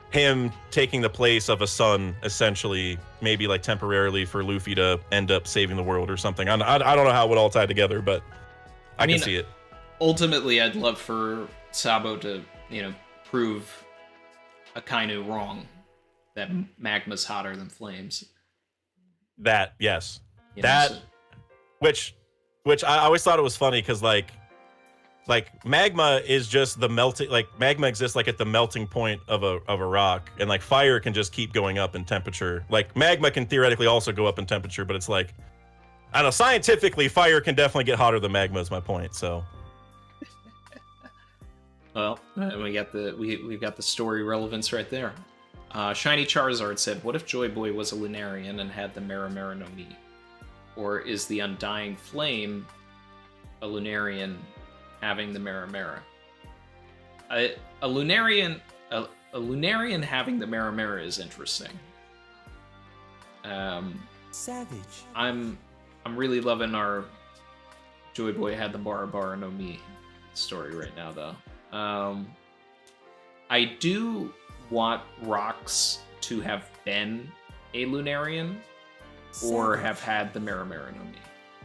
him taking the place of a sun, essentially, maybe like temporarily for Luffy to end up saving the world or something. I don't know how it would all tie together, but I can see it. Ultimately, I'd love for Sabo to, prove Akainu wrong, that magma's hotter than flames. That, yes. Which I always thought it was funny because like magma is just the melting, like magma exists like at the melting point of a rock, and like fire can just keep going up in temperature. Like magma can theoretically also go up in temperature, but it's like, I don't know, scientifically fire can definitely get hotter than magma is my point. So well, we've got the story relevance right there. Shiny Charizard said, what if Joy Boy was a Lunarian and had the Mera Mera no Mi? Or is the Undying Flame a Lunarian having the Mera Mera? A Lunarian having the Mera Mera is interesting. Savage. I'm really loving our Joy Boy had the Bara Bara no Mi story right now, though. I do want Rocks to have been a Lunarian or have had the Mera Mera no Mi,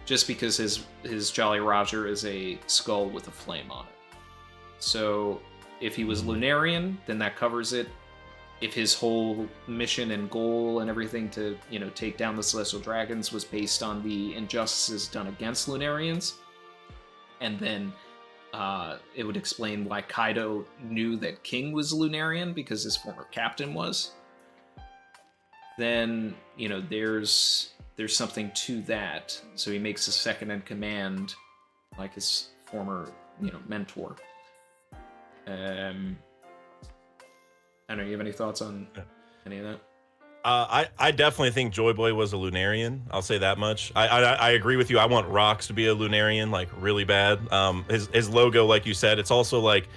just because his Jolly Roger is a skull with a flame on it. So if he was Lunarian, then that covers it. If his whole mission and goal and everything to, take down the Celestial Dragons was based on the injustices done against Lunarians, and then it would explain why Kaido knew that King was Lunarian because his former captain was, then, there's something to that. So he makes his second in command like his former, mentor. I don't know, you have any thoughts on any of that? I definitely think Joy Boy was a Lunarian. I'll say that much. I agree with you. I want Rocks to be a Lunarian, like really bad. His logo, like you said, it's also like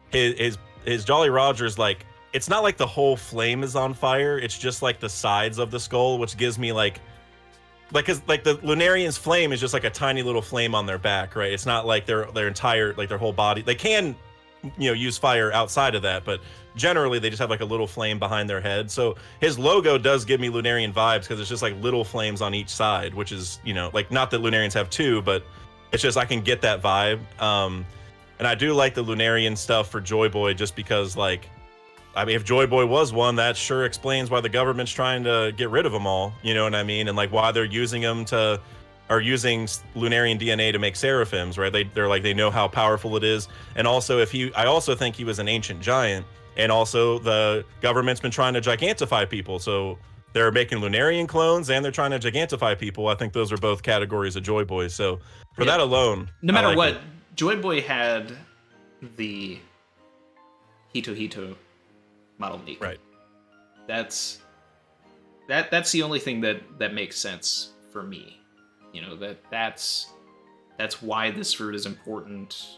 his Jolly Roger's like, it's not like the whole flame is on fire. It's just like the sides of the skull, which gives me like cause like the Lunarian's flame is just like a tiny little flame on their back, right? It's not like their entire, like their whole body. They can, use fire outside of that, but generally they just have like a little flame behind their head. So his logo does give me Lunarian vibes because it's just like little flames on each side, which is, like not that Lunarians have two, but it's just, I can get that vibe. And I do like the Lunarian stuff for Joy Boy just because like, I mean, if Joy Boy was one, that sure explains why the government's trying to get rid of them all. You know what I mean? And like why they're using them using Lunarian DNA to make seraphims, right? They're like, they know how powerful it is. And also I also think he was an ancient giant. And also the government's been trying to gigantify people. So they're making Lunarian clones and they're trying to gigantify people. I think those are both categories of Joy Boys. So for that alone, no matter what, Joy Boy had the Hito model Nico. Right. That's the only thing that makes sense for me. That's why this fruit is important.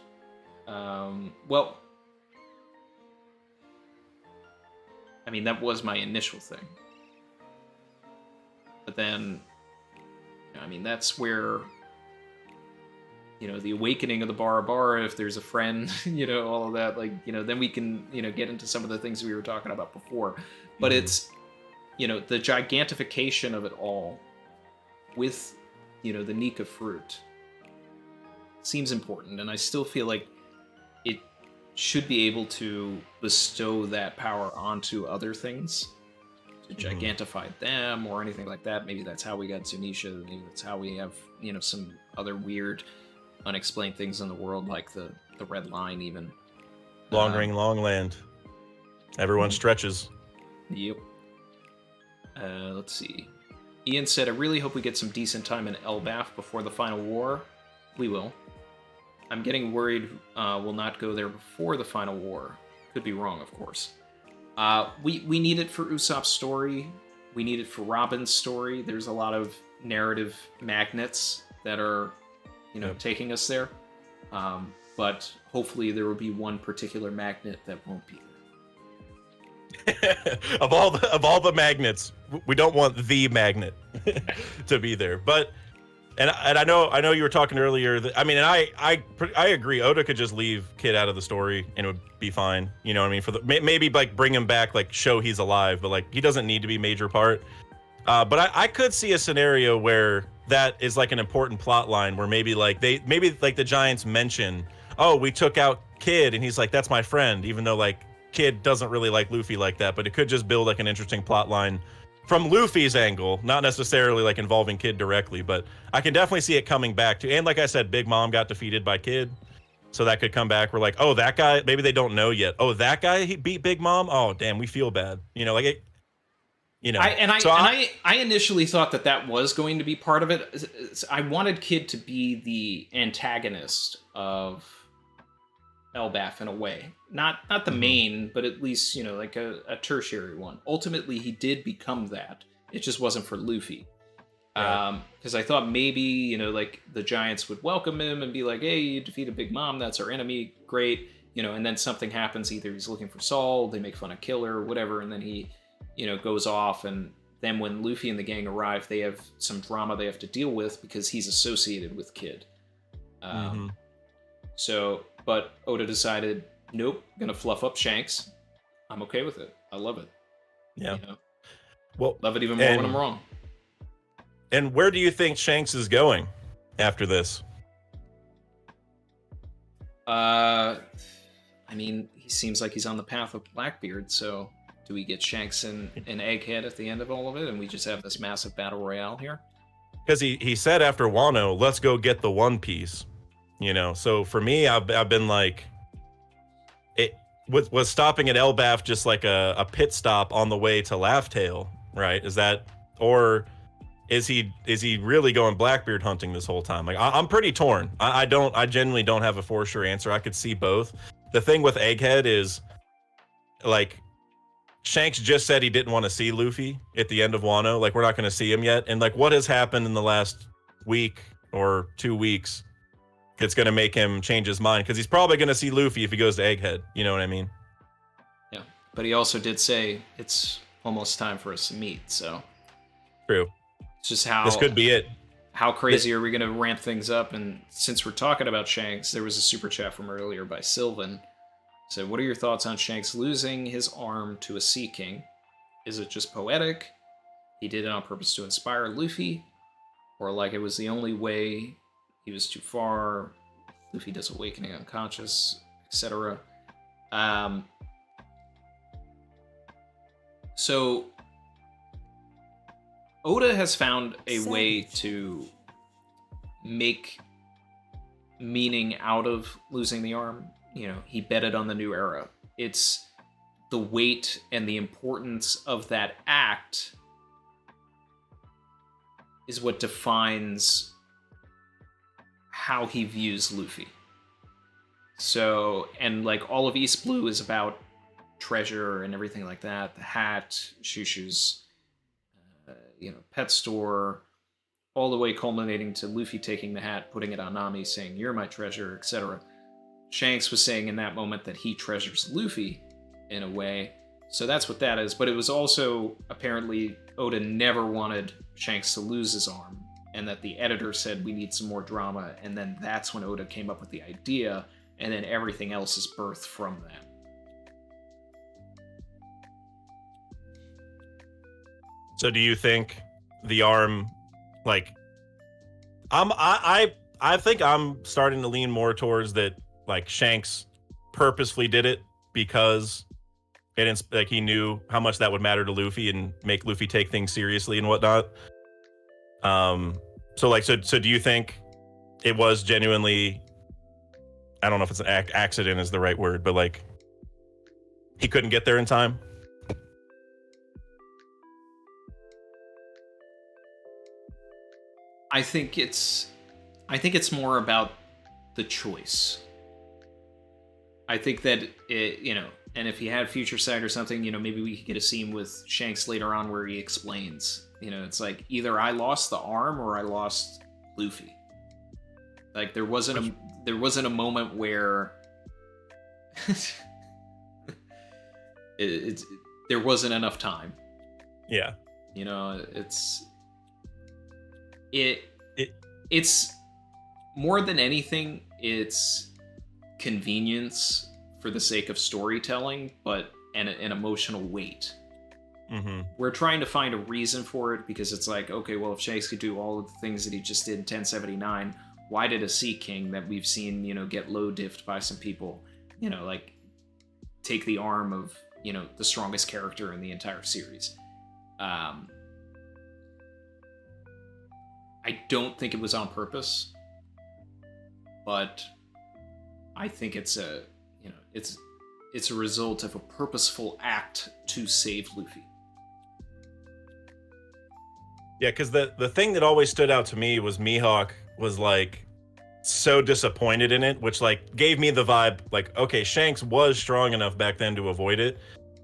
Well, I mean, that was my initial thing. But then, that's where, the awakening of the Bara Bara, if there's a friend, all of that, like, then we can, get into some of the things we were talking about before. But it's, the gigantification of it all with, the Nika fruit seems important. And I still feel like it should be able to bestow that power onto other things to gigantify them or anything like that. Maybe that's how we got Zunisha. Maybe that's how we have, some other weird unexplained things in the world, like the red line even. Long ring, long land. Everyone stretches. Yep. Let's see. Ian said, I really hope we get some decent time in Elbaf before the final war. We will. I'm getting worried we'll not go there before the final war. Could be wrong, of course. We need it for Usopp's story. We need it for Robin's story. There's a lot of narrative magnets that are, taking us there. But hopefully there will be one particular magnet that won't be there. of all the magnets, we don't want the magnet to be there. But and I know you were talking earlier that, I mean, and I agree. Oda could just leave Kid out of the story and it would be fine. You know what I mean? For the maybe like bring him back, like show he's alive, but like he doesn't need to be major part. But I could see a scenario where that is like an important plot line where maybe like the Giants mention, oh, we took out Kid, and he's like, that's my friend, even though like Kid doesn't really like Luffy like that. But it could just build like an interesting plot line from Luffy's angle, not necessarily like involving Kid directly, but I can definitely see it coming back to. And like I said, Big Mom got defeated by Kid, so that could come back. We're like, oh, that guy. Maybe they don't know yet. Oh, that guy, he beat Big Mom. Oh, damn, we feel bad. You know, like it. You know, I initially thought that was going to be part of it. I wanted Kid to be the antagonist of Elbaf in a way, not the main, but at least, you know, like a tertiary one. Ultimately, he did become that. It just wasn't for Luffy. Because I thought maybe, you know, like the Giants would welcome him and be like, hey, you defeated Big Mom, that's our enemy, great. You know, and then something happens, either he's looking for Saul, they make fun of Killer, whatever, and then he, you know, goes off, and then when Luffy and the gang arrive, they have some drama they have to deal with because he's associated with Kid. So, but Oda decided, nope, gonna fluff up Shanks. I'm okay with it. I love it. Yeah. You know? Well, love it even more when I'm wrong. And where do you think Shanks is going after this? I mean, he seems like he's on the path of Blackbeard, so do we get Shanks and Egghead at the end of all of it, and we just have this massive battle royale here? Because he said after Wano, let's go get the One Piece. You know, so for me, I've been like, it was stopping at Elbaf just like a pit stop on the way to Laugh Tale, right? Is that, or is he really going Blackbeard hunting this whole time? Like I'm pretty torn. I genuinely don't have a for sure answer. I could see both. The thing with Egghead is, like, Shanks just said he didn't want to see Luffy at the end of Wano. Like, we're not going to see him yet. And like, what has happened in the last week or 2 weeks that's going to make him change his mind? Because he's probably going to see Luffy if he goes to Egghead. You know what I mean? Yeah, but he also did say it's almost time for us to meet. So true. It's just how this could be it. How crazy are we going to ramp things up? And since we're talking about Shanks, there was a super chat from earlier by Sylvan. So, what are your thoughts on Shanks losing his arm to a Sea King? Is it just poetic? He did it on purpose to inspire Luffy? Or like it was the only way, he was too far, Luffy does awakening unconscious, etc. So, Oda has found a way to make meaning out of losing the arm. You know, he betted on the new era. It's the weight and the importance of that act is what defines how he views Luffy. So, and like all of East Blue is about treasure and everything like that. The hat, Shushu's, pet store, all the way culminating to Luffy taking the hat, putting it on Nami, saying, "You're my treasure," etc. Shanks was saying in that moment that he treasures Luffy in a way. So that's what that is. But it was also, apparently, Oda never wanted Shanks to lose his arm, and that the editor said, we need some more drama, and then that's when Oda came up with the idea, and then everything else is birthed from that. So do you think the arm, like, I think I'm starting to lean more towards that, like, Shanks purposefully did it because like he knew how much that would matter to Luffy and make Luffy take things seriously and whatnot. So do you think it was genuinely, I don't know if it's an accident is the right word, but like he couldn't get there in time? I think it's more about the choice. I think that it, and if he had Future Sight or something, maybe we could get a scene with Shanks later on where he explains, it's like either I lost the arm or I lost Luffy. Like there wasn't a moment where there wasn't enough time. Yeah. You know, it's more than anything, it's convenience for the sake of storytelling, but an emotional weight. Mm-hmm. We're trying to find a reason for it because it's like, okay, well, if Shanks could do all of the things that he just did in 1079, why did a Sea King that we've seen, you know, get low diffed by some people, you know, like take the arm of, you know, the strongest character in the entire series? I don't think it was on purpose, but I think it's a, you know, it's a result of a purposeful act to save Luffy. Yeah, because the thing that always stood out to me was Mihawk was like so disappointed in it, which like gave me the vibe like, okay, Shanks was strong enough back then to avoid it,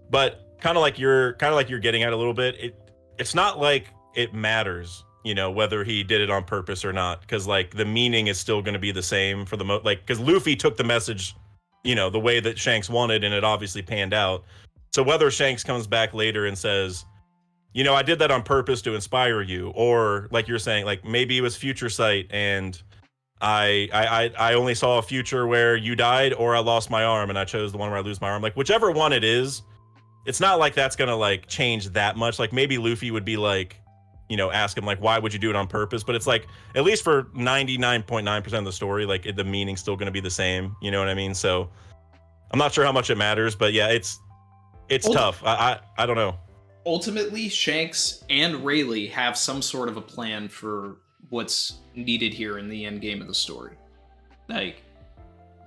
but kind of like you're getting at a little bit. It's not like it matters, you know, whether he did it on purpose or not, because like the meaning is still going to be the same for the like because Luffy took the message, you know, the way that Shanks wanted, and it obviously panned out. So whether Shanks comes back later and says, you know, I did that on purpose to inspire you, or like you're saying, like maybe it was future sight and I only saw a future where you died, or I lost my arm and I chose the one where I lose my arm. Like whichever one it is, it's not like that's gonna like change that much. Like maybe Luffy would be like, you know, ask him like, why would you do it on purpose? But it's like, at least for 99.9% of the story, like the meaning's still gonna be the same. You know what I mean? So I'm not sure how much it matters, but yeah, it's tough. I don't know. Ultimately, Shanks and Rayleigh have some sort of a plan for what's needed here in the end game of the story. Like,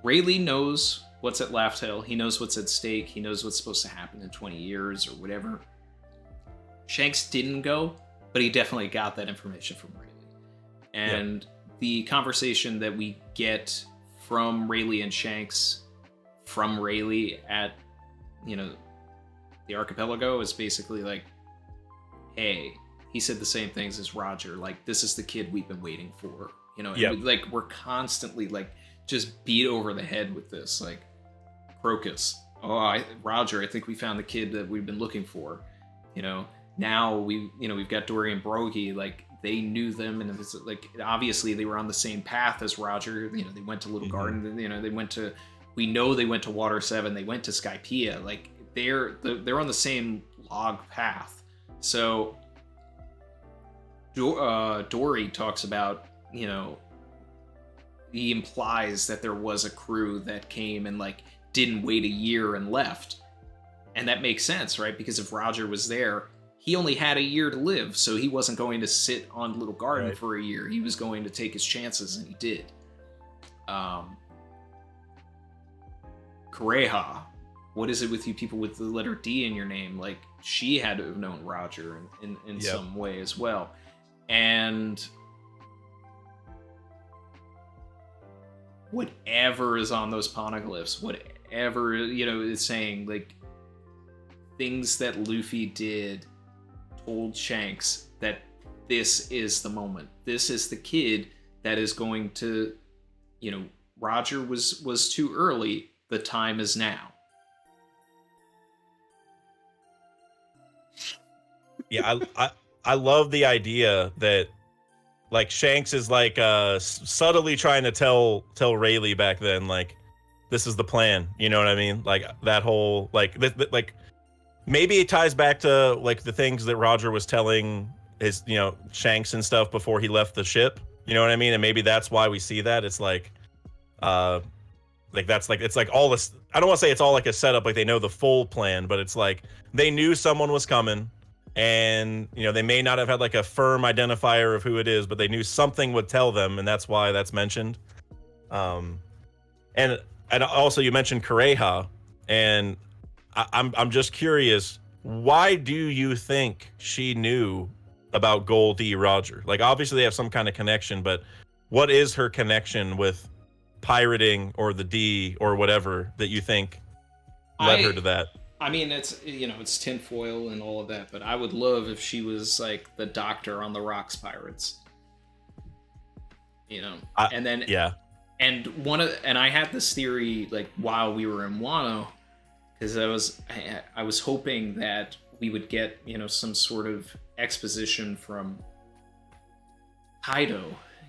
Rayleigh knows what's at Laugh Tale. He knows what's at stake. He knows what's supposed to happen in 20 years or whatever. Shanks didn't go, but he definitely got that information from Rayleigh. And the conversation that we get from Rayleigh and Shanks, from Rayleigh at, you know, the archipelago is basically like, hey, he said the same things as Roger. Like, this is the kid we've been waiting for. You know, and like we're constantly like just beat over the head with this. Like, Crocus. Oh, Roger, I think we found the kid that we've been looking for. You know, now we've got Dory and Brogy. Like, they knew them, and it's like obviously they were on the same path as Roger. You know, they went to Little Garden. You know, we know they went to Water 7. They went to Skypiea. Like, they're on the same log path. So Dory talks about, you know, he implies that there was a crew that came and like didn't wait a year and left. And that makes sense, right? Because if Roger was there, he only had a year to live, so he wasn't going to sit on Little Garden for a year. He was going to take his chances, and he did. Kureha, what is it with you people with the letter D in your name? Like, she had to have known Roger in some way as well. And whatever is on those poneglyphs, whatever, you know, is saying, like, things that Luffy did told Shanks that this is the moment. This is the kid that is going to, you know, Roger was too early. The time is now. Yeah, I love the idea that like Shanks is like subtly trying to tell Rayleigh back then, like, this is the plan. You know what I mean? Like that whole like like maybe it ties back to like the things that Roger was telling his, you know, Shanks and stuff before he left the ship. You know what I mean? And maybe that's why we see that. It's like that's like, it's like all this, I don't want to say it's all like a setup, like they know the full plan, but it's like they knew someone was coming, and, you know, they may not have had like a firm identifier of who it is, but they knew something would tell them, and that's why that's mentioned. And also you mentioned Kureha, and I'm just curious, why do you think she knew about Gold D Roger? Like, obviously they have some kind of connection, but what is her connection with pirating or the D or whatever that you think led her to that? I mean, it's, you know, it's tinfoil and all of that, but I would love if she was like the doctor on the Rocks Pirates. You know, and then and I had this theory like while we were in Wano, because I was hoping that we would get, you know, some sort of exposition from Kaido,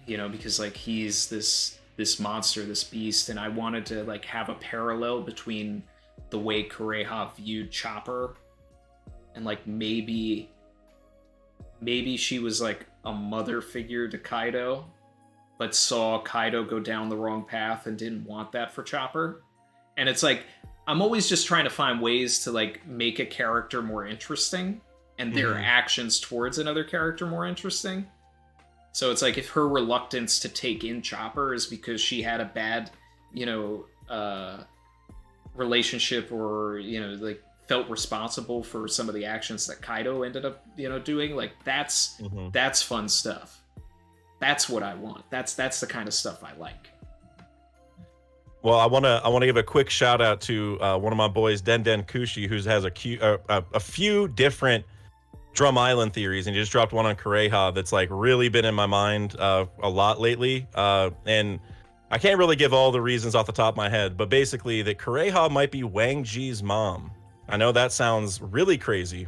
you know, because like he's this monster, this beast, and I wanted to like have a parallel between the way Kureha viewed Chopper and like maybe she was like a mother figure to Kaido, but saw Kaido go down the wrong path and didn't want that for Chopper. And it's like, I'm always just trying to find ways to like make a character more interesting and their actions towards another character more interesting. So it's like if her reluctance to take in Chopper is because she had a bad, you know, relationship, or, you know, like felt responsible for some of the actions that Kaido ended up, you know, doing, like that's fun stuff. That's what I want. That's the kind of stuff I like. Well, I want to give a quick shout out to one of my boys, Den Kushi, who has a few different Drum Island theories, and he just dropped one on Kureha that's like really been in my mind a lot lately. And I can't really give all the reasons off the top of my head, but basically that Kureha might be Wang Ji's mom. I know that sounds really crazy.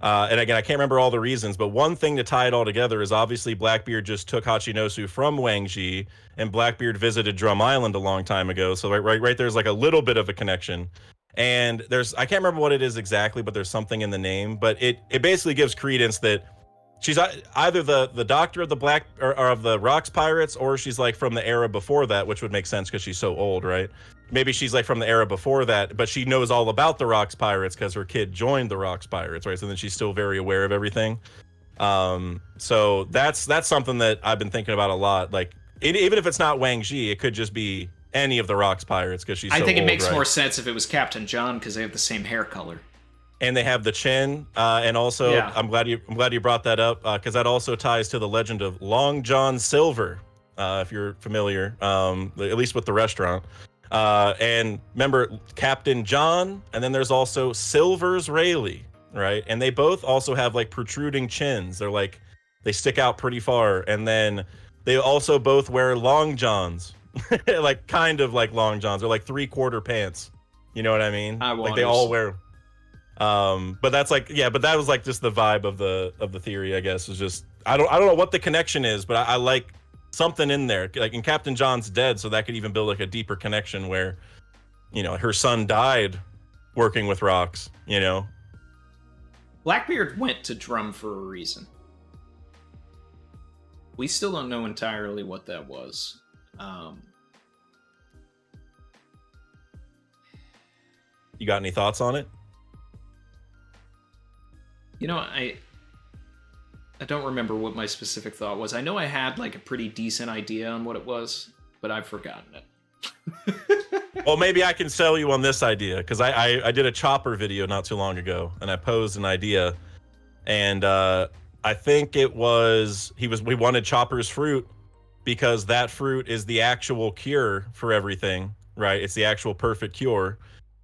And again, I can't remember all the reasons, but one thing to tie it all together is obviously Blackbeard just took Hachinosu from Wang Ji, and Blackbeard visited Drum Island a long time ago. So right there's like a little bit of a connection. And I can't remember what it is exactly, but there's something in the name. But it basically gives credence that she's either the doctor of the or of the Rocks Pirates, or she's like from the era before that, which would make sense because she's so old, right? Maybe she's like from the era before that, but she knows all about the Rocks Pirates because her kid joined the Rocks Pirates, right? So then she's still very aware of everything. So that's something that I've been thinking about a lot. Like even if it's not Wang Ji, it could just be any of the Rocks Pirates because she's so old, I think it makes right? more sense if it was Captain John because they have the same hair color. And they have the chin, and also Yeah. I'm glad you brought that up because that also ties to the legend of Long John Silver, if you're familiar, at least with the restaurant. And remember Captain John, and then there's also Silver's Rayleigh, right? And they both also have like protruding chins. They're like they stick out pretty far, and then they also both wear long johns, like kind of like long johns. They're like 3/4 pants. You know what I mean? Like they all wear. But that's like, yeah, but that was like just the vibe of the theory, I guess. Was just I don't know what the connection is, but I like something in there. Like, and Captain John's dead, so that could even build like a deeper connection where, you know, her son died working with rocks, you know. Blackbeard went to Drum for a reason. We still don't know entirely what that was. You got any thoughts on it? You know, I don't remember what my specific thought was. I know I had like a pretty decent idea on what it was, but I've forgotten it. Well, maybe I can sell you on this idea, because I did a Chopper video not too long ago, and I posed an idea, and I think it was we wanted Chopper's fruit because that fruit is the actual cure for everything, right? It's the actual perfect cure,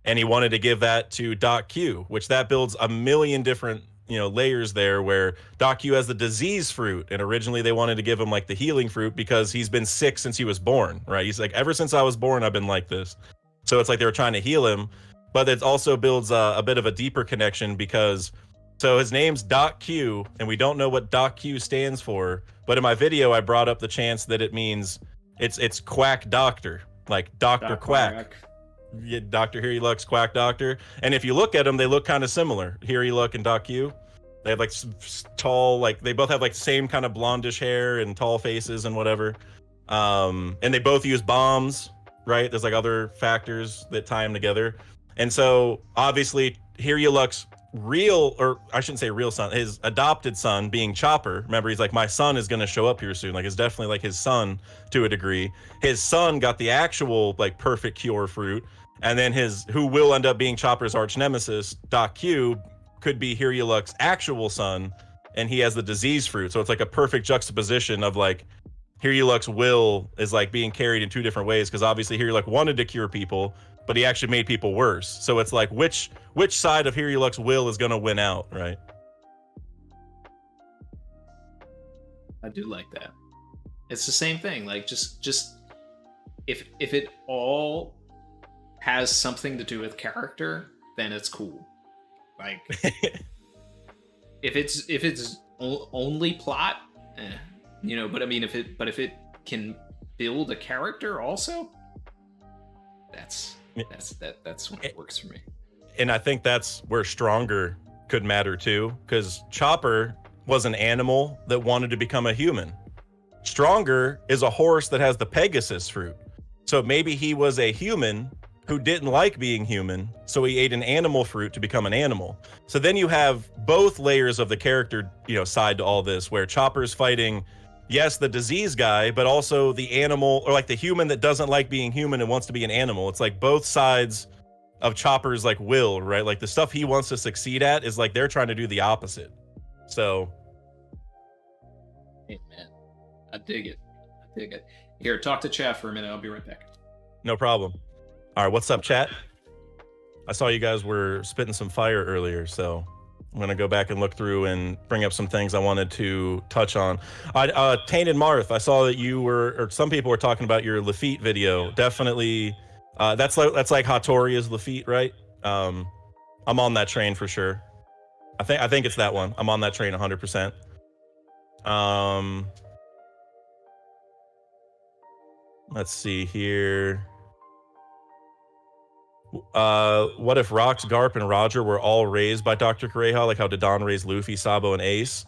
and he wanted to give that to Doc Q, which that builds a million different, you know, layers there, where Doc Q has the disease fruit, and originally they wanted to give him like the healing fruit because he's been sick since he was born, right? He's like, ever since I was born I've been like this. So it's like they were trying to heal him, but it also builds a bit of a deeper connection because so his name's Doc Q, and we don't know what Doc Q stands for, but in my video I brought up the chance that it means it's quack doctor, like Dr. Quack. Yeah, Dr. Here He Looks, Quack Doctor. And if you look at them, they look kind of similar. Here He Look and Doc Q. They have like tall, like they both have like same kind of blondish hair and tall faces and whatever. And they both use bombs, right? There's like other factors that tie them together. And so obviously Here You Look's real, or I shouldn't say real son, his adopted son being Chopper. Remember, he's like, my son is going to show up here soon. Like, it's definitely like his son to a degree. His son got the actual like perfect cure fruit. And then who will end up being Chopper's arch nemesis, Doc Q, could be Here You Look's actual son, and he has the disease fruit. So it's like a perfect juxtaposition of like Here You Look's will is like being carried in two different ways, because obviously Here You Look wanted to cure people, but he actually made people worse. So it's like which side of Here You Look's will is going to win out, right? I do like that. It's the same thing. Like just if it all has something to do with character, then it's cool. Like if it's only plot, you know. But I mean, if it can build a character also, that's what works for me. And I think that's where stronger could matter too, because Chopper was an animal that wanted to become a human. Stronger is a horse that has the Pegasus fruit. So maybe he was a human who didn't like being human, so he ate an animal fruit to become an animal. So then you have both layers of the character, you know, side to all this, where Chopper's fighting, yes, the disease guy, but also the animal, or like the human that doesn't like being human and wants to be an animal. It's like both sides of Chopper's like will, right? Like the stuff he wants to succeed at is like they're trying to do the opposite. So, hey man, I dig it. Here, talk to chat for a minute. I'll be right back. no problem. All right, what's up, chat? I saw you guys were spitting some fire earlier, so I'm gonna go back and look through and bring up some things I wanted to touch on. Tainted Marth, I saw that you were, or some people were talking about your Lafitte video. Definitely, that's like Hattori's Lafitte, right? I'm on that train for sure. I think it's that one. I'm on that train 100%. Let's see here. What if Rox, Garp, and Roger were all raised by Dr. Kureha, like how Dodon raised Luffy, Sabo, and Ace?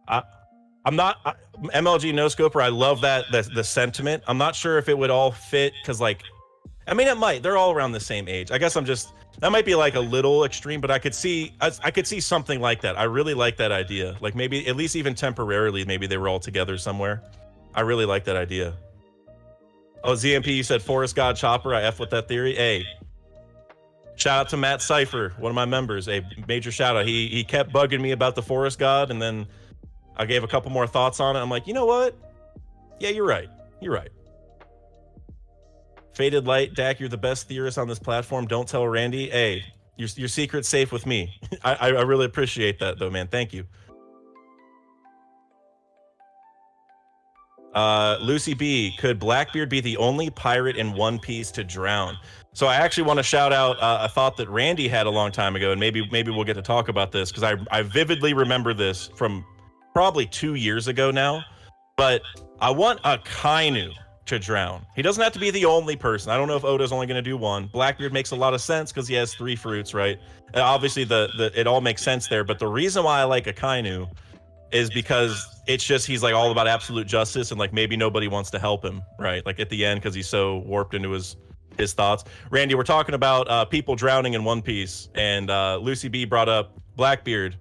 I'm not MLG No Scoper. I love the sentiment. I'm not sure if it would all fit, because like, I mean, it might. They're all around the same age. I guess that might be like a little extreme, but I could see something like that. I really like that idea. Like maybe at least even temporarily, maybe they were all together somewhere. I really like that idea. Oh, ZMP, you said Forest God Chopper. I F with that theory. Hey, shout out to Matt Cypher, one of my members. A major shout out. He kept bugging me about the Forest God, and then I gave a couple more thoughts on it. I'm like, you know what? Yeah, you're right. You're right. Faded Light, Dak, you're the best theorist on this platform. Don't tell Randy. Hey, your secret's safe with me. I really appreciate that, though, man. Thank you. Lucy B, could Blackbeard be the only pirate in One Piece to drown? So I actually want to shout out a thought that Randy had a long time ago, and maybe we'll get to talk about this, because I vividly remember this from probably 2 years ago now. But I want a Kainu to drown. He doesn't have to be the only person. I don't know if Oda's only going to do one. Blackbeard makes a lot of sense because he has 3 fruits, right? Obviously, it all makes sense there. But the reason why I like a Kainu is because it's just he's like all about absolute justice, and like maybe nobody wants to help him, right? Like at the end, because he's so warped into his thoughts. Randy, we're talking about people drowning in One Piece, and Lucy B brought up Blackbeard,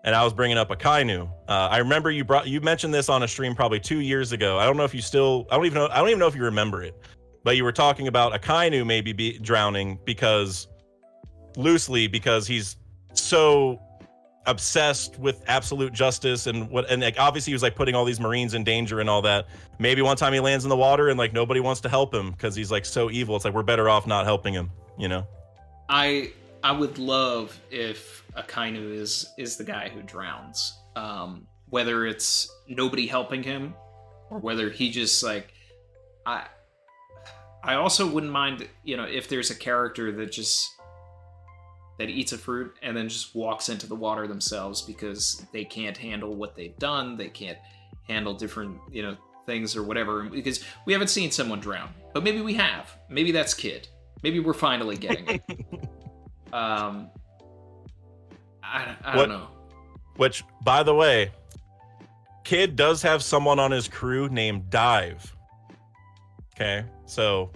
and I was bringing up a Kainu. I remember you mentioned this on a stream probably 2 years ago. I don't know if you still, I don't even know if you remember it, but you were talking about a Kainu maybe be drowning because he's so obsessed with absolute justice and like obviously he was like putting all these Marines in danger and all that. Maybe one time he lands in the water and like nobody wants to help him because he's like so evil. It's like we're better off not helping him, you know? I would love if Akainu is the guy who drowns. Whether it's nobody helping him or whether he just like I also wouldn't mind, you know, if there's a character that eats a fruit and then just walks into the water themselves because they can't handle what they've done. They can't handle different, you know, things or whatever. Because we haven't seen someone drown, but maybe we have. Maybe that's Kid. Maybe we're finally getting it. I don't know. Which, by the way, Kid does have someone on his crew named Dive. Okay, so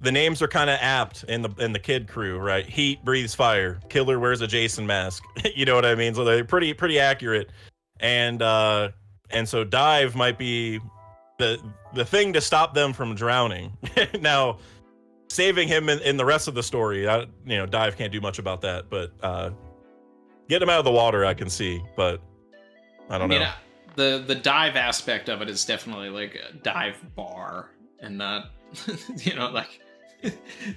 the names are kind of apt in the Kid crew, right? Heat breathes fire. Killer wears a Jason mask. You know what I mean? So they're pretty accurate. And so Dive might be the thing to stop them from drowning. Now, saving him in the rest of the story, Dive can't do much about that. But get him out of the water, I can see. But I don't know. The dive aspect of it is definitely like a dive bar and not, you know, like.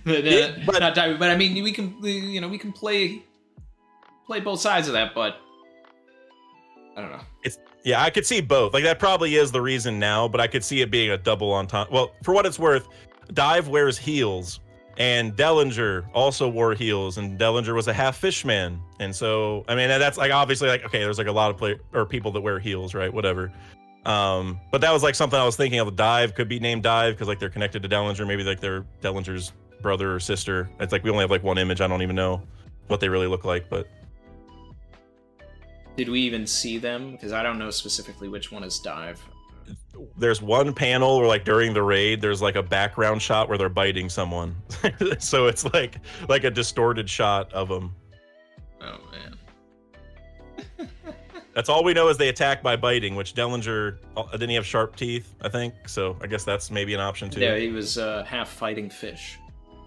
But not diving. But I mean, we can play both sides of that. But I don't know. Yeah, I could see both. Like that probably is the reason now, but I could see it being a double entendre. Well, for what it's worth, Dive wears heels, And Dellinger also wore heels, and Dellinger was a half fish man. And so, I mean, that's like obviously like, okay, there's like a lot of people that wear heels, right? Whatever. But that was like something I was thinking of. Dive could be named Dive because like they're connected to Dellinger. Maybe like they're Dellinger's brother or sister. It's like we only have like one image. I don't even know what they really look like, but. Did we even see them? Because I don't know specifically which one is Dive. There's one panel where like during the raid there's like a background shot where they're biting someone. So it's like a distorted shot of them. Oh man. That's all we know is they attack by biting, which Dellinger didn't he have sharp teeth, I think, so I guess that's maybe an option too. Yeah, he was half fighting fish.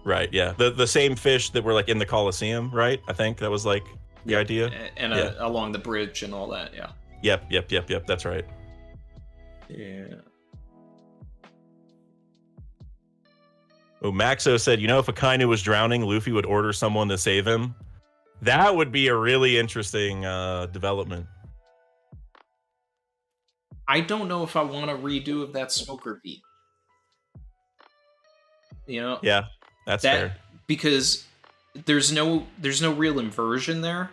Right, yeah, the same fish that were like in the Colosseum, right? I think that was like the idea, and along the bridge and all that. Yeah, yep, that's right. Yeah. Oh, Maxo said, you know, if Akainu was drowning, Luffy would order someone to save him. That would be a really interesting development. I don't know if I want a redo of that Smoker beat. You know? Yeah, that's fair. Because there's no real inversion there.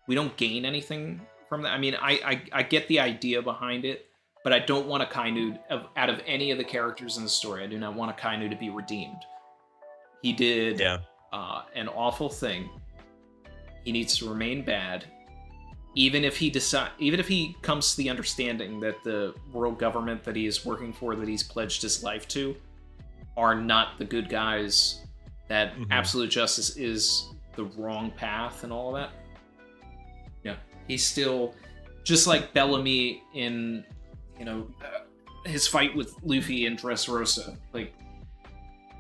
We don't gain anything from that. I mean, I get the idea behind it. But I don't want Akainu, out of any of the characters in the story, I do not want Akainu to be redeemed. He did an awful thing. He needs to remain bad. Even if he comes to the understanding that the world government that he is working for, that he's pledged his life to, are not the good guys, that absolute justice is the wrong path and all of that. Yeah, he's still, just like Bellamy in... his fight with Luffy and Dressrosa. Like,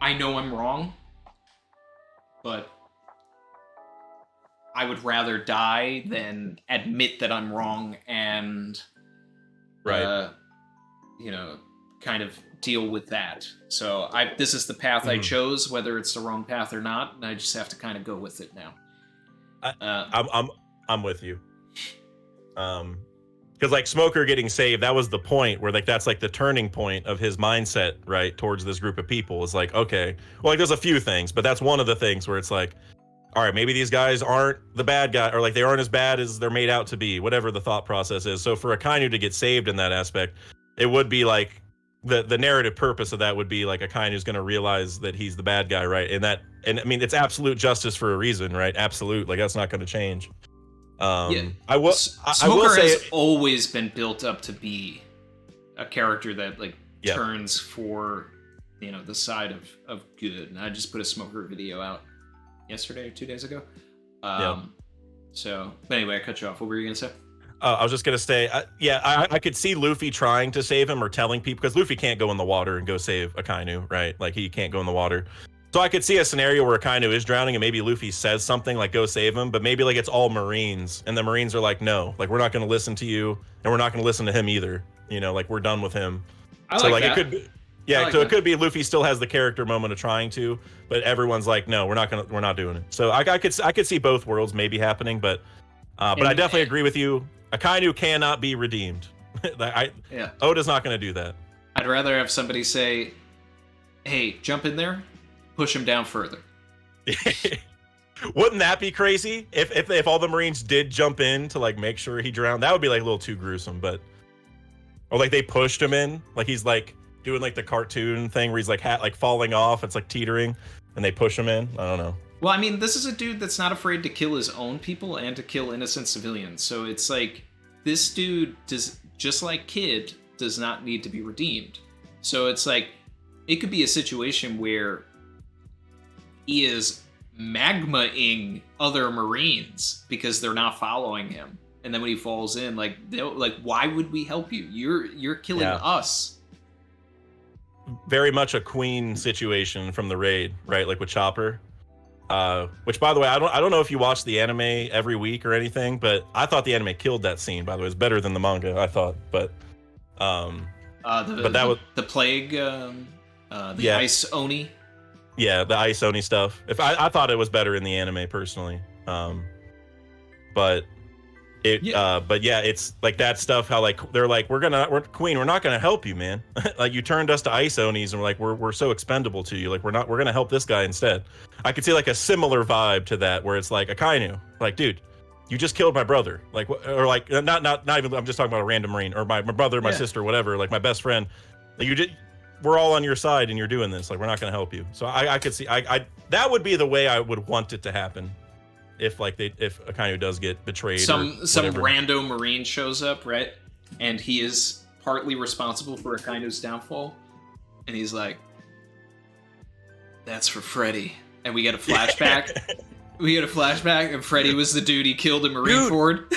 I know I'm wrong, but I would rather die than admit that I'm wrong and, kind of deal with that. So this is the path I chose, whether it's the wrong path or not, and I just have to kind of go with it now. I'm with you. Because like Smoker getting saved, that was the point where like that's like the turning point of his mindset, right, towards this group of people. It's like, okay, well, like there's a few things, but that's one of the things where it's like, all right, maybe these guys aren't the bad guy, or like they aren't as bad as they're made out to be, whatever the thought process is. So for Akainu to get saved in that aspect, it would be like the narrative purpose of that would be like Akainu's going to realize that he's the bad guy, right? And I mean, it's absolute justice for a reason, right? Absolute, like that's not going to change. I will Smoker say has always been built up to be a character that like turns for the side of good. And I just put a Smoker video out yesterday or 2 days ago. So, but anyway, I cut you off. What were you gonna say? I was just gonna say, I could see Luffy trying to save him or telling people, because Luffy can't go in the water and go save Akainu, right? Like he can't go in the water. So I could see a scenario where Akainu is drowning and maybe Luffy says something like, go save him, but maybe like it's all Marines and the Marines are like, no, like we're not going to listen to you and we're not going to listen to him either. Like we're done with him. It could be, it could be Luffy still has the character moment of trying to, but everyone's like, no, we're not doing it. So I could see both worlds maybe happening, but I definitely agree with you. Akainu cannot be redeemed. Oda's not going to do that. I'd rather have somebody say, hey, jump in there. Push him down further. Wouldn't that be crazy if all the Marines did jump in to like make sure he drowned? That would be like a little too gruesome, or like they pushed him in, like he's like doing like the cartoon thing where he's like like falling off, it's like teetering, and they push him in. I don't know. Well, I mean, this is a dude that's not afraid to kill his own people and to kill innocent civilians. So it's like this dude just like Kid does not need to be redeemed. So it's like it could be a situation where he is magma-ing other Marines because they're not following him. And then when he falls in, like why would we help you? You're killing us. Very much a Queen situation from the raid, right? Like with Chopper. Which, by the way, I don't know if you watch the anime every week or anything, but I thought the anime killed that scene. By the way, it's better than the manga, I thought. But that was the plague, ice oni. Yeah, the Ice Oni stuff. I thought it was better in the anime personally, but But yeah, it's like that stuff. How like they're like, we're Queen, we're not gonna help you, man. Like you turned us to ice Onis, and we're like, we're so expendable to you. Like we're gonna help this guy instead. I could see like a similar vibe to that, where it's like Akainu, like, dude, you just killed my brother, like, or like not even. I'm just talking about a random Marine or my brother, my sister, whatever, like my best friend. Like, we're all on your side, and you're doing this. Like we're not gonna help you. So I could see that would be the way I would want it to happen. If Akainu does get betrayed, some rando Marine shows up, right, and he is partly responsible for Akainu's downfall, and he's like, "That's for Freddy," and we get a flashback. And Freddy was the dude he killed in Marineford.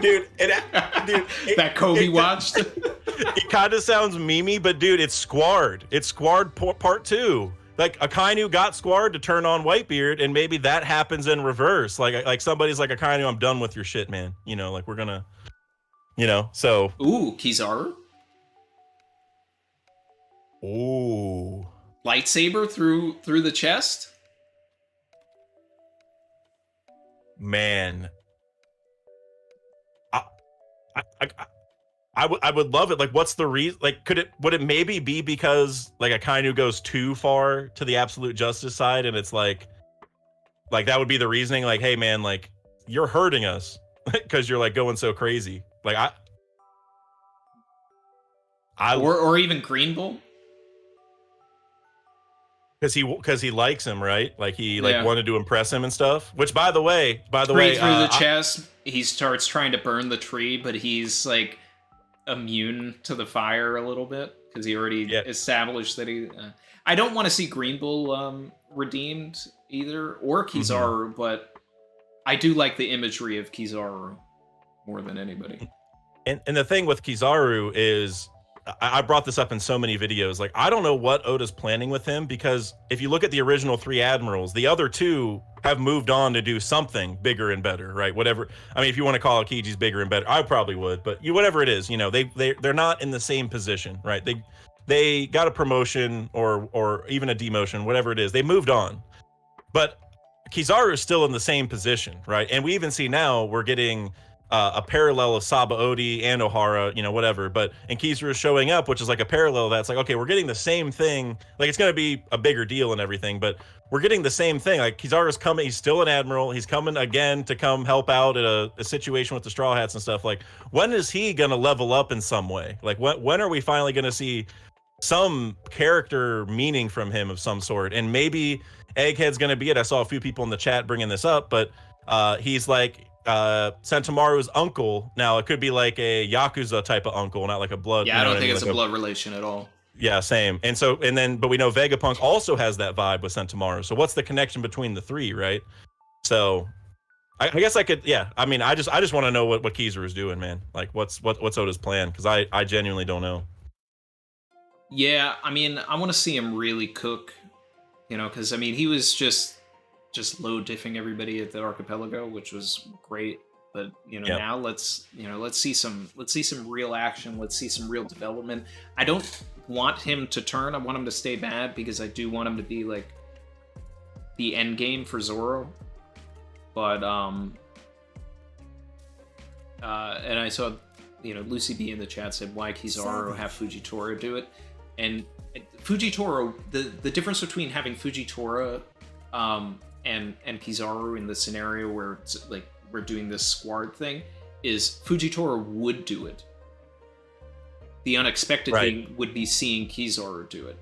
Dude, that Koby watched. It kind of sounds memey, but dude, it's Squared. It's Squared Part 2. Like Akainu got Squared to turn on Whitebeard, and maybe that happens in reverse. Like somebody's like, Akainu, I'm done with your shit, man. You know, like we're gonna, you know. So Kizaru. Ooh, lightsaber through the chest. Man, I would love it. Like, what's the reason? Like, would it maybe be because like Akainu goes too far to the absolute justice side, and it's like that would be the reasoning. Like, hey man, like you're hurting us because you're like going so crazy. Like or even Green Bull. Because he likes him, right? Like he wanted to impress him and stuff. Which, by the way, through the chest, he starts trying to burn the tree, but he's like immune to the fire a little bit because he already established that he. I don't want to see Green Bull redeemed either, or Kizaru, but I do like the imagery of Kizaru more than anybody. And the thing with Kizaru is, I brought this up in so many videos. Like, I don't know what Oda's planning with him, because if you look at the original 3 admirals, the other 2 have moved on to do something bigger and better, right? Whatever. I mean, if you want to call Aokiji's bigger and better, I probably would. But whatever it is, you know, they're not in the same position, right? They got a promotion or even a demotion, whatever it is. They moved on. But Kizaru is still in the same position, right? And we even see now we're getting a parallel of Saba Odi and Ohara, you know, whatever. And Kizaru is showing up, which is like a parallel that's like, okay, we're getting the same thing. Like, it's going to be a bigger deal and everything, but we're getting the same thing. Like, Kizaru's coming, he's still an admiral. He's coming again to come help out at a situation with the Straw Hats and stuff. Like, when is he going to level up in some way? Like, when are we finally going to see some character meaning from him of some sort? And maybe Egghead's going to be it. I saw a few people in the chat bringing this up, but he's like Sentomaru's uncle. Now it could be like a Yakuza type of uncle, not like a blood. Yeah, I don't think it's like a blood relation at all. Yeah, same. But we know Vegapunk also has that vibe with Sentomaru. So what's the connection between the 3, right? So I guess I could, yeah. I mean, I just want to know what Kizaru's doing, man. Like, what's Oda's plan? Because I genuinely don't know. Yeah, I mean, I want to see him really cook, you know, because I mean, he was just low diffing everybody at the archipelago, which was great. But now let's see some real action. Let's see some real development. I don't want him to turn. I want him to stay bad because I do want him to be like the end game for Zoro. But and I saw Lucy B in the chat said, why Kizaru have Fujitora do it? And Fujitora, the difference between having Fujitora and Kizaru in the scenario where it's like we're doing this squad thing is Fujitora would do it. The unexpected thing would be seeing Kizaru do it.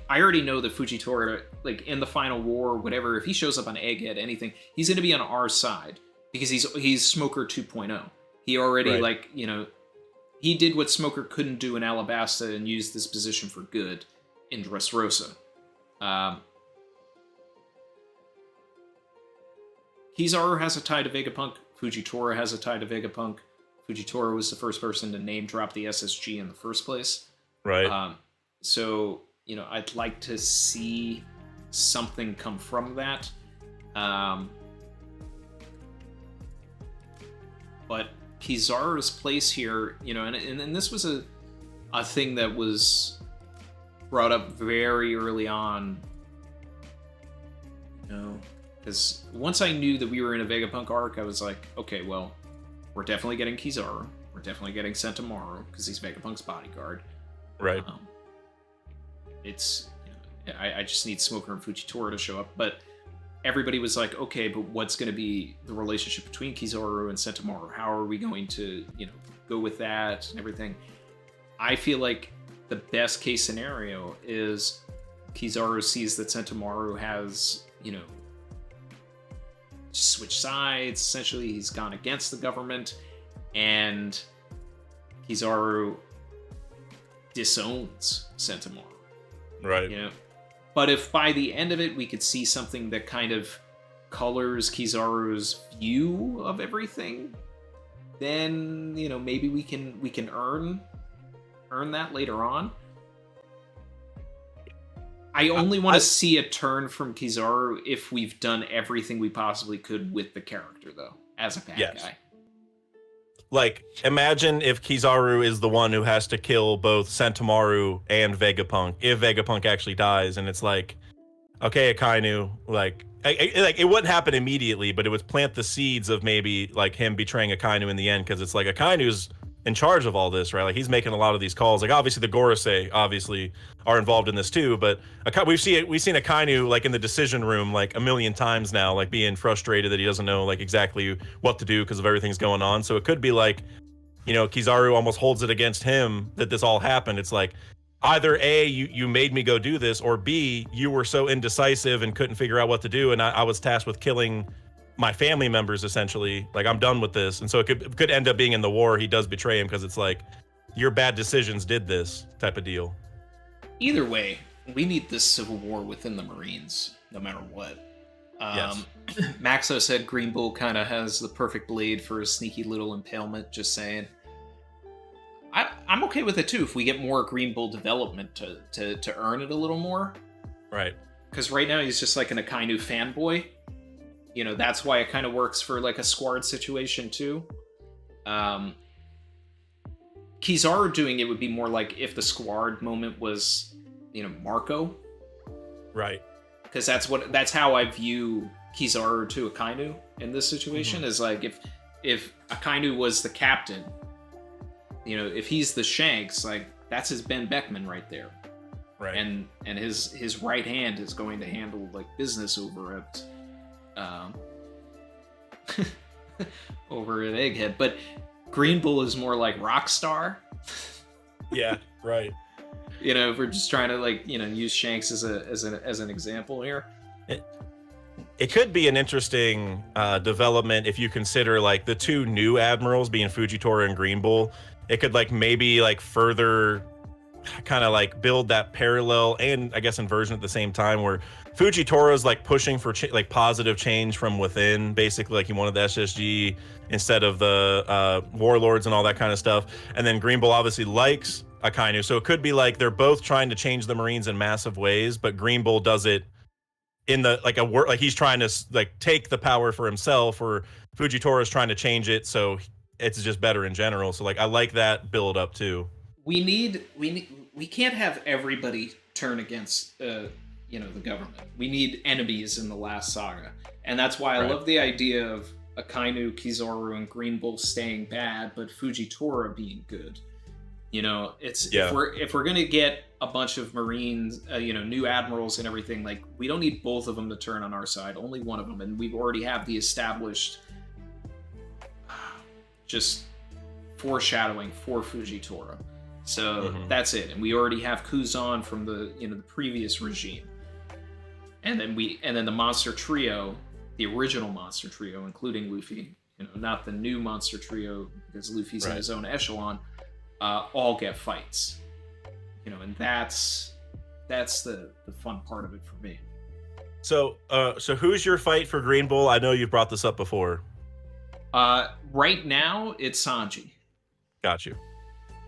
I already know that Fujitora, like in the final war or whatever, if he shows up on Egghead, anything, he's going to be on our side because he's Smoker 2.0. He already he did what Smoker couldn't do in Alabasta and used this position for good in Dressrosa. Kizaru has a tie to Vegapunk. Fujitora has a tie to Vegapunk. Fujitora was the first person to name drop the SSG in the first place. Right. So, I'd like to see something come from that. But Kizaru's place here, and this was a thing that was brought up very early on, because once I knew that we were in a Vegapunk arc, I was like, okay, well, we're definitely getting Kizaru. We're definitely getting Sentomaru because he's Vegapunk's bodyguard. Right. It's I just need Smoker and Fujitora to show up, but everybody was like, okay, but what's going to be the relationship between Kizaru and Sentomaru? How are we going to go with that and everything? I feel like the best case scenario is Kizaru sees that Sentomaru has switched sides. Essentially, he's gone against the government, and Kizaru disowns Sentomaru. Right. But if by the end of it we could see something that kind of colors Kizaru's view of everything, then maybe we can earn that later on. I only want to see a turn from Kizaru if we've done everything we possibly could with the character, though, as a bad guy. Like, imagine if Kizaru is the one who has to kill both Sentomaru and Vegapunk, if Vegapunk actually dies, and it's like, okay, Akainu, like it wouldn't happen immediately, but it would plant the seeds of maybe like him betraying Akainu in the end, because it's like Akainu's in charge of all this, right? Like, he's making a lot of these calls. Like, obviously the Gorosei obviously are involved in this too, but we've seen Akainu like in the decision room like a million times now, like being frustrated that he doesn't know like exactly what to do because of everything's going on. So it could be like, Kizaru almost holds it against him that this all happened. It's like, either A, you made me go do this, or B, you were so indecisive and couldn't figure out what to do, and I was tasked with killing my family members, essentially. Like, I'm done with this. And so it could end up being in the war he does betray him, because it's like, your bad decisions did this type of deal. Either way, we need this civil war within the Marines, no matter what. Yes. Maxo said Green Bull kind of has the perfect blade for a sneaky little impalement, just saying. I'm okay with it too if we get more Green Bull development to earn it a little more. Right. Because right now he's just like an Akainu fanboy. That's why it kind of works for like a squad situation too. Kizaru doing it would be more like if the squad moment was, Marco. Right. Because that's how I view Kizaru to Akainu in this situation. Mm-hmm. Is like if Akainu was the captain, if he's the Shanks, like that's his Ben Beckman right there. Right. And his right hand is going to handle like business over at over at Egghead. But Green Bull is more like Rockstar. Yeah, right. If we're just trying to like, use Shanks as an example here. It could be an interesting development if you consider like the two new admirals being Fujitora and Green Bull. It could like maybe like further kind of like build that parallel and I guess inversion at the same time, where Fujitora's like pushing for like positive change from within, basically like he wanted the SSG instead of the warlords and all that kind of stuff. And then Green Bull obviously likes Akainu, so it could be like they're both trying to change the Marines in massive ways, but Green Bull does it in the like he's trying to like take the power for himself, or Fujitora's trying to change it so it's just better in general. So like I like that build up too. We can't have everybody turn against the government. We need enemies in the last saga, and that's why I love the idea of Akainu, Kizaru, and Green Bull staying bad, but Fujitora being good. If we're gonna get a bunch of Marines, new admirals and everything, like we don't need both of them to turn on our side, only one of them, and we already have the established just foreshadowing for Fujitora. So that's it, and we already have Kuzan from the the previous regime, and then the monster trio, the original monster trio, including Luffy, not the new monster trio because Luffy's in his own echelon. All get fights, and that's the fun part of it for me. So who's your fight for Green Bull? I know you've brought this up before. Right now it's Sanji. Got you.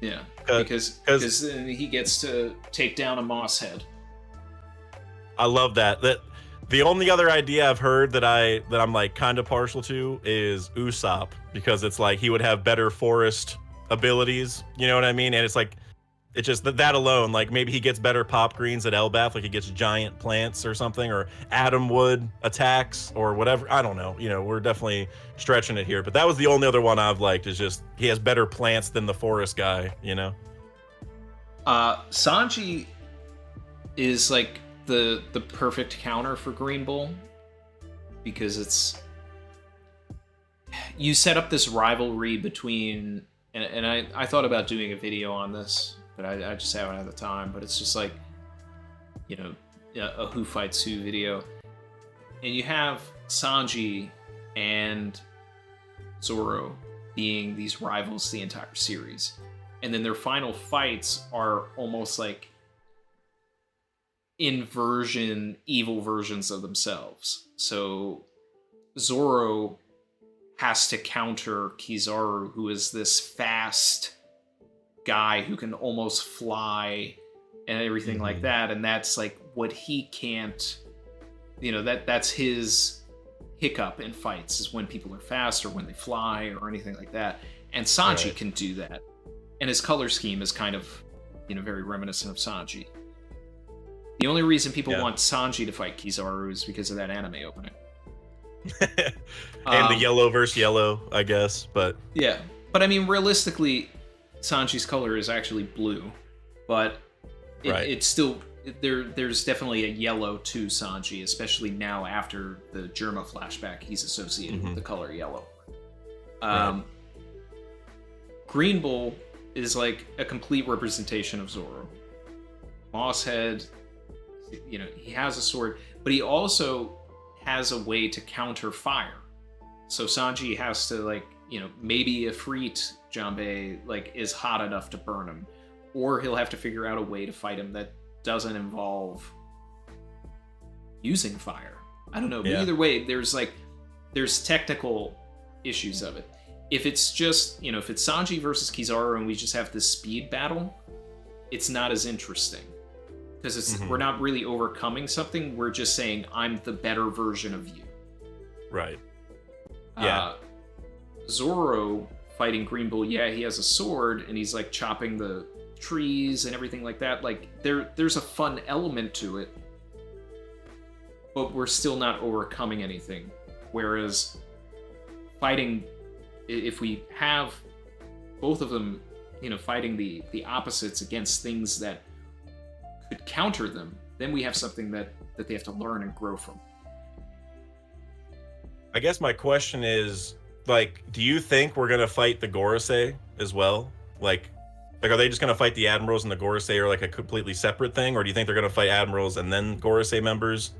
Yeah, because he gets to take down a moss head. I love that. The only other idea I've heard that I'm like kind of partial to is Usopp, because it's like he would have better forest abilities, you know what I mean? And it's like It's just that alone, like maybe he gets better pop greens at Elbaf, like he gets giant plants or something, or Adam Wood attacks or whatever. I don't know. You know, we're definitely stretching it here, but that was the only other one I've liked, is just he has better plants than the forest guy, you know? Sanji is like the perfect counter for Green Bull, because it's, you set up this rivalry between, and I thought about doing a video on this, but I just haven't had the time. But it's just like, you know, a who fights who video, and you have Sanji and Zoro being these rivals the entire series, and then their final fights are almost like evil versions of themselves. So Zoro has to counter Kizaru, who is this fast guy who can almost fly and everything like that, and that's like what he can't, you know, that's his hiccup in fights, is when people are fast or when they fly or anything like that. And Sanji can do that, and his color scheme is kind of, you know, very reminiscent of Sanji. The only reason people want Sanji to fight Kizaru is because of that anime opening. And the yellow versus yellow, I guess, but... Yeah, but I mean, realistically, Sanji's color is actually blue, but it's still... There's definitely a yellow to Sanji, especially now after the Germa flashback. He's associated with the color yellow. Green Bull is like a complete representation of Zoro. Mosshead, you know, he has a sword, but he also has a way to counter fire. So Sanji has to, like, you know, maybe Ifrit Jambe like is hot enough to burn him, or he'll have to figure out a way to fight him that doesn't involve using fire. I don't know, but either way, there's technical issues of it. If it's just, you know, if it's Sanji versus Kizaru and we just have this speed battle, it's not as interesting, because it's we're not really overcoming something. We're just saying, I'm the better version of you. Right. Yeah. Zoro fighting Green Bull, he has a sword and he's like chopping the trees and everything like that. Like there's a fun element to it, but we're still not overcoming anything. Whereas fighting, if we have both of them, you know, fighting the opposites against things that could counter them, then we have something that they have to learn and grow from. I guess my question is, like, do you think we're gonna fight the Gorosei as well? Like are they just gonna fight the Admirals and the Gorosei, or like a completely separate thing? Or do you think they're gonna fight Admirals and then Gorosei members?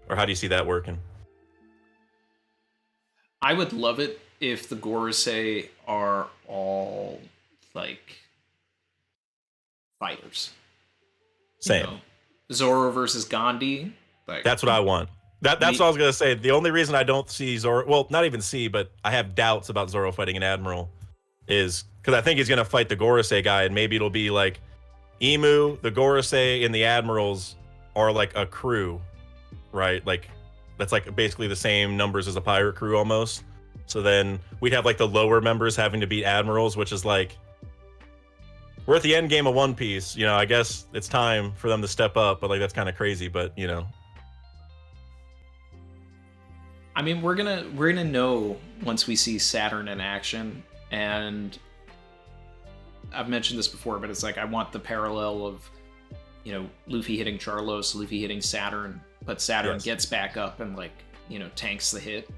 Or how do you see that working? I would love it if the Gorosei are all, like, fighters. Same. You know, Zoro versus Gandhi. Like, that's what I want. That's what I was gonna say. The only reason I don't see Zoro, well, not even see, but I have doubts about Zoro fighting an Admiral, is because I think he's gonna fight the Gorosei guy, and maybe it'll be like Emu, the Gorosei, and the Admirals are like a crew, right? Like that's like basically the same numbers as a pirate crew almost. So then we'd have like the lower members having to beat Admirals, which is like, we're at the end game of One Piece, you know. I guess it's time for them to step up, but like that's kind of crazy, but you know. I mean, we're gonna know once we see Saturn in action, and I've mentioned this before, but it's like I want the parallel of, you know, Luffy hitting Charlos, Luffy hitting Saturn, but Saturn gets back up and, like, you know, tanks the hit.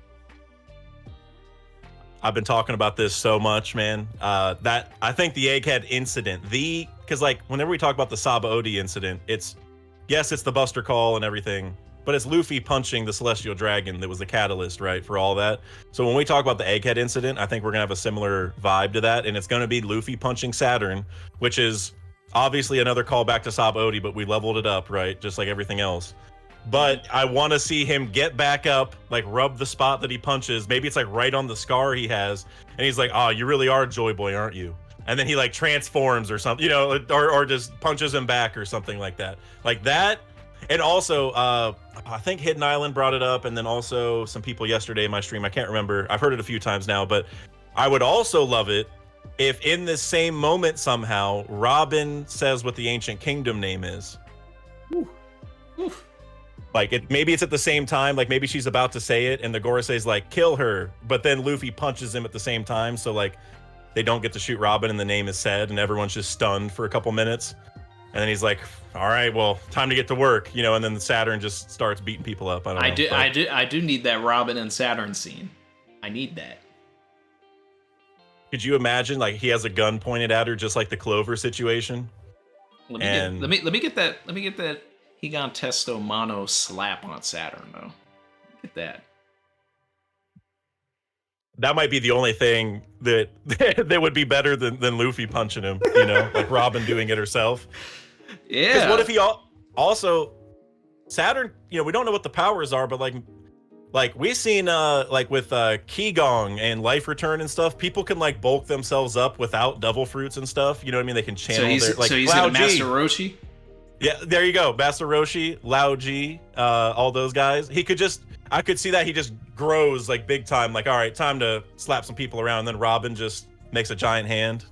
I've been talking about this so much, man. That I think the Egghead incident, because like whenever we talk about the Sabo Odi incident, it's the Buster Call and everything, but it's Luffy punching the Celestial Dragon that was the catalyst, right, for all that. So when we talk about the Egghead incident, I think we're gonna have a similar vibe to that, and it's gonna be Luffy punching Saturn, which is obviously another callback to Sabo Odi, but we leveled it up, right, just like everything else. But I want to see him get back up, like rub the spot that he punches. Maybe it's like right on the scar he has, and he's like, "Oh, you really are Joy Boy, aren't you?" And then he like transforms or something, you know, or just punches him back or something like that. Like that. And also, I think Hidden Island brought it up, and then also some people yesterday in my stream. I can't remember. I've heard it a few times now, but I would also love it if in this same moment somehow Robin says what the ancient kingdom name is. Ooh. Ooh. Like maybe it's at the same time, like maybe she's about to say it and the Gorosei's like, kill her, but then Luffy punches him at the same time, so like they don't get to shoot Robin and the name is said and everyone's just stunned for a couple minutes. And then he's like, all right, well, time to get to work, you know, and then Saturn just starts beating people up. I do need that Robin and Saturn scene. I need that. Could you imagine like he has a gun pointed at her just like the Clover situation? Let me get that Higan Testo Mono slap on Saturn though. Get that. That might be the only thing that that would be better than Luffy punching him, you know, like Robin doing it herself. Yeah. Because what if he also Saturn? You know, we don't know what the powers are, but like we've seen like with Qigong and Life Return and stuff, people can like bulk themselves up without devil fruits and stuff. You know what I mean? They can channel so he's gonna Master Roshi. Yeah, there you go. Master Roshi, Lao Ji, all those guys. He could just, I could see that he just grows like big time. Like, all right, time to slap some people around. And then Robin just makes a giant hand.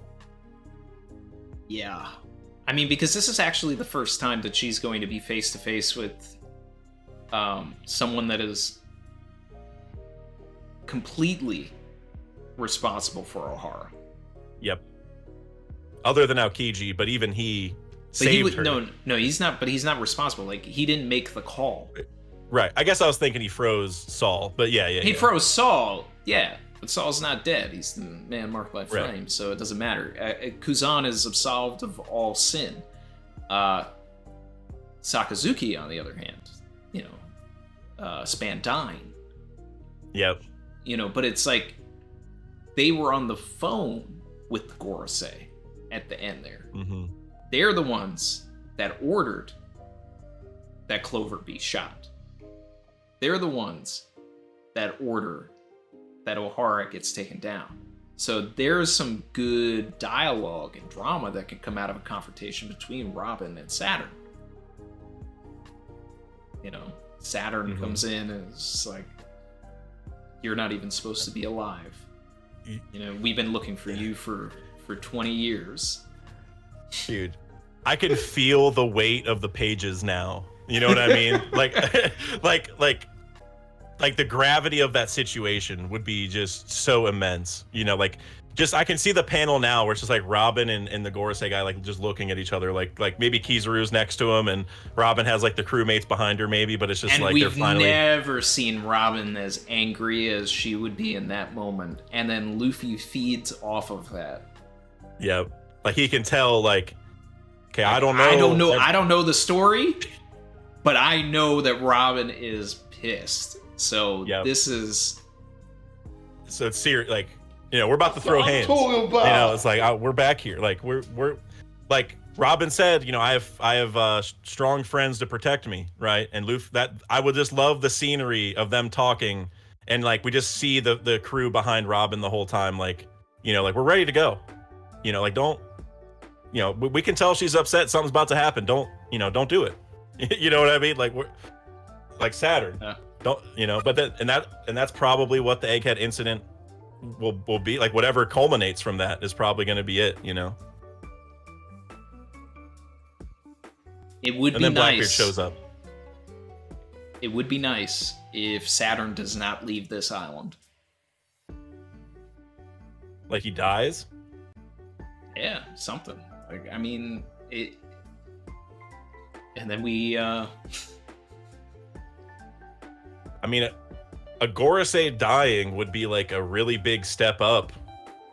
Yeah. I mean, because this is actually the first time that she's going to be face to face with someone that is completely responsible for Ohara. Yep. Other than Aokiji, but even he saved her. No, he's not. But he's not responsible. Like he didn't make the call. Right. I guess I was thinking he froze Saul, but yeah. He froze Saul. Yeah, but Saul's not dead. He's the man marked by flame, right. So it doesn't matter. Kuzan is absolved of all sin. Sakazuki, on the other hand, you know, span dying. Yep. You know, but it's like they were on the phone with the Gorosei at the end there. Mm-hmm. They're the ones that ordered that Clover be shot. They're the ones that order that Ohara gets taken down. So there's some good dialogue and drama that can come out of a confrontation between Robin and Saturn. You know, Saturn comes in and it's just like, you're not even supposed to be alive. You know, we've been looking for you for 20 years. Dude, I can feel the weight of the pages now. You know what I mean? like the gravity of that situation would be just so immense. You know, like just I can see the panel now where it's just like Robin and the Gorosei guy like just looking at each other, like maybe Kizaru's next to him and Robin has like the crewmates behind her maybe, but it's just and like they're finally. We've never seen Robin as angry as she would be in that moment, and then Luffy feeds off of that. Yeah, like he can tell like, okay, I don't know. I don't know the story, but I know that Robin is pissed. So this is. So it's serious, like. You know, we're about to throw hands. You know, it's like we're back here. Like we're like Robin said. You know, I have strong friends to protect me, right? And Luffy, that I would just love the scenery of them talking, and like we just see the crew behind Robin the whole time. Like, you know, like we're ready to go. You know, like don't. You know, we can tell she's upset. Something's about to happen. Don't do it. You know what I mean? Like we're like Saturn. Yeah. Don't you know? But that's probably what the Egghead incident will be like. Whatever culminates from that is probably going to be it, you know. It would and be then Blackbeard nice. shows up. It would be nice if Saturn does not leave this island. Like he dies? Yeah, something. Like I mean, it. And then we. I mean. A Gorosei dying would be like a really big step up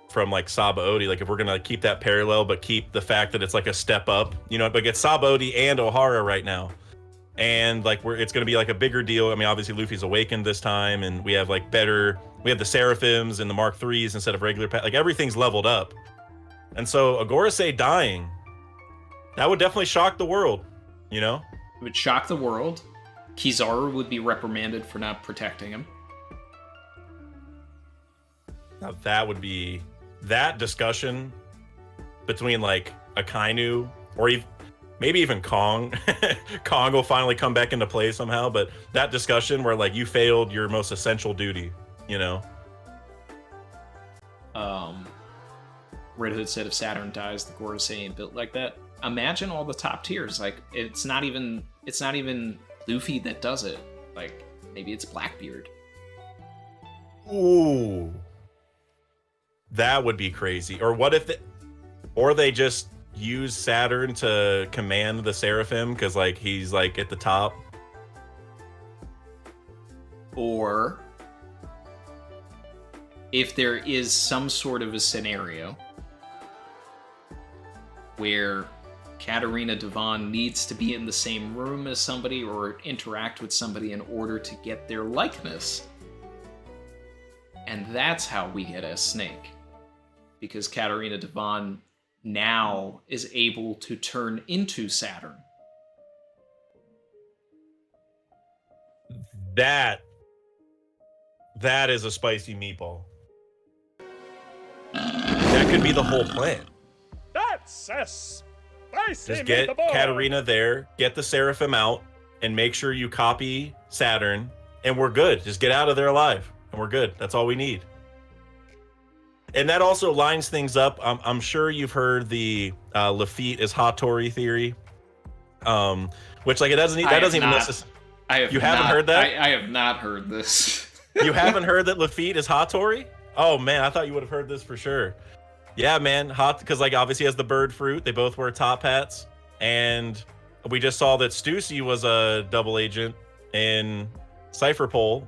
from like Sabo. Like if we're gonna keep that parallel, but keep the fact that it's like a step up, you know. But get Sabo and Ohara right now, and like it's gonna be like a bigger deal. I mean, obviously Luffy's awakened this time, and we have like we have the Seraphims and the Mark IIIs instead of regular like everything's leveled up, and so a Gorosei dying, that would definitely shock the world, you know. It would shock the world. Kizaru would be reprimanded for not protecting him. Now that would be that discussion between like Akainu or maybe even Kong. Kong will finally come back into play somehow, but that discussion where like you failed your most essential duty, you know. Red Hood said if Saturn dies, the Gorosei ain't built like that. Imagine all the top tiers. Like, it's not even Luffy that does it. Like, maybe it's Blackbeard. Ooh. That would be crazy. Or what if they just use Saturn to command the Seraphim because like he's like at the top. Or if there is some sort of a scenario where Katerina Devon needs to be in the same room as somebody or interact with somebody in order to get their likeness. And that's how we get a Snake. Because Katerina Devon now is able to turn into Saturn. That is a spicy meatball. That could be the whole plan. That's a spicy Just get meatball. Katerina there, get the Seraphim out, and make sure you copy Saturn, and we're good. Just get out of there alive, and we're good. That's all we need. And that also lines things up. I'm sure you've heard the Lafitte is Hattori theory, which like that doesn't even necessarily. You haven't heard that? I have not heard this. You haven't heard that Lafitte is Hattori? Oh man, I thought you would have heard this for sure. Yeah, man, hot because like obviously has the bird fruit. They both wear top hats, and we just saw that Stussy was a double agent in Cypherpole,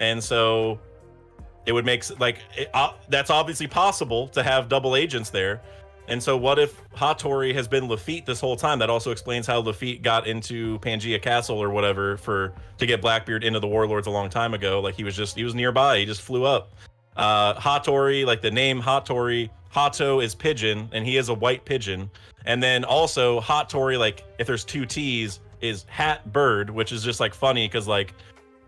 and so it would make like that's obviously possible to have double agents there. And so what if Hattori has been Lafitte this whole time? That also explains how Lafitte got into Pangaea Castle or whatever to get Blackbeard into the Warlords a long time ago. Like he was nearby. He just flew up. Hattori, like the name Hattori, Hato is pigeon, and he is a white pigeon. And then also Hattori, like if there's two T's, is hat bird, which is just like funny because like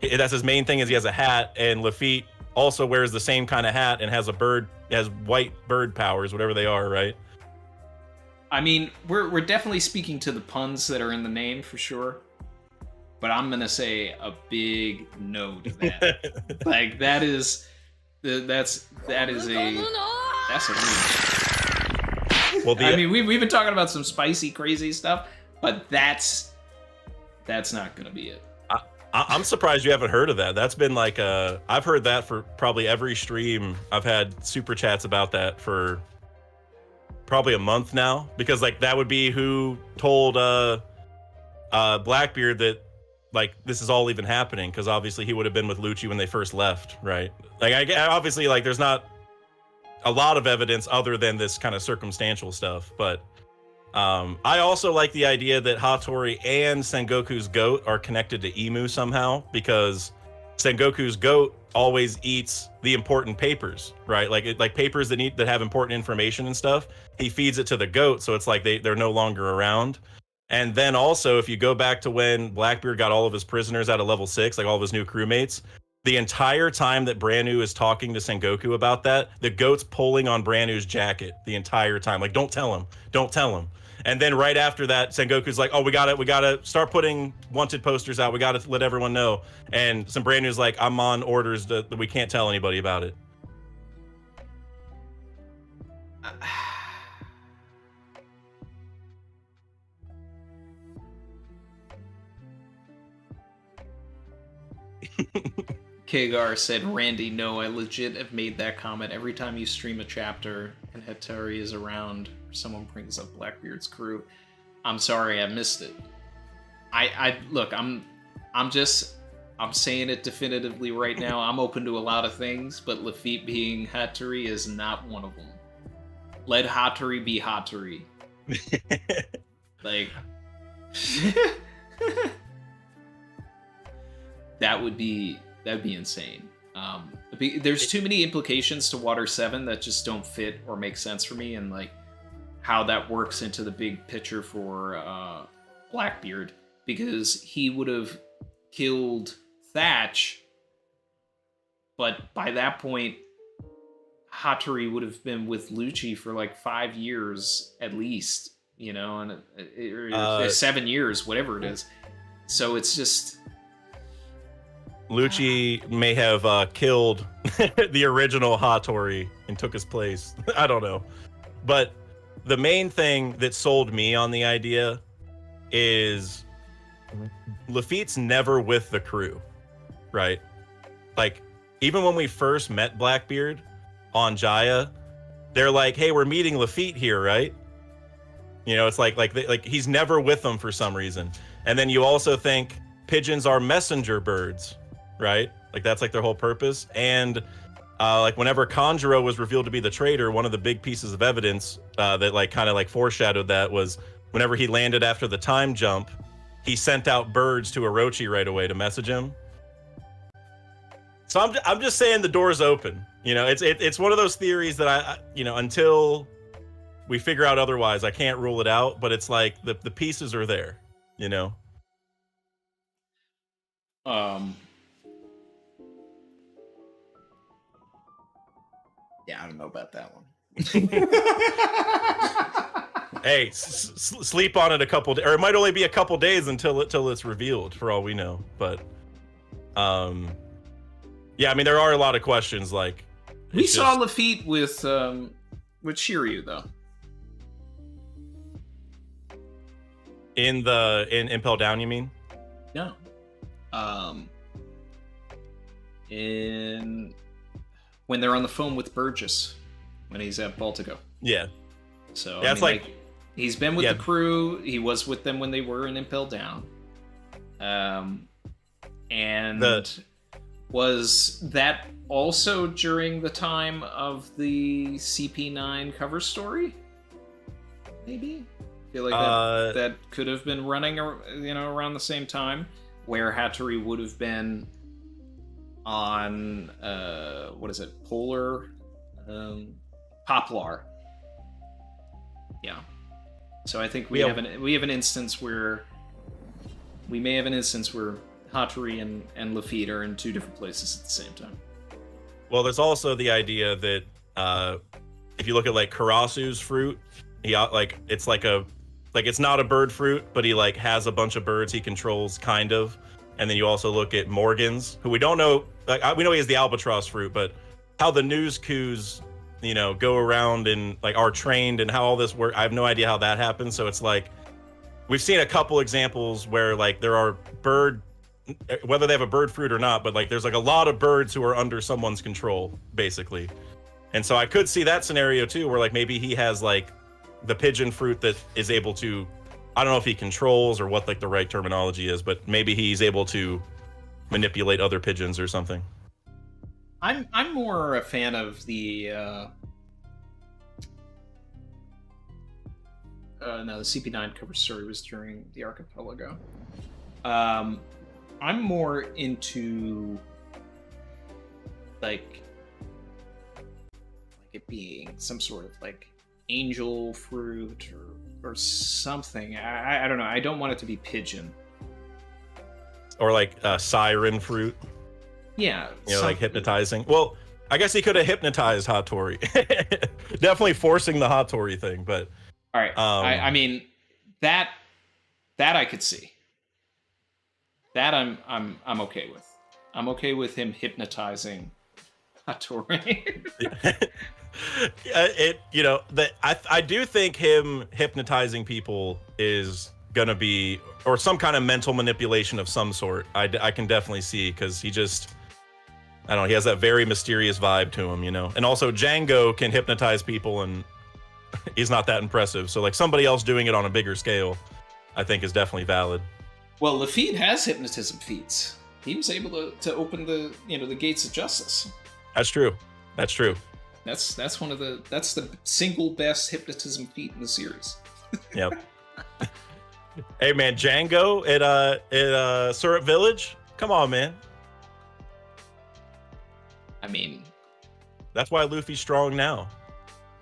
that's his main thing is he has a hat, and Lafitte also wears the same kind of hat and has has white bird powers, whatever they are, right? I mean, we're definitely speaking to the puns that are in the name for sure, but I'm gonna say a big no to that. Like that's a reach. Well, I mean, we've been talking about some spicy, crazy stuff, but that's not gonna be it. I'm surprised you haven't heard of that. That's been like I've heard that for probably every stream. I've had super chats about that for probably a month now, because like that would be who told Blackbeard that like this is all even happening, because obviously he would have been with Lucci when they first left, right? Like obviously like there's not a lot of evidence other than this kind of circumstantial stuff, but I also like the idea that Hattori and Sengoku's goat are connected to Emu somehow, because Sengoku's goat always eats the important papers, right? Like papers that have important information and stuff. He feeds it to the goat, so it's like they're no longer around. And then also, if you go back to when Blackbeard got all of his prisoners out of level 6, like all of his new crewmates, the entire time that Brand-New is talking to Sengoku about that, the goat's pulling on Brand-New's jacket the entire time. Like, don't tell him. And then right after that, Sengoku's like, oh, we gotta start putting wanted posters out. We gotta let everyone know. And some Brand-New's like, I'm on orders that we can't tell anybody about it. Kagar said, Randy, no, I legit have made that comment every time you stream a chapter and Hattori is around or someone brings up Blackbeard's crew. I'm sorry, I missed it. Look, I'm saying it definitively right now. I'm open to a lot of things, but Lafitte being Hattori is not one of them. Let Hattori be Hattori. Like, that'd be insane. There's too many implications to Water 7 that just don't fit or make sense for me, and like how that works into the big picture for Blackbeard, because he would have killed Thatch, but by that point Hattori would have been with Lucci for like 5 years at least, you know, and or 7 years, whatever it is. So it's just Lucci may have killed the original Hattori and took his place. I don't know. But the main thing that sold me on the idea is Lafitte's never with the crew, right? Like, even when we first met Blackbeard on Jaya, they're like, hey, we're meeting Lafitte here, right? You know, it's like he's never with them for some reason. And then you also think pigeons are messenger birds, right? Like, that's like their whole purpose. And like whenever Kanjuro was revealed to be the traitor, one of the big pieces of evidence that like kind of like foreshadowed that was whenever he landed after the time jump, he sent out birds to Orochi right away to message him. So I'm just saying the door's open. You know, it's one of those theories that I you know, until we figure out otherwise, I can't rule it out. But it's like the pieces are there. You know. Yeah, I don't know about that one. Hey, sleep on it a couple days, or it might only be a couple days until it's revealed, for all we know. But, yeah, I mean, there are a lot of questions. Like, we saw Lafitte with Shiryu though. In Impel Down, you mean? No. In when they're on the phone with Burgess, when he's at Baltico. Yeah. So yeah, I mean, like he's been with the crew. He was with them when they were in Impel Down. And was that also during the time of the CP9 cover story? Maybe. I feel like that could have been running, you know, around the same time, where Hattori would have been on what is it, Polar, Poplar. Yeah. So I think we have an instance where we may have an instance where Hattori and Lafitte are in two different places at the same time. Well, there's also the idea that if you look at like Karasu's fruit, he like it's not a bird fruit, but he like has a bunch of birds he controls, kind of. And then you also look at Morgan's, who we don't know. Like, we know he has the albatross fruit, but how the news coups, you know, go around and like are trained and how all this works, I have no idea how that happens. So it's like we've seen a couple examples where like there are whether they have a bird fruit or not, but like there's like a lot of birds who are under someone's control, basically. And so I could see that scenario too, where like maybe he has like the pigeon fruit that is able to, I don't know if he controls or what like the right terminology is, but maybe he's able to manipulate other pigeons or something. I'm more a fan of the no, the CP9 cover story was during the Archipelago. I'm more into like it being some sort of like angel fruit or something. I don't know. I don't want it to be pigeon. Or like siren fruit. Yeah. You know, like hypnotizing. Well, I guess he could have hypnotized Hattori. Definitely forcing the Hattori thing, but all right. I mean that I could see. That I'm okay with. I'm okay with him hypnotizing Hattori. You know, that I do think him hypnotizing people is gonna be, or some kind of mental manipulation of some sort. I can definitely see, because he just, I don't know, he has that very mysterious vibe to him, you know. And also Django can hypnotize people and he's not that impressive. So like somebody else doing it on a bigger scale, I think is definitely valid. Well, Lafitte has hypnotism feats. He was able to open the, you know, the gates of justice. That's true. That's true. That's the single best hypnotism feat in the series. Yep. Hey man, Django at Syrup Village? Come on, man. I mean, that's why Luffy's strong now.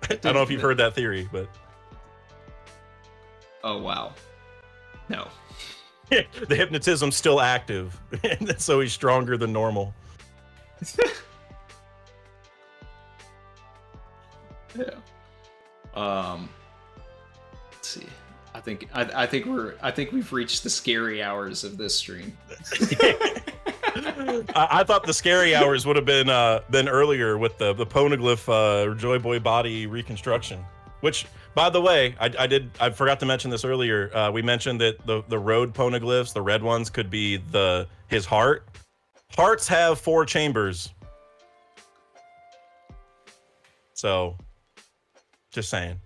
I don't know if you've heard that theory, but oh wow. No. The hypnotism's still active, and so he's stronger than normal. Yeah. Let's see. I think we've reached the scary hours of this stream. I thought the scary hours would have been earlier with the Poneglyph Joy Boy body reconstruction. Which, by the way, I forgot to mention this earlier. We mentioned that the road poneglyphs, the red ones, could be his heart. Hearts have 4 chambers. So, just saying.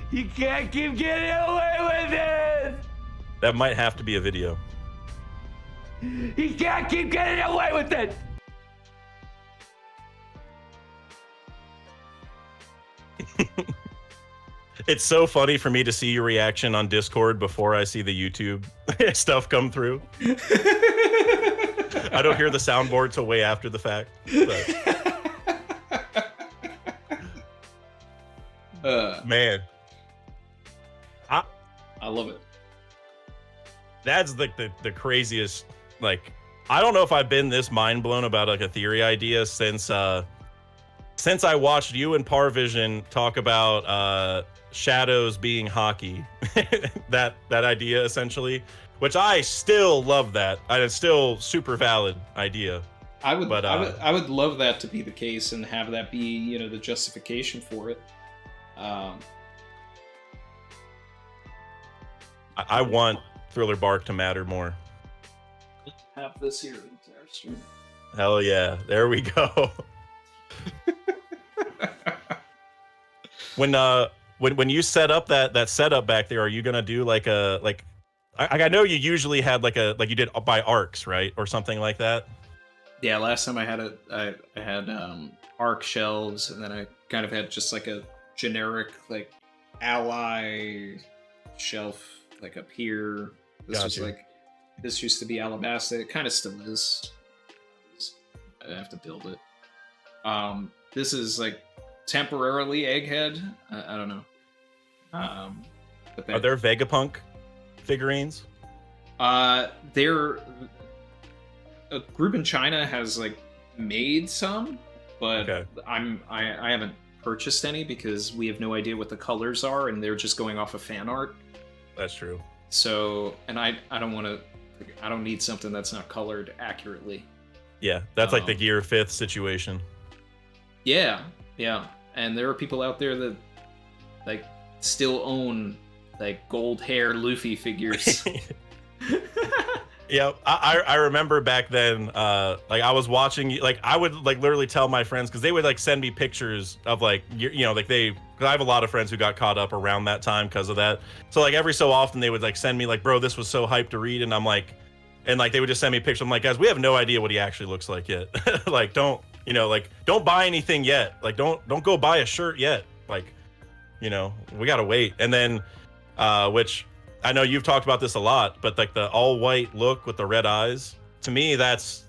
You can't keep getting away with it! That might have to be a video. You can't keep getting away with it! It's so funny for me to see your reaction on Discord before I see the YouTube stuff come through. I don't hear the soundboard till way after the fact. Man. I love it. That's like the craziest, like, I don't know if I've been this mind blown about like a theory idea since I watched you and Parvision talk about shadows being hockey. that idea essentially, which I still love that. It's still super valid idea. I would love that to be the case and have that be, you know, the justification for it. I want Thriller Bark to matter more. Have this here the entire stream. Hell yeah, there we go. When you set up that setup back there, are you gonna do like I know you usually had like you did by arcs, right, or something like that? Yeah, last time I had arc shelves, and then I kind of had just like a generic like ally shelf like up here. This used to be Alabasta. It kind of still is. I have to build it. This is like temporarily Egghead. I don't know. Are there Vegapunk figurines? They're a group in China has like made some, but okay. I haven't purchased any because we have no idea what the colors are, and they're just going off of fan art. That's true. So, and I don't need something that's not colored accurately. Yeah, that's like the Gear 5th situation. Yeah, and there are people out there that like still own like gold hair Luffy figures. Yeah, I remember back then, like I was watching, like I would like literally tell my friends, because they would like send me pictures of like, you know, like cause I have a lot of friends who got caught up around that time because of that. So like every so often they would like send me like, bro, this was so hyped to read. And I'm like, and like they would just send me pictures. I'm like, guys, we have no idea what he actually looks like yet. Like, don't buy anything yet. Like, don't go buy a shirt yet. Like, you know, we gotta wait. And then, which I know you've talked about this a lot, but like the all white look with the red eyes, to me, that's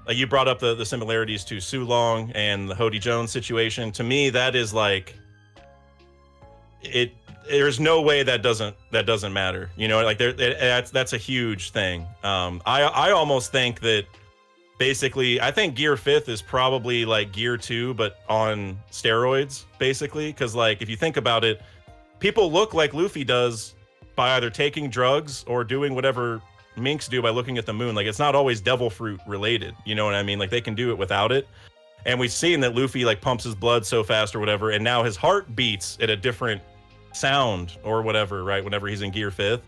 like, you brought up the similarities to Sulong and the Hody Jones situation. To me, that is like, there's no way that doesn't matter. You know, like that's a huge thing. I almost think that basically, I think Gear 5th is probably like Gear 2, but on steroids, basically. Because like, if you think about it, people look like Luffy does by either taking drugs or doing whatever minks do by looking at the moon. Like, it's not always devil fruit related. You know what I mean? Like, they can do it without it. And we've seen that Luffy like pumps his blood so fast or whatever, and now his heart beats at a different sound or whatever, right? Whenever he's in Gear 5th.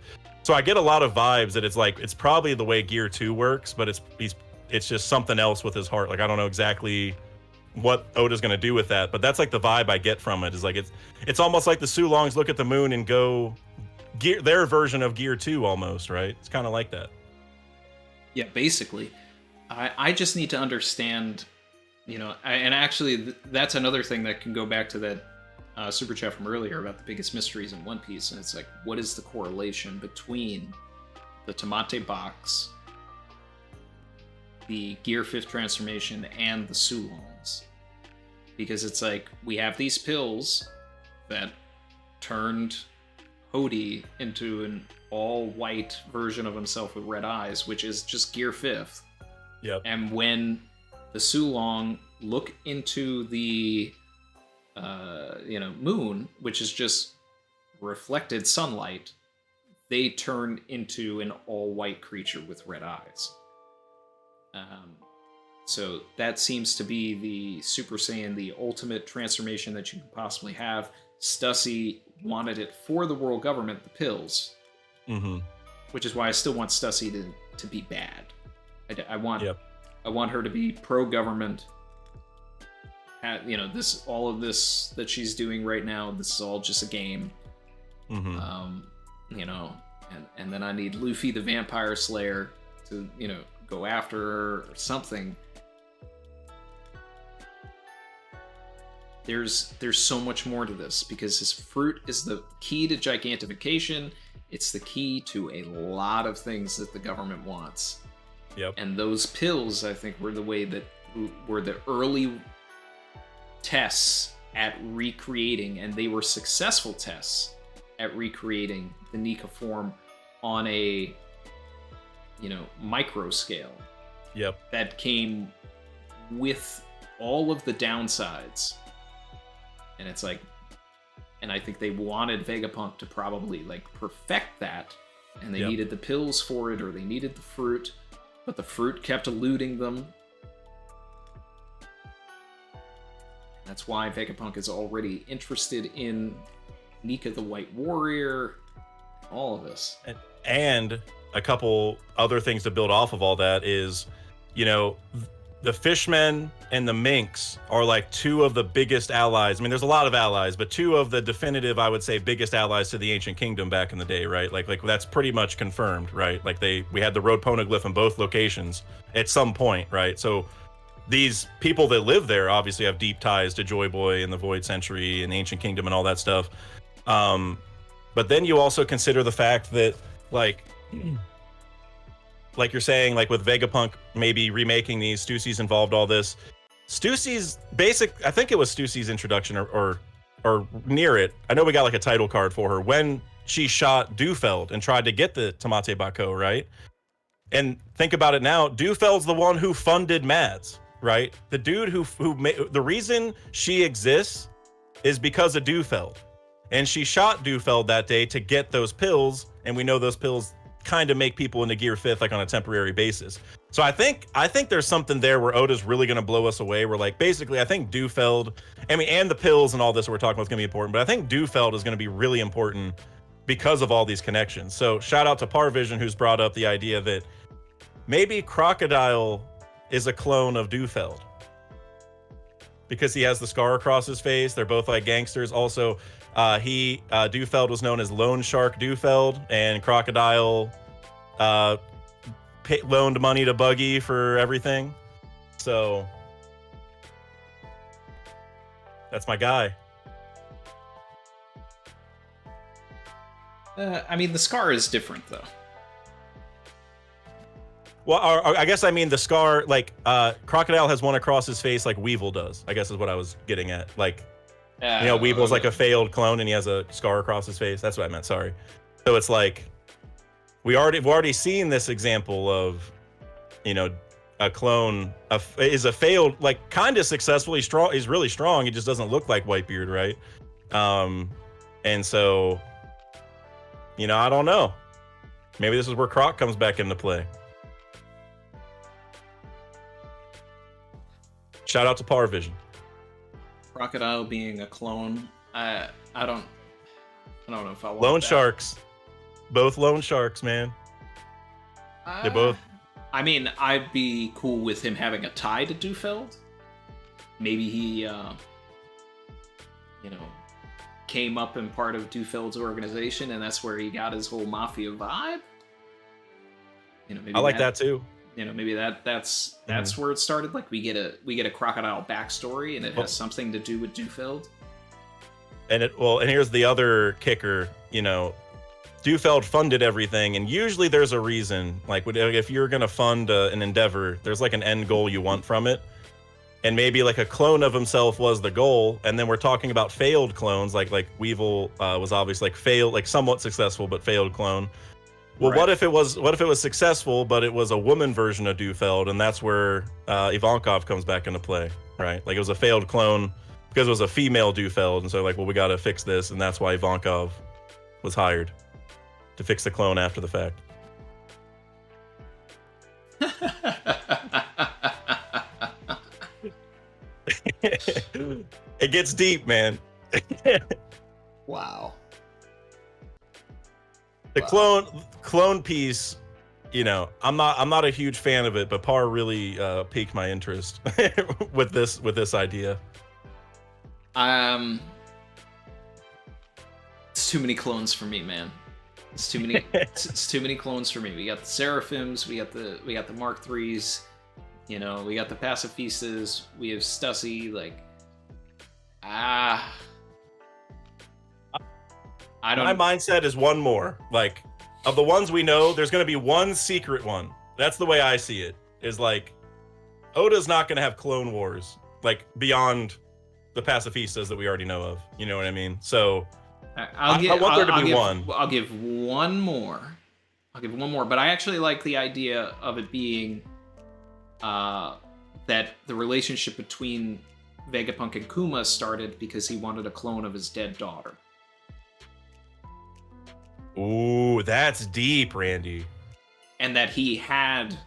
So I get a lot of vibes that it's like, it's probably the way Gear 2 works, but it's just something else with his heart. Like, I don't know exactly what Oda's gonna do with that, but that's like the vibe I get from it. Is like, it's almost like the Sulongs look at the moon and go their version of Gear 2 almost, right? It's kind of like that. Yeah, basically. I just need to understand, you know, and actually that's another thing that can go back to that super chat from earlier about the biggest mysteries in One Piece, and it's like, what is the correlation between the Tamate box, the Gear 5th transformation, and the Sulongs? Because it's like, we have these pills that turned Hody into an all-white version of himself with red eyes, which is just Gear 5th. Yep. And when the Sulong look into the moon, which is just reflected sunlight, they turn into an all-white creature with red eyes. So that seems to be the Super Saiyan, the ultimate transformation that you can possibly have. Stussy wanted it for the world government, the pills, which is why I still want Stussy to be bad. I want her to be pro-government. All of this that she's doing right now, this is all just a game. And then I need Luffy the Vampire Slayer to, go after her or something. There's so much more to this because his fruit is the key to gigantification. It's the key to a lot of things that the government wants. Yep. And those pills, I think, were the early tests at recreating, and they were successful tests at recreating the Nika form on a micro scale. Yep. That came with all of the downsides. And it's like, and I think they wanted Vegapunk to probably perfect that, and they needed the pills for it, or they needed the fruit, but the fruit kept eluding them. That's why Vegapunk is already interested in Nika the White Warrior, all of this. And a couple other things to build off of all that is, the fishmen and the minks are two of the biggest allies. I mean, there's a lot of allies, but two of the definitive, I would say, biggest allies to the ancient kingdom back in the day, right? Like that's pretty much confirmed, right? We had the road poneglyph in both locations at some point, right? So these people that live there obviously have deep ties to Joy Boy and the Void Century and the ancient kingdom and all that stuff. But then you also consider the fact that like you're saying, with Vegapunk maybe remaking these, Stussy's involved all this. Stussy's I think it was Stussy's introduction or near it. I know we got a title card for her when she shot Dufeld and tried to get the Tamate Bako, right? And think about it now, Dufeld's the one who funded Mads, right? The dude who the reason she exists is because of Dufeld. And she shot Dufeld that day to get those pills, and we know those pills kind of make people into Gear 5th on a temporary basis. So I think there's something there where Oda's really going to blow us away. We're basically I think Dufeld, and the pills and all this we're talking about is going to be important, but I think Dufeld is going to be really important because of all these connections. So shout out to Parvision, who's brought up the idea that maybe Crocodile is a clone of Dufeld because he has the scar across his face. They're both gangsters. Also, Dufeld was known as Loan Shark Dufeld, and Crocodile loaned money to Buggy for everything. So that's my guy. The scar is different though. Well, I guess the scar, Crocodile has one across his face like Weevil does, I guess is what I was getting at. Weevil's a failed clone and he has a scar across his face. That's what I meant, sorry. So it's we've already seen this example of, a clone is a failed, kind of successfully strong. He's really strong. He just doesn't look like Whitebeard, right? And so, I don't know. Maybe this is where Croc comes back into play. Shout out to Parvision. Crocodile being a clone, I don't know if I want Loan that. Sharks, both Loan Sharks, man. They both. I'd be cool with him having a tie to Dufeld. Maybe he, came up in part of Dufeld's organization, and that's where he got his whole mafia vibe. Maybe I like that too. Maybe that's where it started. We get a Crocodile backstory, and it has something to do with Dufeld. And here's the other kicker. Dufeld funded everything, and usually there's a reason. If you're gonna fund an endeavor, there's an end goal you want from it, and maybe a clone of himself was the goal. And then we're talking about failed clones, like Weevil was obviously failed, somewhat successful but failed clone. Well, right. What if it was successful, but it was a woman version of Dufeld, and that's where Ivankov comes back into play, right? It was a failed clone because it was a female Dufeld, and so we got to fix this, and that's why Ivankov was hired to fix the clone after the fact. It gets deep, man. Wow. The clone piece, you know, I'm not a huge fan of it, but Par really piqued my interest with this idea. It's too many clones for me, man. It's too many. it's too many clones for me. We got the Seraphims, we got the Mark IIIs, you know, we got the Pacifistas, we have Stussy. Like, I don't. My mindset is one more. Like, of the ones we know, there's going to be one secret one. That's the way I see it. Is like, Oda's not going to have clone wars like beyond the Pacifistas that we already know of. You know what I mean? So. I want there to be one. I'll give one more. But I actually like the idea of it being that the relationship between Vegapunk and Kuma started because he wanted a clone of his dead daughter. Ooh, that's deep, Randy. And that he had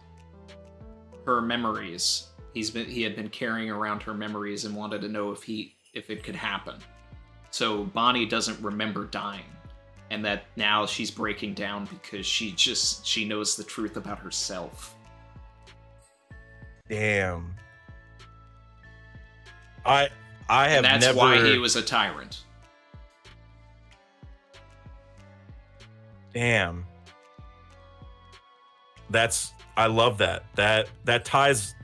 her memories. He had been carrying around her memories and wanted to know if it could happen. So Bonney doesn't remember dying, and that now she's breaking down because she knows the truth about herself. Damn. I have and that's why he was a tyrant. Damn. I love that. That ties.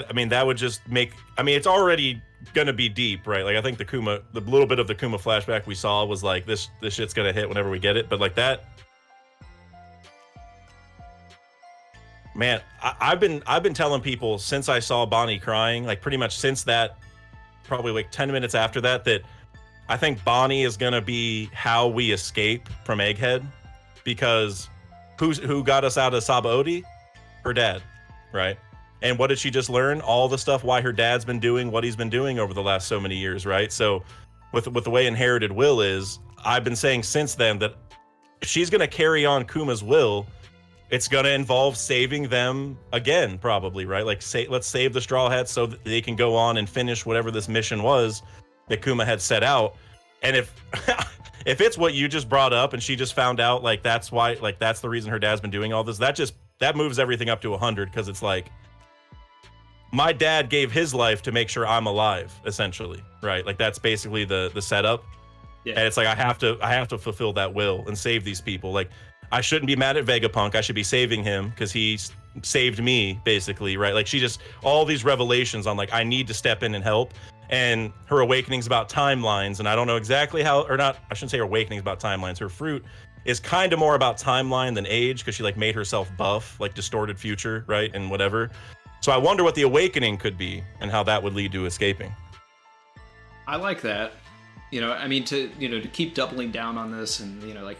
I mean, that would just make. I mean, it's already gonna be deep, right? Like, I think the little bit of the Kuma flashback we saw was like, this shit's gonna hit whenever we get it. But like that, man, I've been telling people since I saw Bonney crying, like pretty much since that, probably like 10 minutes after that I think Bonney is gonna be how we escape from Egghead, because who got us out of Sabo? Her dad, right? And what did she just learn? All the stuff why her dad's been doing what he's been doing over the last so many years, right? So with the way inherited will is, I've been saying since then that if she's going to carry on Kuma's will, it's going to involve saving them again, probably, right? Like, let's save the Straw Hats so that they can go on and finish whatever this mission was that Kuma had set out. And if if it's what you just brought up and she just found out, like, that's why, like, that's the reason her dad's been doing all this, that moves everything up to 100, because it's like, my dad gave his life to make sure I'm alive, essentially, right? Like, that's basically the setup. Yeah. And it's like, I have to fulfill that will and save these people. Like, I shouldn't be mad at Vegapunk. I should be saving him because he saved me, basically, right? Like, she just, all these revelations on, like, I need to step in and help. And her awakenings about timelines, and I don't know exactly how, or not, I shouldn't say her awakenings about timelines. Her fruit is kind of more about timeline than age, because she, like, made herself buff, like, distorted future, right? And whatever. So I wonder what the awakening could be and how that would lead to escaping. I like that. You know, I mean, to keep doubling down on this, and, you know, like,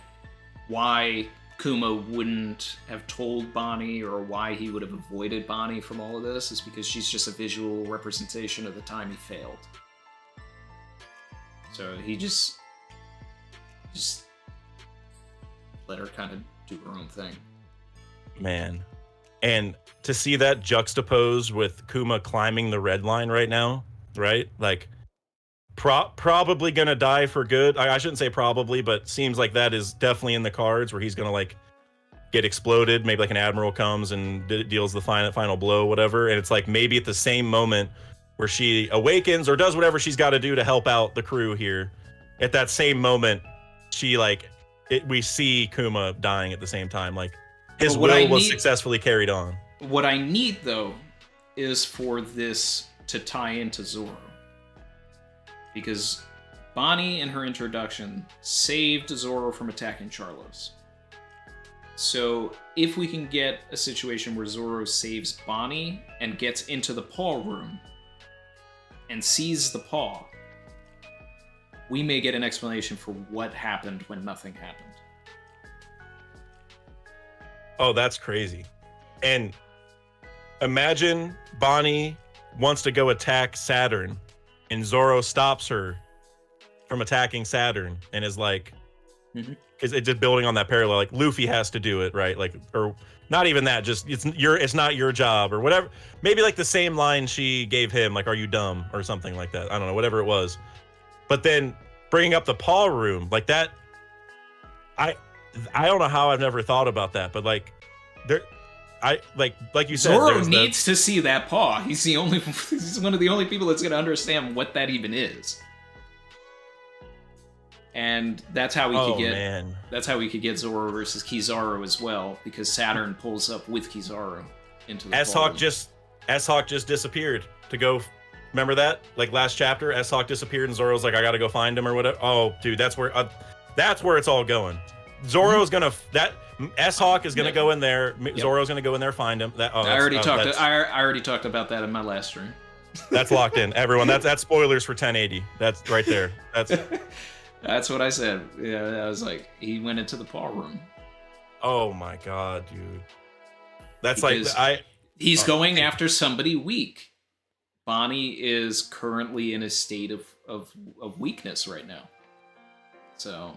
why Kuma wouldn't have told Bonney, or why he would have avoided Bonney from all of this, is because she's just a visual representation of the time he failed. So he just let her kind of do her own thing. Man. And to see that juxtaposed with Kuma climbing the red line right now, right? Like, probably gonna die for good. I shouldn't say probably, but seems like that is definitely in the cards, where he's gonna, like, get exploded. Maybe like an admiral comes and deals the final blow, whatever. And it's like, maybe at the same moment where she awakens or does whatever she's got to do to help out the crew here, at that same moment, she, like, we see Kuma dying at the same time. Like, his will was successfully carried on. What I need, though, is for this to tie into Zoro. Because Bonney, in her introduction, saved Zoro from attacking Charlos. So if we can get a situation where Zoro saves Bonney and gets into the paw room and sees the paw, we may get an explanation for what happened when nothing happened. Oh, that's crazy. And imagine Bonney wants to go attack Saturn, and Zoro stops her from attacking Saturn, and is like, is it just building on that parallel? Like, Luffy has to do it, right? Like, or not even that, just it's not your job, or whatever. Maybe like the same line she gave him, like, "Are you dumb?" or something like that. I don't know, whatever it was. But then bringing up the paw room like that, I don't know how I've never thought about that, but like there, like you said, Zoro needs to see that paw. He's one of the only people that's going to understand what that even is. And that's how we could get Zoro versus Kizaru as well, because Saturn pulls up with Kizaru into the S-Hawk just disappeared to go. Remember that? Like last chapter, S-Hawk disappeared and Zoro's like, I gotta go find him or whatever. Oh, dude, that's where it's all going. Zoro's gonna S-Hawk is gonna go in there. Yep. Zoro's gonna go in there, find him. I already talked about that in my last stream. That's locked in, everyone. That's spoilers for 1080. That's right there. That's what I said. Yeah, I was like, he went into the paw room. Oh my god, dude. That's because he's going after somebody weak. Bonney is currently in a state of weakness right now. So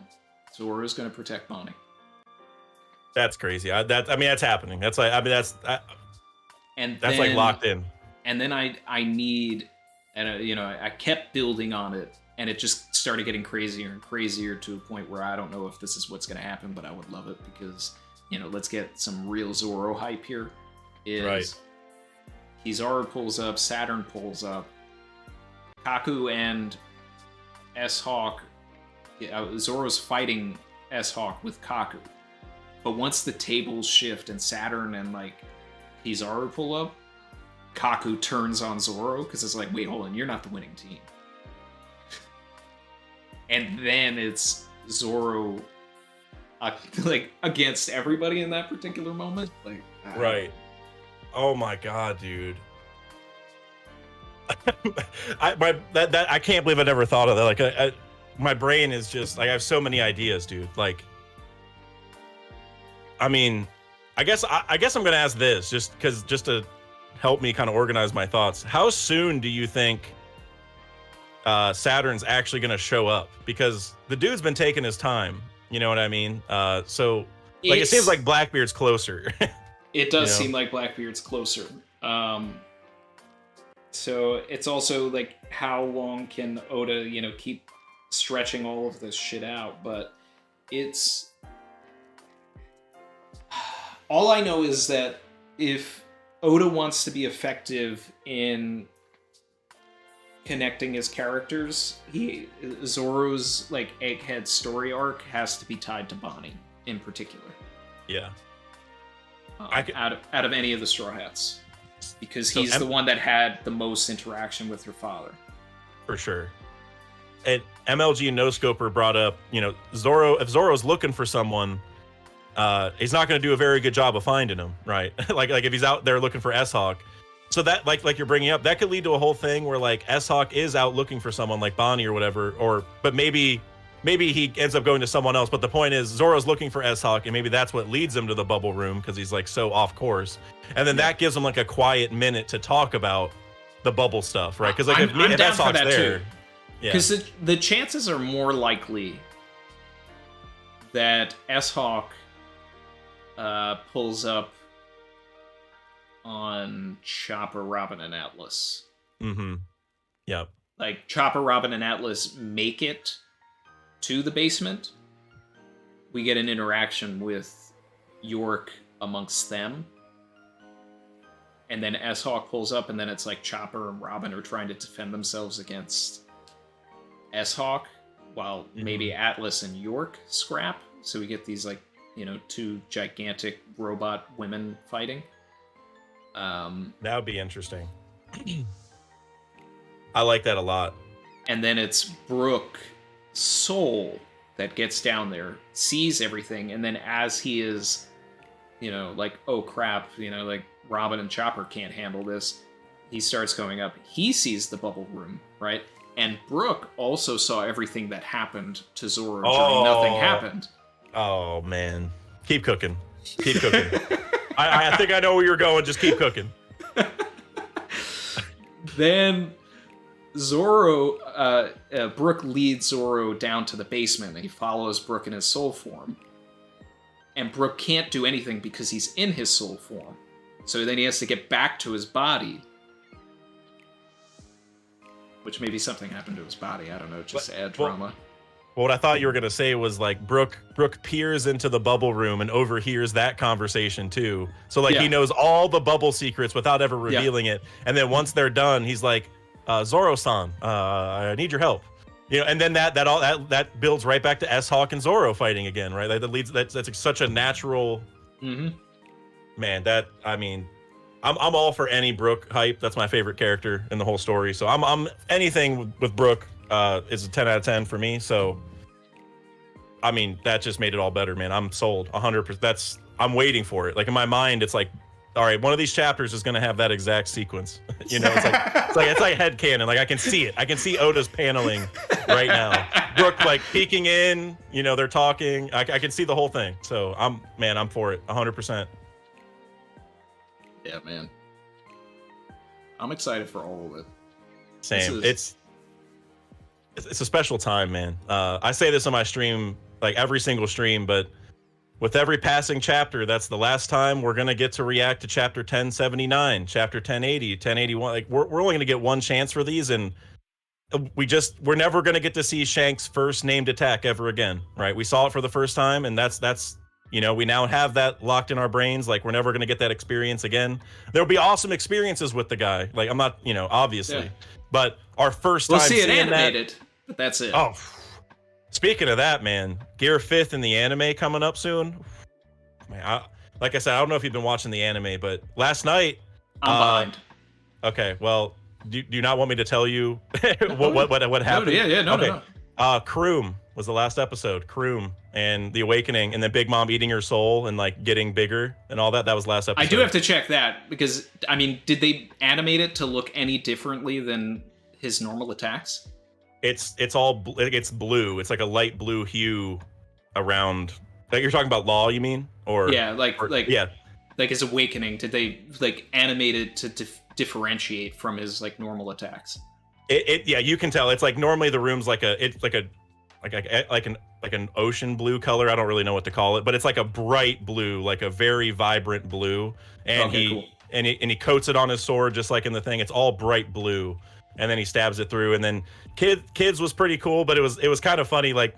Zoro's going to protect Bonney. That's crazy. That's happening. That's like like locked in. And then I need, and I kept building on it, and it just started getting crazier and crazier to a point where I don't know if this is what's going to happen, but I would love it because, let's get some real Zoro hype here. Right. Kizaru pulls up, Saturn pulls up, Kaku and S-Hawk, Zoro's fighting S-Hawk with Kaku. But once the tables shift and Saturn and Kizaru pull up, Kaku turns on Zoro because it's like, wait, hold on, you're not the winning team. And then it's Zoro against everybody in that particular moment. Right. Oh my god, dude. I can't believe I never thought of that. My brain is just I have so many ideas, dude. I guess I'm gonna ask this just to help me kind of organize my thoughts. How soon do you think Saturn's actually gonna show up? Because the dude's been taking his time. You know what I mean? It seems like Blackbeard's closer. It does seem like Blackbeard's closer. So it's also how long can Oda, keep stretching all of this shit out? But it's all I know is that if Oda wants to be effective in connecting his characters, Zoro's Egghead story arc has to be tied to Bonney in particular. Yeah. Out of any of the Straw Hats, because he's the one that had the most interaction with her father. For sure. And MLG and No Scoper brought up, Zoro. If Zoro's looking for someone, he's not going to do a very good job of finding him, right? like if he's out there looking for S-Hawk. So that like you're bringing up, that could lead to a whole thing where S-Hawk is out looking for someone like Bonney or whatever, but maybe he ends up going to someone else. But the point is, Zoro's looking for S-Hawk, and maybe that's what leads him to the bubble room because he's so off course. And then that gives him a quiet minute to talk about the bubble stuff, right? Because if S-Hawk's there, because the chances are more likely that S-Hawk pulls up on Chopper, Robin, and Atlas. Mm-hmm. Yep. Chopper, Robin, and Atlas make it to the basement. We get an interaction with York amongst them. And then S-Hawk pulls up, and then it's Chopper and Robin are trying to defend themselves against S-Hawk, while maybe Atlas and York scrap. So we get these, two gigantic robot women fighting. That would be interesting. I like that a lot. And then it's Brook Soul that gets down there, sees everything, and then as he is, oh crap, Robin and Chopper can't handle this, he starts going up. He sees the bubble room, right? And Brook also saw everything that happened to Zoro during Nothing Happened. Oh, man. Keep cooking. Keep cooking. I think I know where you're going. Just keep cooking. Then Zoro, Brook leads Zoro down to the basement, and he follows Brook in his soul form. And Brook can't do anything because he's in his soul form. So then he has to get back to his body. Which maybe something happened to his body. I don't know. Just to add drama. Well, what I thought you were gonna say was like Brooke peers into the bubble room and overhears that conversation too. So like he knows all the bubble secrets without ever revealing it. And then once they're done, he's like, Zoro-san, I need your help. You know, and then that builds right back to S-Hawk and Zoro fighting again, right? That's such a natural. Man, I'm all for any Brooke hype. That's my favorite character in the whole story. So I'm anything with Brooke is a 10 out of 10 for me. So I mean, that just made it all better, man. I'm sold 100%. I'm waiting for it. Like in my mind, it's like, all right, one of these chapters is going to have that exact sequence. You know, it's like headcanon. Like I can see it. I can see Oda's paneling right now. Brooke like peeking in, you know, they're talking. I can see the whole thing. So I'm for it 100%. Yeah, man. I'm excited for all of it. Same. It's a special time, man. I say this on my stream, like every single stream, but with every passing chapter, that's the last time we're going to get to react to chapter 1079, chapter 1080, 1081. Like we're only going to get one chance for these, and we're never going to get to see Shanks' first named attack ever again, right? We saw it for the first time, and that's you know, we now have that locked in our brains. Like, we're never going to get that experience again. There'll be awesome experiences with the guy. Like, I'm not, you know, obviously. Yeah. But our first time seeing it animated, but that's it. Oh, speaking of that, man, Gear 5th in the anime coming up soon. Man, like I said, I don't know if you've been watching the anime, but last night... I'm behind. Okay, well, do you not want me to tell you what happened? No. Kroom was the last episode. Kroom and the awakening, and then Big Mom eating her soul and like getting bigger and all that. That was last episode. I do have to check that because I mean, did they animate it to look any differently than his normal attacks? It's blue. It's like a light blue hue around. Like you're talking about Law, you mean? Or like his awakening. Did they like animate it to differentiate from his like normal attacks? Yeah, you can tell. It's like normally the room's like an ocean blue color. I don't really know what to call it, but it's like a bright blue, like a very vibrant blue. And he coats it on his sword just like in the thing. It's all bright blue, and then he stabs it through. And then Kids was pretty cool, but it was kind of funny. Like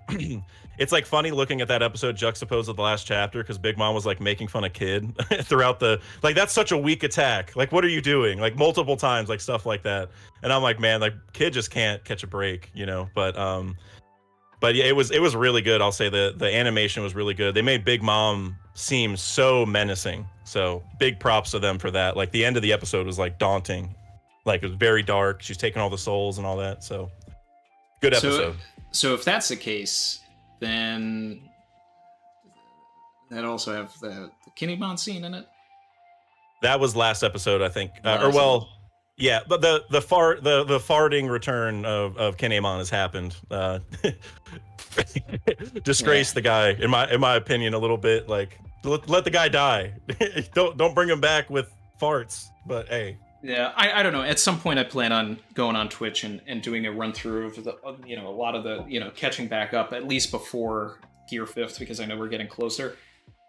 it's like funny looking at that episode juxtaposed with the last chapter because Big Mom was like making fun of Kid throughout the like that's such a weak attack. Like what are you doing? Like multiple times, like stuff like that. And I'm like, man, like Kid just can't catch a break, you know. But yeah, it was really good. I'll say the animation was really good. They made Big Mom seem so menacing. So big props to them for that. Like the end of the episode was like daunting. Like it was very dark. She's taking all the souls and all that. So good episode. So if that's the case, then that also have the Kinemon scene in it. That was last episode, I think. Yeah, but the farting return of Kinemon has happened. Disgrace the guy, in my opinion, a little bit. Like let the guy die. don't bring him back with farts. But hey. Yeah, I don't know. At some point, I plan on going on Twitch and doing a run through of the a lot of the catching back up at least before Gear 5th because I know we're getting closer.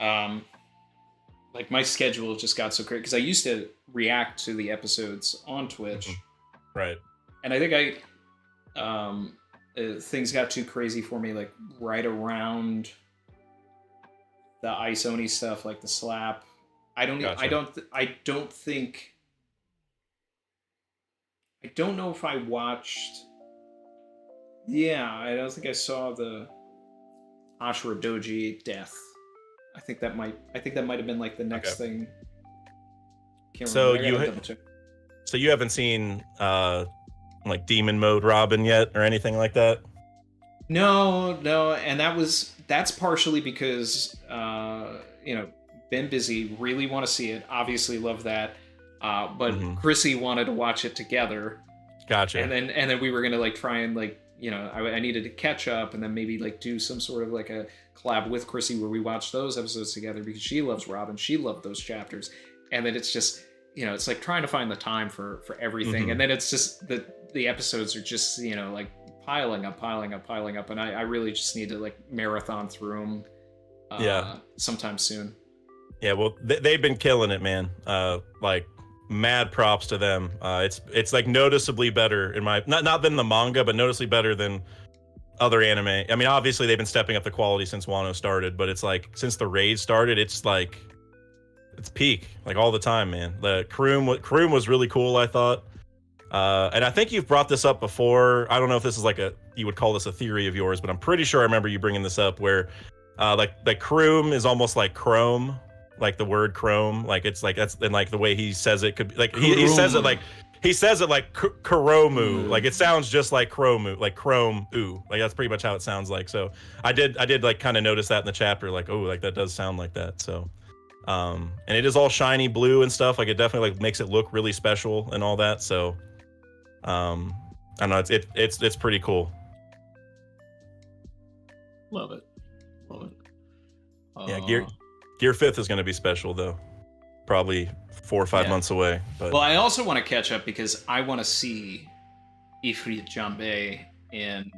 Like my schedule just got so crazy because I used to react to the episodes on Twitch, right? And I think things got too crazy for me like right around the Ice Oni stuff, like the slap. I don't know if I watched. Yeah, I don't think I saw the Ashura Doji death. I think that might have been like the next thing. So you haven't seen like Demon Mode Robin yet or anything like that? No, and that's partially because been busy, really want to see it, obviously love that. But Chrissy wanted to watch it together. Gotcha. And then we were gonna like try and like I needed to catch up and then maybe like do some sort of like a collab with Chrissy where we watch those episodes together because she loves Robin, she loved those chapters, and then it's just it's like trying to find the time for everything, and then it's just the episodes are just like piling up, and I really just need to like marathon through them. Sometime soon. Yeah, well, they've been killing it, man. Like mad props to them. It's like noticeably better in my not than the manga, but noticeably better than other anime. I mean, obviously they've been stepping up the quality since Wano started, but it's like since the raid started, it's like it's peak like all the time, man. The Kroom was really cool, I thought. And I think you've brought this up before. I don't know if this is like you would call this a theory of yours, but I'm pretty sure I remember you bringing this up where like Kroom is almost like chrome, like the word chrome, like it's like that's and like the way he says it could be like he says it like Kuromu, like it sounds just like Chromu, like Chrome ooh, like that's pretty much how it sounds like. So I did like kind of notice that in the chapter, like oh, like that does sound like that. So and it is all shiny blue and stuff, like it definitely like makes it look really special and all that. So I don't know, it's pretty cool. Love it. Yeah, Gear 5th is going to be special though, probably 4 or 5 months away. But well, I also want to catch up because I want to see Ifrit Jambe and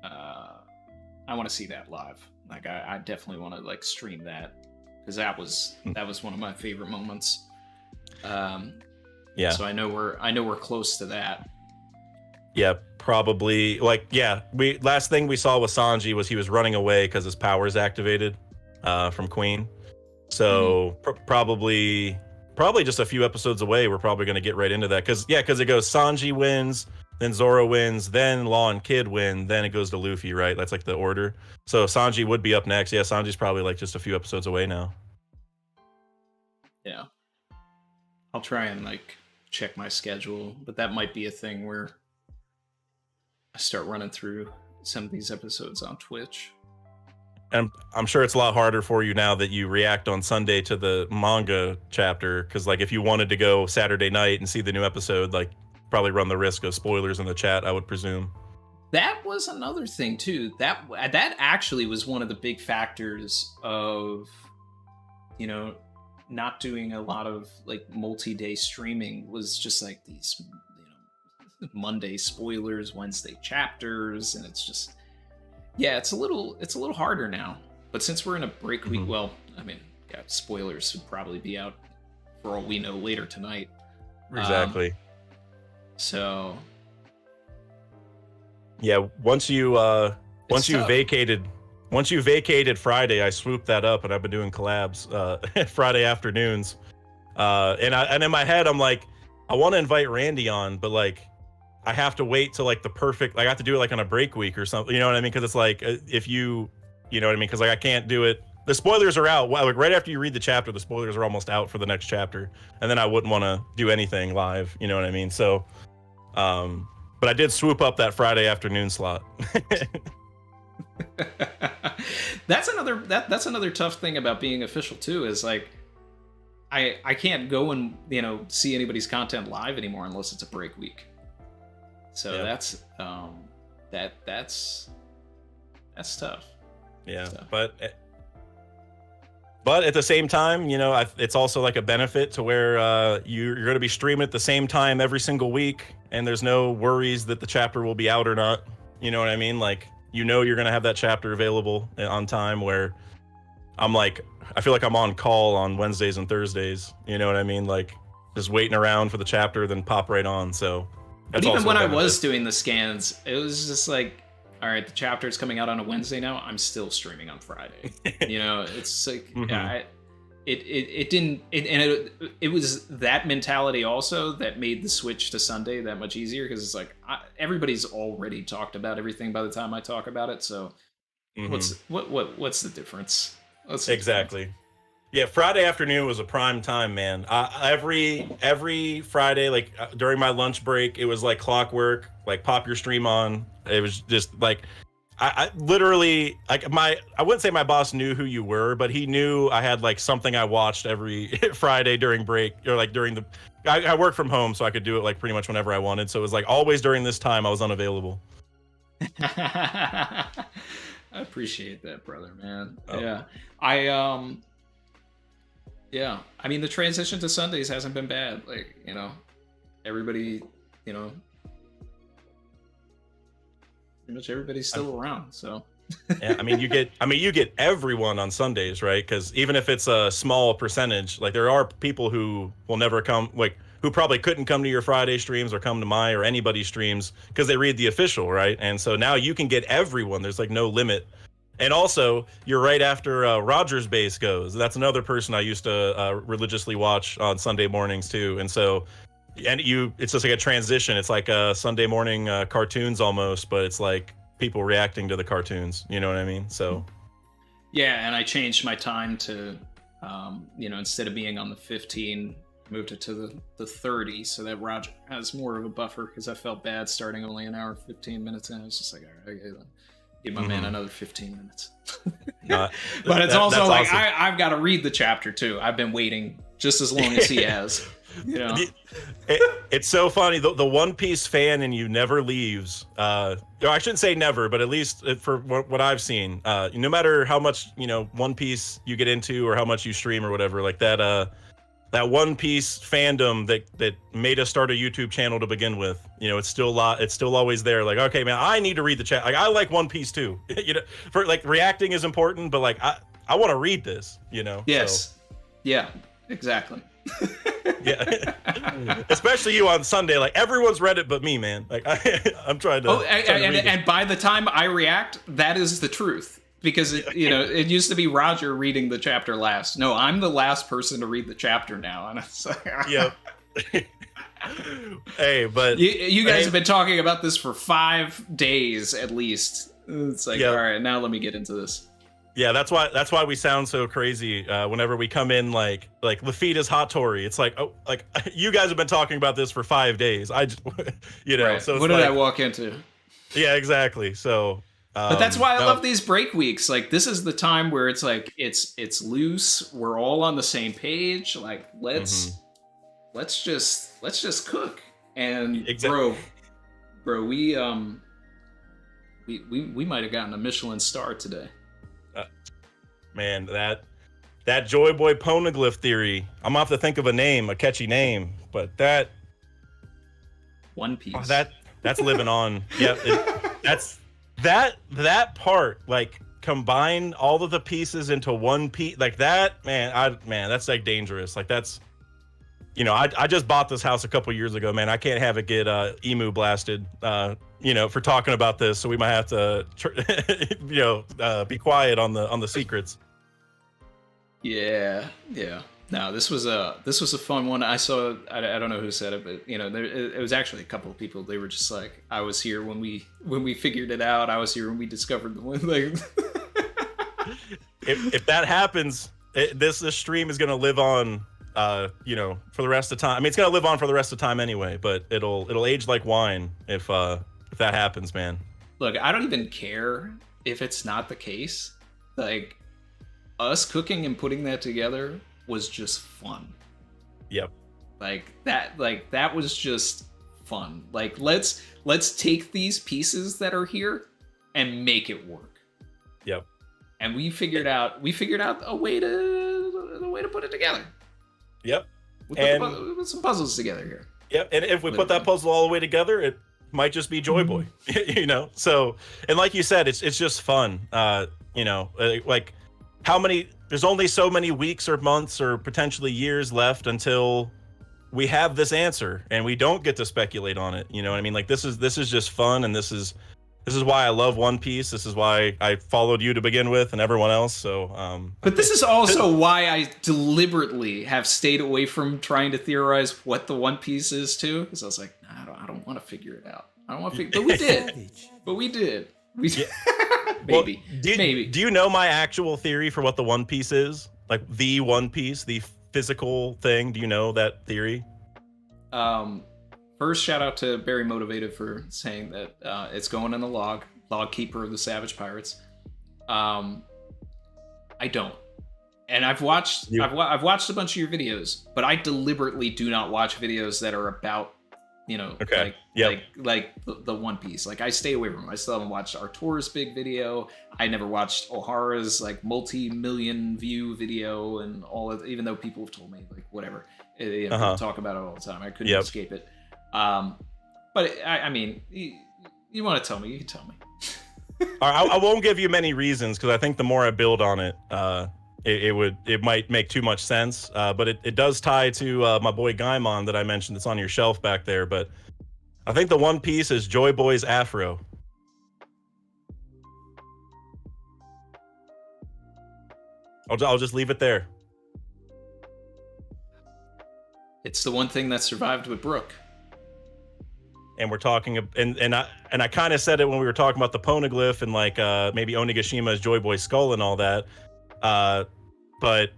I want to see that live. Like I definitely want to like stream that because that was one of my favorite moments. Yeah. So I know we're close to that. Yeah, probably. Like, yeah, last thing we saw with Sanji was he was running away because his powers activated from Queen. So probably just a few episodes away. We're probably going to get right into that because it goes Sanji wins, then Zoro wins, then Law and Kid win, then it goes to Luffy, right? That's like the order. So Sanji would be up next. Yeah, Sanji's probably like just a few episodes away now. Yeah, I'll try and like check my schedule, but that might be a thing where I start running through some of these episodes on Twitch. And I'm sure it's a lot harder for you now that you react on Sunday to the manga chapter, because like if you wanted to go Saturday night and see the new episode, like probably run the risk of spoilers in the chat, I would presume. That was another thing too. That actually was one of the big factors of, you know, not doing a lot of like multi-day streaming was just like these, you know, Monday spoilers, Wednesday chapters, and it's just, yeah, it's a little harder now. But since we're in a break week, well, I mean, yeah, spoilers would probably be out for all we know later tonight. Exactly. So yeah, once you vacated Friday, I swooped that up and I've been doing collabs Friday afternoons. And in my head I'm like, I want to invite Randy on, but like I have to wait till like the perfect, like I have to do it like on a break week or something, you know what I mean? Because it's like if you know what I mean? Because like I can't do it. The spoilers are out. Like right after you read the chapter, the spoilers are almost out for the next chapter, and then I wouldn't want to do anything live. You know what I mean? So, but I did swoop up that Friday afternoon slot. That's another tough thing about being official too. Is like I can't go and, you know, see anybody's content live anymore unless it's a break week. So that's tough. Yeah, but at the same time, you know, it's also like a benefit to where you're going to be streaming at the same time every single week, and there's no worries that the chapter will be out or not. You know what I mean? Like, you know, you're going to have that chapter available on time, where I'm like, I feel like I'm on call on Wednesdays and Thursdays. You know what I mean? Like, just waiting around for the chapter, then pop right on. So, but even when I was doing the scans, it was just like, all right, the chapter is coming out on a Wednesday now. I'm still streaming on Friday. You know, it's like, it was that mentality also that made the switch to Sunday that much easier, because it's like everybody's already talked about everything by the time I talk about it. So what's the difference? Exactly. Yeah, Friday afternoon was a prime time, man. Every Friday, like during my lunch break, it was like clockwork. Like, pop your stream on. It was just like, I literally, like, I wouldn't say my boss knew who you were, but he knew I had like something I watched every Friday during break, or like during the, I worked from home, so I could do it like pretty much whenever I wanted. So it was like always during this time I was unavailable. I appreciate that, brother, man. Oh. Yeah. I mean, the transition to Sundays hasn't been bad. Like, you know, everybody, you know, pretty much everybody's still around. So Yeah, you get everyone on Sundays, right? Because even if it's a small percentage, like there are people who will never come, like who probably couldn't come to your Friday streams or come to my or anybody's streams because they read the official, right? And so now you can get everyone. There's like no limit. And also, you're right after Rogers Base goes. That's another person I used to religiously watch on Sunday mornings too. And so, it's just like a transition. It's like Sunday morning cartoons almost, but it's like people reacting to the cartoons. You know what I mean? So, yeah, and I changed my time to, instead of being on the 15, moved it to the 30, so that Roger has more of a buffer because I felt bad starting only an hour 15 minutes in. I was just like, all right, okay, then. Give my man another 15 minutes. But it's also like awesome. I've got to read the chapter too. I've been waiting just as long as he has. You know, it's so funny. The One Piece fan in you never leaves. I shouldn't say never, but at least for what I've seen, no matter how much One Piece you get into or how much you stream or whatever, like that One Piece fandom that made us start a YouTube channel to begin with, it's still always there. Like, okay, man, I need to read the chat. Like, I like One Piece too. For like reacting is important, but like I want to read this. Yes. So. Yeah. Exactly. Yeah. Especially you on Sunday. Like everyone's read it but me, man. Like I'm trying to. And by the time I react, that is the truth. Because it used to be Roger reading the chapter last. No, I'm the last person to read the chapter now, and it's like, yep. Hey, but you guys have been talking about this for 5 days at least. It's like, all right, now let me get into this. Yeah, that's why we sound so crazy whenever we come in like Lafitte's Hot Tory. It's like, oh, like you guys have been talking about this for 5 days. I just, Right. So what did I walk into? Yeah, exactly. So. But that's why I love these break weeks. Like this is the time where it's like it's loose. We're all on the same page. Like let's just cook. And exactly. bro, we might have gotten a Michelin star today. Man, that Joy Boy Poneglyph theory. I'm gonna have to think of a catchy name, but that One Piece. That's living on. Yeah, that's. That part, like combine all of the pieces into one piece, like that, man, that's like dangerous. Like that's, I just bought this house a couple years ago, man. I can't have it get emu blasted, for talking about this. So we might have to, be quiet on the secrets. Yeah. No, this was a fun one. I saw. I don't know who said it, but it was actually a couple of people. They were just like, "I was here when we figured it out. I was here when we discovered the one." Like, if that happens, this stream is gonna live on, for the rest of time. I mean, it's gonna live on for the rest of time anyway. But it'll age like wine if that happens, man. Look, I don't even care if it's not the case. Like, us cooking and putting that together was just fun. Yep. Like that was just fun. Like let's take these pieces that are here and make it work. Yep. And we figured out a way to put it together. Yep. We put some puzzles together here. Yep. And if we put that puzzle all the way together, it might just be Joy Boy. So, and like you said, it's just fun. Like how many. There's only so many weeks or months or potentially years left until we have this answer, and we don't get to speculate on it. You know what I mean? Like this is just fun, and this is why I love One Piece. This is why I followed you to begin with, and everyone else. So, but this is also why I deliberately have stayed away from trying to theorize what the One Piece is too, because I was like, nah, I don't want to figure it out. I don't want to figure, but we did. We did. Maybe. Well, maybe. Do you know my actual theory for what the One Piece is? Like the One Piece, the physical thing. Do you know that theory? First, shout out to Barry Motivated for saying that it's going in the log keeper of the Savage Pirates. I don't, and I've watched a bunch of your videos, but I deliberately do not watch videos that are about. Like the One Piece. Like I stay away from them. I still haven't watched Artura's big video. I never watched O'Hara's like multi-million view video and all of. Even though people have told me like whatever, people talk about it all the time. I couldn't escape it. But I mean, you want to tell me? You can tell me. I won't give you many reasons because I think the more I build on it, it might make too much sense. But it does tie to my boy Gaimon that I mentioned that's on your shelf back there. But I think the one piece is Joy Boy's afro. I'll just leave it there. It's the one thing that survived with Brook. And we're talking, and I kind of said it when we were talking about the Poneglyph and like maybe Onigashima's Joy Boy skull and all that. But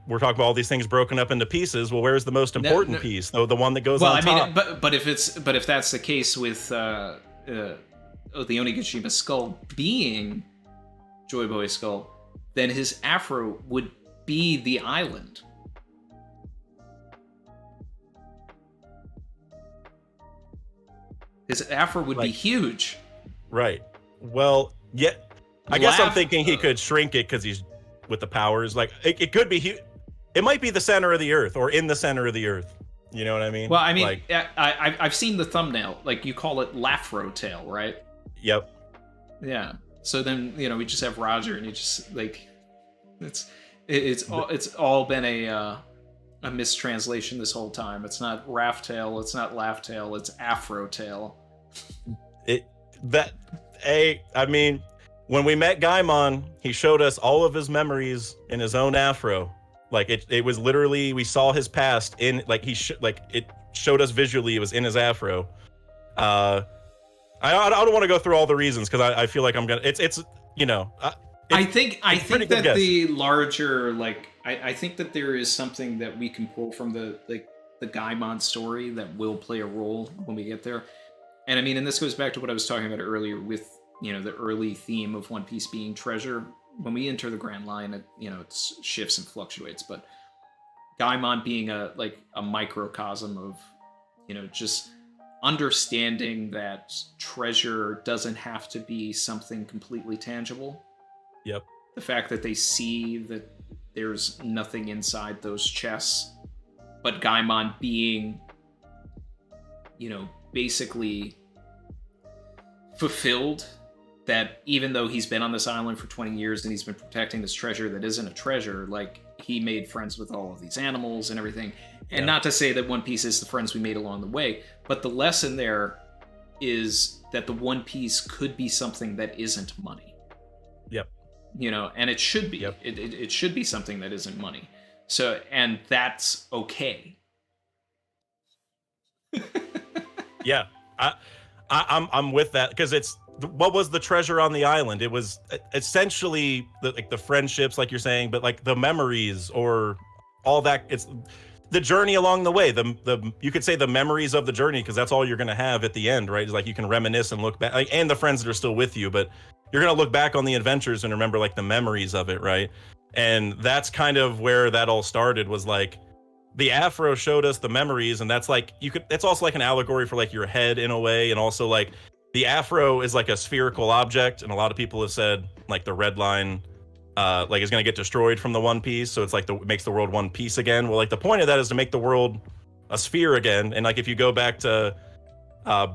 we're talking about all these things broken up into pieces. Well, where's the most important piece? The one that goes on top. But if that's the case with the Onigashima skull being Joy Boy's skull, then his afro would be the island. His afro would be huge. Right. Well, yeah. I guess I'm thinking he could shrink it because he's with the powers. Like, it could be huge. It might be the center of the earth or in the center of the earth. You know what I mean? Well, I mean, like, I've seen the thumbnail. Like, you call it Lafro tail, right? Yep. Yeah. So then, we just have Roger, and you just like, it's all been a mistranslation this whole time. It's not Raft tail. It's not Laugh tail. It's Afro tail. I mean, when we met Gaimon, he showed us all of his memories in his own afro. Like it was literally, we saw his past in like it showed us visually. It was in his afro. I don't want to go through all the reasons because I feel like I'm gonna. I think that the larger I think that there is something that we can pull from the Gaimon story that will play a role when we get there. And I mean, and this goes back to what I was talking about earlier with the early theme of One Piece being treasure. When we enter the Grand Line, it shifts and fluctuates, but Gaimon being a microcosm of just understanding that treasure doesn't have to be something completely tangible. Yep. The fact that they see that there's nothing inside those chests, but Gaimon being, basically fulfilled that even though he's been on this island for 20 years and he's been protecting this treasure that isn't a treasure, like he made friends with all of these animals and everything. And not to say that One Piece is the friends we made along the way, but the lesson there is that the One Piece could be something that isn't money. Yep. And it should be. Yep. It should be something that isn't money. So, and that's okay. Yeah, I'm with that because it's what was the treasure on the island? It was essentially the friendships, like you're saying, but like the memories or all that. It's the journey along the way. The you could say the memories of the journey because that's all you're gonna have at the end, right? It's like you can reminisce and look back, and the friends that are still with you, but you're gonna look back on the adventures and remember like the memories of it, right? And that's kind of where that all started. Was like the afro showed us the memories, and that's like it's also like an allegory for like your head in a way, and also like the afro is like a spherical object, and a lot of people have said like the red line like is going to get destroyed from the One Piece, so it's like makes the world one piece again. Well, like the point of that is to make the world a sphere again. And like if you go back to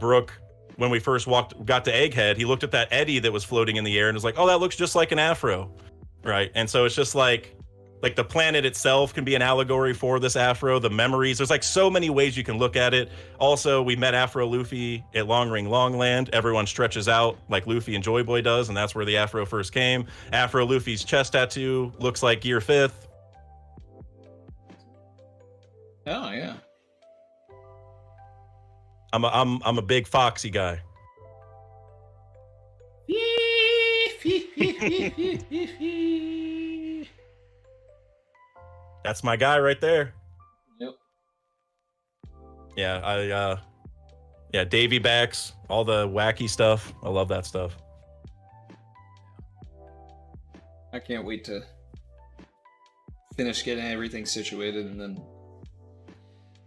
Brook, when we first got to Egghead, he looked at that eddy that was floating in the air and was like, oh, that looks just like an afro, right? And so it's just like the planet itself can be an allegory for this afro, the memories. There's like so many ways you can look at it. Also, we met Afro Luffy at Long Ring Longland. Everyone stretches out like Luffy and Joy Boy does, and that's where the afro first came. Afro Luffy's chest tattoo looks like Gear 5th. Oh yeah. I'm a big Foxy guy. That's my guy right there. Yep. Yeah, Davy backs, all the wacky stuff. I love that stuff. I can't wait to finish getting everything situated and then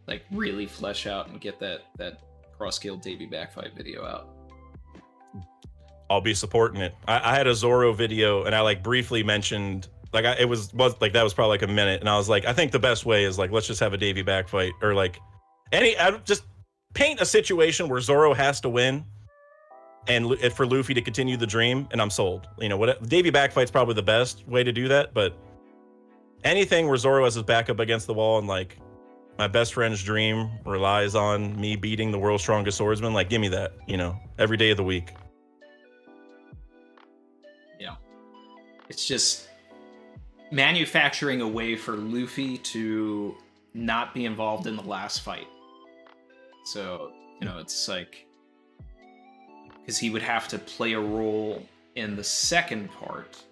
like really flesh out and get that cross-scale Davy backfight video out. I'll be supporting it. I had a Zoro video and I like briefly mentioned it was like that was probably like a minute, and I was like, I think the best way is like let's just have a Davy backfight or like just paint a situation where Zoro has to win, and for Luffy to continue the dream, and I'm sold. You know, what Davy backfight's probably the best way to do that, but anything where Zoro has his back up against the wall and like my best friend's dream relies on me beating the world's strongest swordsman, like give me that, you know, every day of the week. Yeah. It's just manufacturing a way for Luffy to not be involved in the last fight. So, you know, it's like, because he would have to play a role in the second part.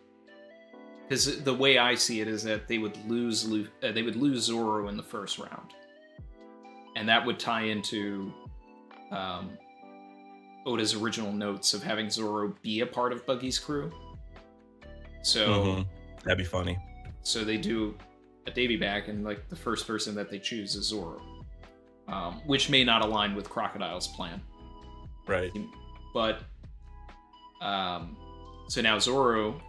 Because the way I see it is that they would lose Zoro in the first round, and that would tie into Oda's original notes of having Zoro be a part of Buggy's crew. So that'd be funny. So they do a Davy back, and like the first person that they choose is Zoro, which may not align with Crocodile's plan. Right. But so now Zoro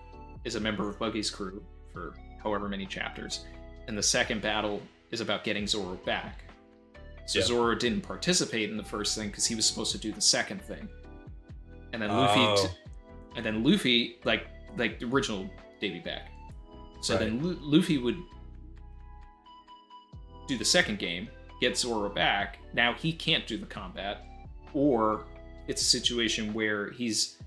is a member of Buggy's crew for however many chapters, and the second battle is about getting Zoro back. So Zoro didn't participate in the first thing because he was supposed to do the second thing, and then Luffy, like the original Davy back. So then Luffy would do the second game, get Zoro back. Now he can't do the combat, or it's a situation where he's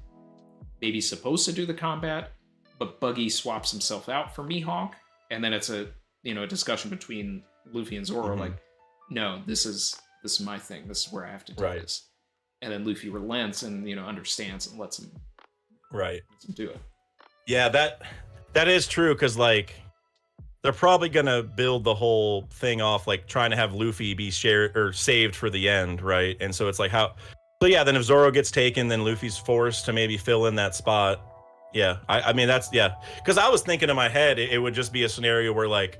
maybe supposed to do the combat, but Buggy swaps himself out for Mihawk, and then it's a discussion between Luffy and Zoro, like, no, this is my thing. This is where I have to do this. And then Luffy relents and understands and lets him do it. Yeah, that is true, because like they're probably gonna build the whole thing off like trying to have Luffy be shared or saved for the end, right? And so it's like how. So yeah, then if Zoro gets taken, then Luffy's forced to maybe fill in that spot. Yeah, I mean, that's, yeah. Because I was thinking in my head, it would just be a scenario where, like,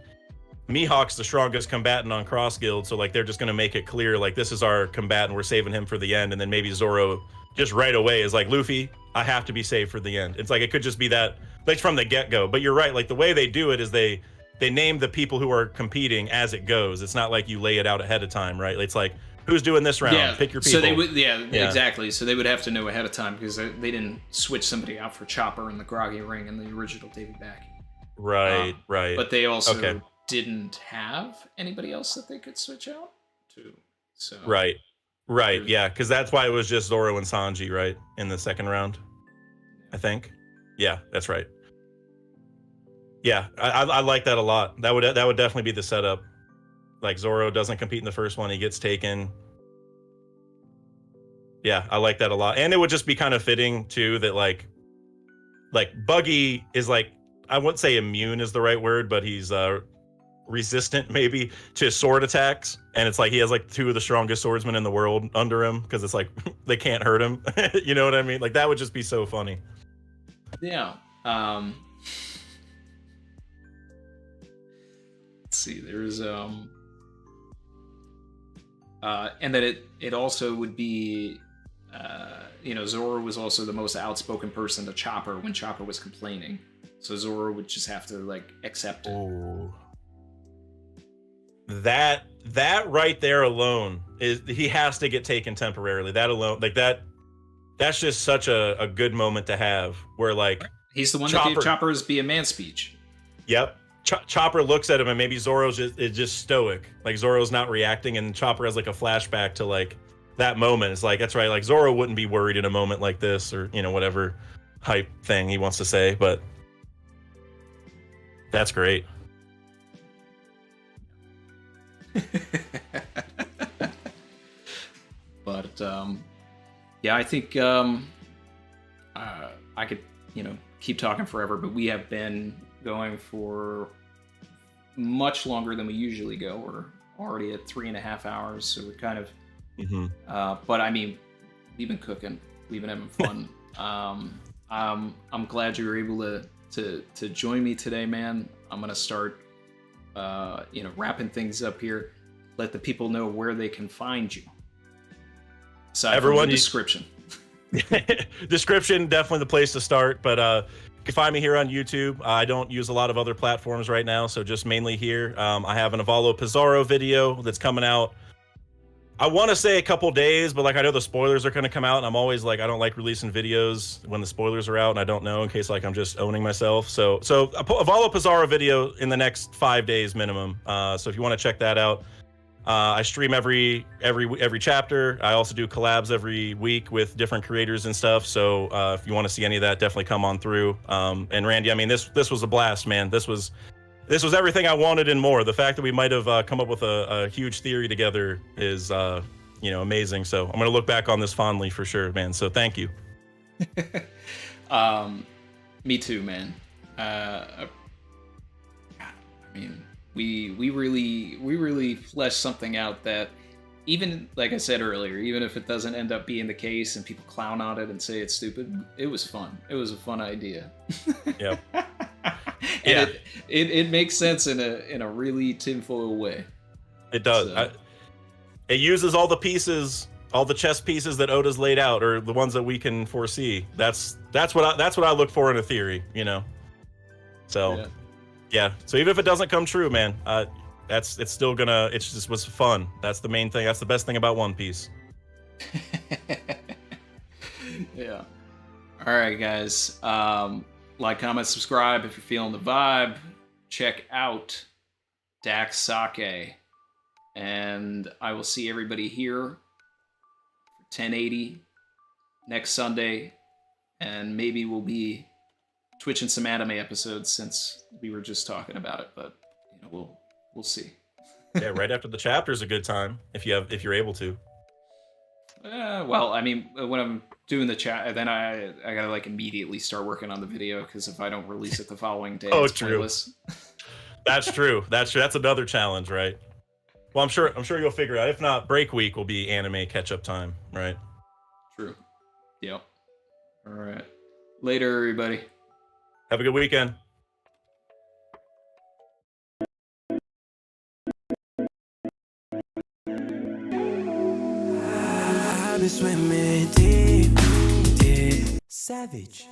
Mihawk's the strongest combatant on Cross Guild, so, like, they're just going to make it clear, like, this is our combatant, we're saving him for the end, and then maybe Zoro just right away is like, Luffy, I have to be saved for the end. It's like, it could just be that, like, from the get-go. But you're right, like, the way they do it is they name the people who are competing as it goes. It's not like you lay it out ahead of time, right? It's like, who's doing this round? Yeah, pick your people. So they would, exactly. So they would have to know ahead of time, because they didn't switch somebody out for Chopper in the Groggy Ring in the original Davy back. Right. But they also didn't have anybody else that they could switch out to. So right, yeah, because that's why it was just Zoro and Sanji, right, in the second round, I think. Yeah, that's right. Yeah, I like that a lot. That would definitely be the setup. Like, Zoro doesn't compete in the first one, he gets taken. Yeah, I like that a lot. And it would just be kind of fitting too that like Buggy is, like, I wouldn't say immune is the right word, but he's resistant maybe to sword attacks, and it's like he has like two of the strongest swordsmen in the world under him, because it's like they can't hurt him. You know what I mean? Like, that would just be so funny. Yeah. Let's see, there's and that it also would be Zoro was also the most outspoken person to Chopper when Chopper was complaining, so Zoro would just have to like accept it. Ooh. That right there alone is, he has to get taken temporarily. That alone, like that's just such a good moment to have, where like he's the one that gave Chopper's be a man speech. Yep. Chopper looks at him, and maybe Zoro's just stoic. Like, Zoro's not reacting, and Chopper has like a flashback to like that moment. It's like, that's right, like Zoro wouldn't be worried in a moment like this, or whatever hype thing he wants to say, but that's great. But I think I could keep talking forever, but we have been going for much longer than we usually go. We're already at 3.5 hours, so we're kind of but I mean, we've been cooking, we've been having fun. I'm glad you were able to join me today, man. I'm gonna start wrapping things up here. Let the people know where they can find you. Aside from the description. Description, definitely the place to start, but you can find me here on YouTube. I don't use a lot of other platforms right now, so just mainly here. I have an Avalo Pizarro video that's coming out I want to say a couple days, but like I know the spoilers are going to come out, and I'm always like I don't like releasing videos when the spoilers are out, and I don't know in case like I'm just owning myself. So a Vallo Pizarro video in the next 5 days minimum. So if you want to check that out, I stream every chapter. I also do collabs every week with different creators and stuff. So if you want to see any of that, definitely come on through. And Randy, I mean this was a blast, man. This was everything I wanted and more. The fact that we might have come up with a huge theory together is, amazing. So I'm going to look back on this fondly for sure, man. So thank you. Me too, man. I mean, we really fleshed something out that even, like I said earlier, even if it doesn't end up being the case and people clown on it and say it's stupid, it was fun. It was a fun idea. Yeah. And it makes sense in a really tinfoil way. It does. So. It uses all the pieces, all the chess pieces that Oda's laid out, or the ones that we can foresee. That's what I look for in a theory, So, yeah. So even if it doesn't come true, man, it's just was fun. That's the main thing. That's the best thing about One Piece. Yeah. All right, guys. Like, comment, subscribe if you're feeling the vibe. Check out Dax Saké. And I will see everybody here for 1080 next Sunday. And maybe we'll be twitching some anime episodes since we were just talking about it. But we'll see. Yeah, right after the chapter is a good time if you're able to. Well, I mean, when I'm doing the chat, then I gotta like immediately start working on the video because if I don't release it the following day, it's true. pointless. That's true. That's another challenge, right? Well, I'm sure you'll figure it out. If not, break week will be anime catch-up time, right? True. Yep. All right. Later, everybody. Have a good weekend. I've been swimming deep, deep. Savage.